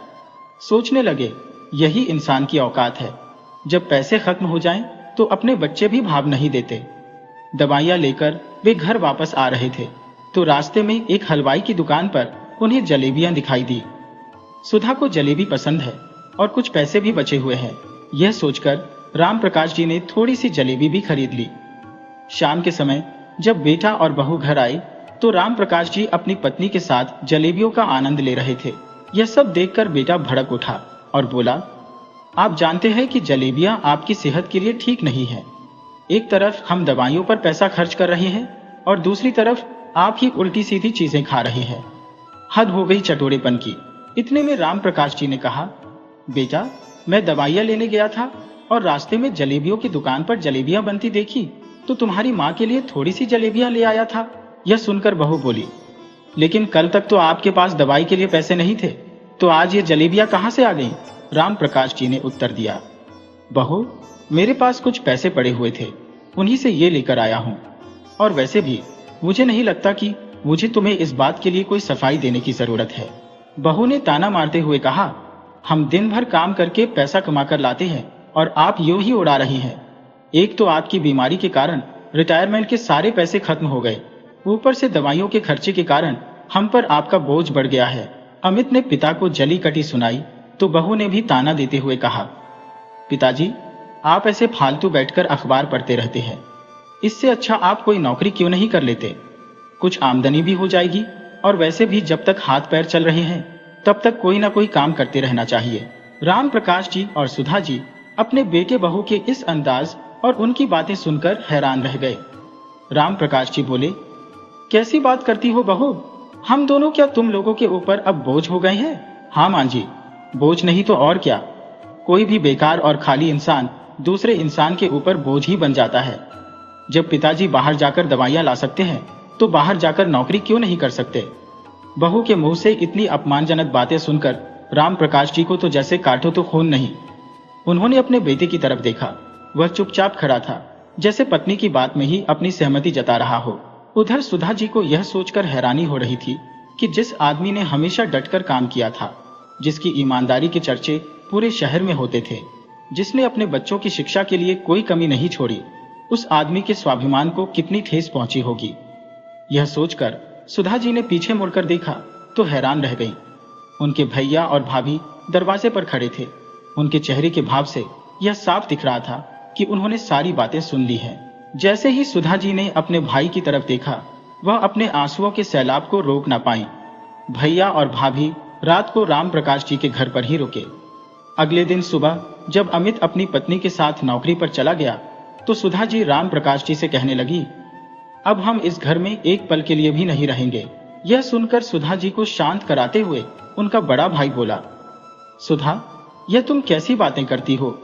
सोचने लगे, यही इंसान की औकात है, जब पैसे खत्म हो जाएं तो अपने बच्चे भी भाव नहीं देते। दवाइयां लेकर वे घर वापस आ रहे थे तो रास्ते में एक हलवाई की दुकान पर उन्हें जलेबियां दिखाई दी। सुधा को जलेबी पसंद है और कुछ पैसे भी बचे हुए हैं। यह सोचकर राम प्रकाश जी ने थोड़ी सी जलेबी भी खरीद ली। शाम के समय जब बेटा और बहू घर आए तो राम प्रकाश जी अपनी पत्नी के साथ जलेबियों का आनंद ले रहे थे। यह सब देखकर बेटा भड़क उठा और बोला, आप जानते हैं कि जलेबियां आपकी सेहत के लिए ठीक नहीं है। एक तरफ हम दवाइयों पर पैसा खर्च कर रहे हैं और दूसरी तरफ आप ही उल्टी सीधी चीजें खा रहे हैं। हद हो गई चटोरेपन की। इतने में राम प्रकाश जी ने कहा, बेटा, मैं दवाइयां लेने गया था और रास्ते में जलेबियों की दुकान पर जलेबियां बनती देखी तो तुम्हारी माँ के लिए थोड़ी सी जलेबियां ले आया था। यह सुनकर बहू बोली, लेकिन कल तक तो आपके पास दवाई के लिए पैसे नहीं थे, तो आज ये जलेबियां कहां से आ गईं? राम प्रकाश जी ने उत्तर दिया, बहू, मेरे पास कुछ पैसे पड़े हुए थे, उन्हीं से ये लेकर आया हूं। और वैसे भी मुझे नहीं लगता कि मुझे तुम्हें इस बात के लिए कोई सफाई देने की जरूरत है। बहू ने ताना मारते हुए कहा, हम दिन भर काम करके पैसा कमाकर लाते हैं और आप यूं ही उड़ा रही हैं। एक तो आपकी बीमारी के कारण रिटायरमेंट के सारे पैसे खत्म हो गए, ऊपर से दवाइयों के खर्चे के कारण हम पर आपका बोझ बढ़ गया है। अमित ने पिता को जली कटी सुनाई तो बहू ने भी ताना देते हुए कहा, पिताजी, आप ऐसे फालतू बैठकर अखबार पढ़ते रहते हैं, इससे अच्छा आप कोई नौकरी क्यों नहीं कर लेते? कुछ आमदनी भी हो जाएगी और वैसे भी जब तक हाथ पैर चल रहे हैं तब तक कोई ना कोई काम करते रहना चाहिए। राम प्रकाश जी और सुधा जी अपने बेटे बहू के इस अंदाज और उनकी बातें सुनकर हैरान रह गए। राम प्रकाश जी बोले, कैसी बात करती हो बहू? हम दोनों क्या तुम लोगों के ऊपर अब बोझ हो गए हैं? हाँ मां जी, बोझ नहीं तो और क्या। कोई भी बेकार और खाली इंसान दूसरे इंसान के ऊपर बोझ ही बन जाता है। जब पिताजी बाहर जाकर दवाइयां ला सकते हैं तो बाहर जाकर नौकरी क्यों नहीं कर सकते? बहू के मुंह से इतनी अपमानजनक बातें सुनकर राम प्रकाश जी को तो जैसे काटो तो खून नहीं। उन्होंने अपने बेटे की तरफ देखा। वह चुपचाप खड़ा था, जैसे पत्नी की बात में ही अपनी सहमति जता रहा हो। उधर सुधा जी को यह सोचकर हैरानी हो रही थी कि जिस आदमी ने हमेशा डटकर काम किया था, जिसकी ईमानदारी के चर्चे पूरे शहर में होते थे, जिसने अपने बच्चों की शिक्षा के लिए कोई कमी नहीं छोड़ी, उस आदमी के स्वाभिमान को कितनी ठेस पहुंची होगी। यह सोचकर सुधा जी ने पीछे मुड़कर देखा तो हैरान रह गई। उनके भैया और भाभी दरवाजे पर खड़े थे। उनके चेहरे के भाव से यह साफ दिख रहा था कि उन्होंने सारी बातें सुन ली हैं। जैसे ही सुधा जी ने अपने भाई की तरफ देखा, वह अपने आंसुओं के सैलाब को रोक ना पाई। भैया और भाभी रात को राम प्रकाश जी के घर पर ही रुके। अगले दिन सुबह जब अमित अपनी पत्नी के साथ नौकरी पर चला गया तो सुधा जी राम प्रकाश जी से कहने लगी, अब हम इस घर में एक पल के लिए भी नहीं रहेंगे। यह सुनकर सुधा जी को शांत कराते हुए उनका बड़ा भाई बोला, सुधा, यह तुम कैसी बातें करती हो?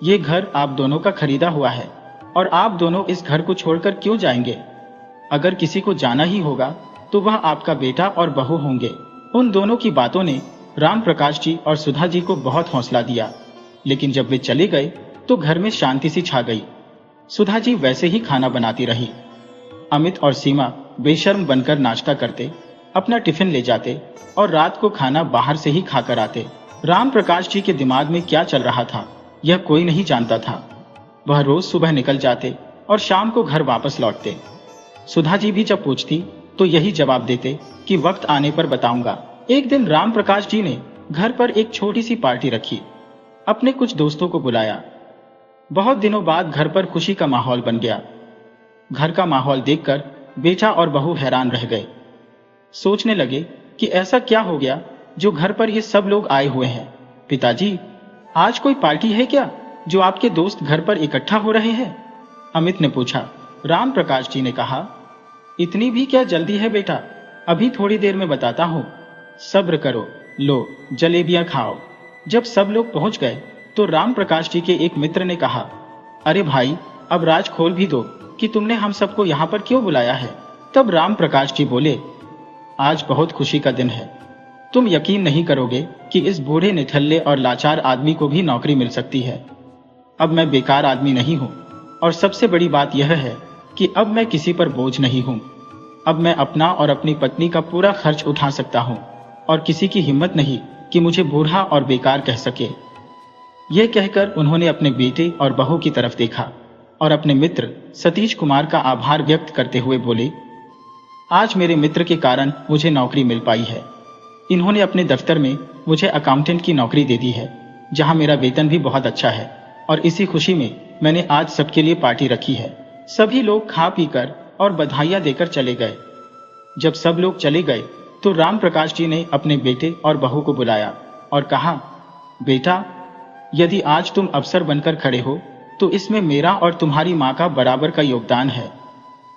ये घर आप दोनों का खरीदा हुआ है और आप दोनों इस घर को छोड़कर क्यों जाएंगे? अगर किसी को जाना ही होगा तो वह आपका बेटा और बहू होंगे। उन दोनों की बातों ने राम प्रकाश जी और सुधा जी को बहुत हौसला दिया, लेकिन जब वे चले गए तो घर में शांति सी छा गई। सुधा जी वैसे ही खाना बनाती रही। अमित और सीमा बेशर्म बनकर नाश्ता करते, अपना टिफिन ले जाते और रात को खाना बाहर से ही खाकर आते। राम प्रकाश जी के दिमाग में क्या चल रहा था यह कोई नहीं जानता था। वह रोज सुबह निकल जाते और शाम को घर वापस लौटते। सुधा जी भी जब पूछती तो यही जवाब देते कि वक्त आने पर बताऊंगा। एक दिन राम प्रकाश जी ने घर पर एक छोटी सी पार्टी रखी। अपने कुछ दोस्तों को बुलाया। बहुत दिनों बाद घर पर खुशी का माहौल बन गया। घर का माहौल देखकर बेटा और बहू हैरान रह गए। सोचने लगे कि ऐसा क्या हो गया जो घर पर ये सब लोग आए हुए हैं। पिताजी, आज कोई पार्टी है क्या जो आपके दोस्त घर पर इकट्ठा हो रहे हैं? अमित ने पूछा। राम प्रकाश जी ने कहा, इतनी भी क्या जल्दी है बेटा, अभी थोड़ी देर में बताता हूँ, सब्र करो, लो जलेबियां खाओ। जब सब लोग पहुंच गए तो राम प्रकाश जी के एक मित्र ने कहा, अरे भाई, अब राज खोल भी दो कि तुमने हम सबको यहाँ पर क्यों बुलाया है। तब राम प्रकाश जी बोले, आज बहुत खुशी का दिन है। तुम यकीन नहीं करोगे कि इस बूढ़े निठल्ले और लाचार आदमी को भी नौकरी मिल सकती है। अब मैं बेकार आदमी नहीं हूँ और सबसे बड़ी बात यह है कि अब मैं किसी पर बोझ नहीं हूँ। अब मैं अपना और अपनी पत्नी का पूरा खर्च उठा सकता हूँ और किसी की हिम्मत नहीं कि मुझे बूढ़ा और बेकार कह सके। यह कहकर उन्होंने अपने बेटे और बहू की तरफ देखा और अपने मित्र सतीश कुमार का आभार व्यक्त करते हुए बोले, आज मेरे मित्र के कारण मुझे नौकरी मिल पाई है। इन्होंने अपने दफ्तर में मुझे अकाउंटेंट की नौकरी दे दी है, जहां मेरा वेतन भी बहुत अच्छा है और इसी खुशी में मैंने आज सबके लिए पार्टी रखी है। सभी लोग खा पीकर और बधाइयां देकर चले गए। जब सब लोग चले गए तो राम प्रकाश जी ने अपने बेटे और बहू को बुलाया और कहा, बेटा, यदि आज तुम अफसर बनकर खड़े हो तो इसमें मेरा और तुम्हारी माँ का बराबर का योगदान है।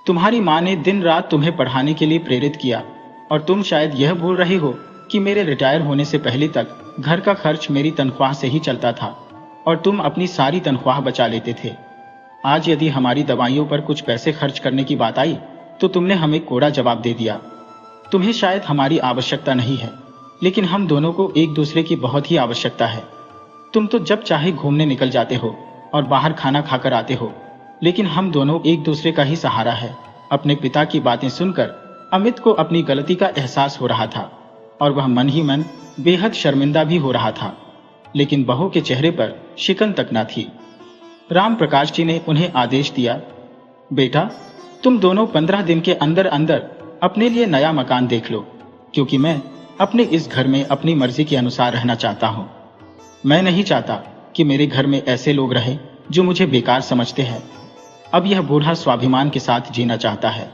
तुम्हारी माँ ने दिन रात तुम्हें पढ़ाने के लिए प्रेरित किया और तुम शायद यह भूल रहे हो कि मेरे रिटायर होने से पहले तक घर का खर्च मेरी तनख्वाह से ही चलता था और तुम अपनी सारी तनख्वाह बचा लेते थे। आज यदि हमारी दवाइयों पर कुछ पैसे खर्च करने की बात आई तो तुमने हमें कोड़ा जवाब दे दिया। तुम्हें शायद हमारी आवश्यकता नहीं है, लेकिन हम दोनों को एक दूसरे की बहुत ही आवश्यकता है। तुम तो जब चाहे घूमने निकल जाते हो और बाहर खाना खाकर आते हो, लेकिन हम दोनों एक दूसरे का ही सहारा है। अपने पिता की बातें सुनकर अमित को अपनी गलती का एहसास हो रहा था और वह मन ही मन बेहद शर्मिंदा भी हो रहा था, लेकिन बहू के चेहरे पर शिकन तक न थी। राम प्रकाश जी ने उन्हें आदेश दिया, बेटा, तुम दोनों 15 दिन के अंदर अंदर अपने लिए नया मकान देख लो, क्योंकि मैं अपने इस घर में अपनी मर्जी के अनुसार रहना चाहता हूँ। मैं नहीं चाहता कि मेरे घर में ऐसे लोग रहें जो मुझे बेकार समझते हैं। अब यह बूढ़ा स्वाभिमान के साथ जीना चाहता है।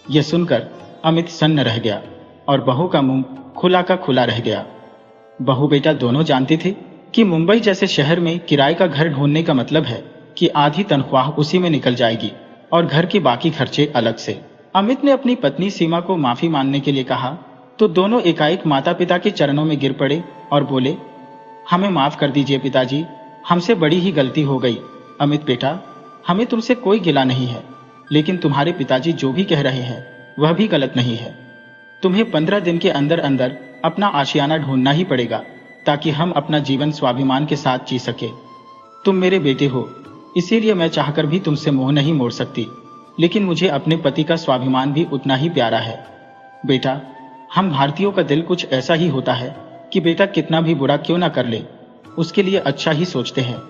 यह सुनकर अमित सन्न रह गया और बहू का मुंह खुला का खुला रह गया। बहू बेटा दोनों जानते थे कि मुंबई जैसे शहर में किराए का घर ढूंढने का मतलब है कि आधी तनख्वाह उसी में निकल जाएगी और घर के बाकी खर्चे अलग से। अमित ने अपनी पत्नी सीमा को माफी मांगने के लिए कहा तो दोनों एकाएक माता पिता के चरणों में गिर पड़े और बोले, हमें माफ कर दीजिए पिताजी, हमसे बड़ी ही गलती हो गई। अमित बेटा, हमें तुमसे कोई गिला नहीं है, लेकिन तुम्हारे पिताजी जो भी कह रहे हैं वह भी गलत नहीं है। तुम्हें 15 दिन के अंदर अंदर अपना आशियाना ढूंढना ही पड़ेगा ताकि हम अपना जीवन स्वाभिमान के साथ जी सके। तुम मेरे बेटे हो, इसीलिए मैं चाहकर भी तुमसे मुंह नहीं मोड़ सकती, लेकिन मुझे अपने पति का स्वाभिमान भी उतना ही प्यारा है। बेटा, हम भारतीयों का दिल कुछ ऐसा ही होता है कि बेटा कितना भी बुरा क्यों ना कर ले, उसके लिए अच्छा ही सोचते हैं।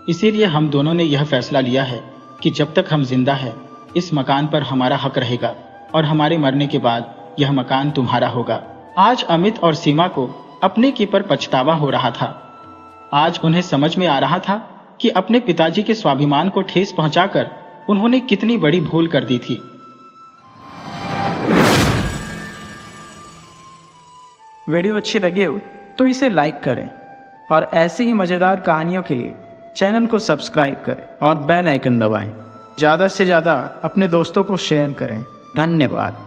इसीलिए हम दोनों ने यह फैसला लिया है कि जब तक हम जिंदा हैं, इस मकान पर हमारा हक रहेगा और हमारे मरने के बाद यह मकान तुम्हारा होगा। आज अमित और सीमा को अपने की पर पछतावा हो रहा था। आज उन्हें समझ में आ रहा था कि अपने पिताजी के स्वाभिमान को ठेस पहुंचाकर उन्होंने कितनी बड़ी भूल कर दी थी। वीडियो अच्छी लगी हो तो इसे लाइक करें और ऐसी ही मजेदार कहानियों के लिए चैनल को सब्सक्राइब करें और बेल आइकन दबाएं। ज़्यादा से ज़्यादा अपने दोस्तों को शेयर करें। धन्यवाद।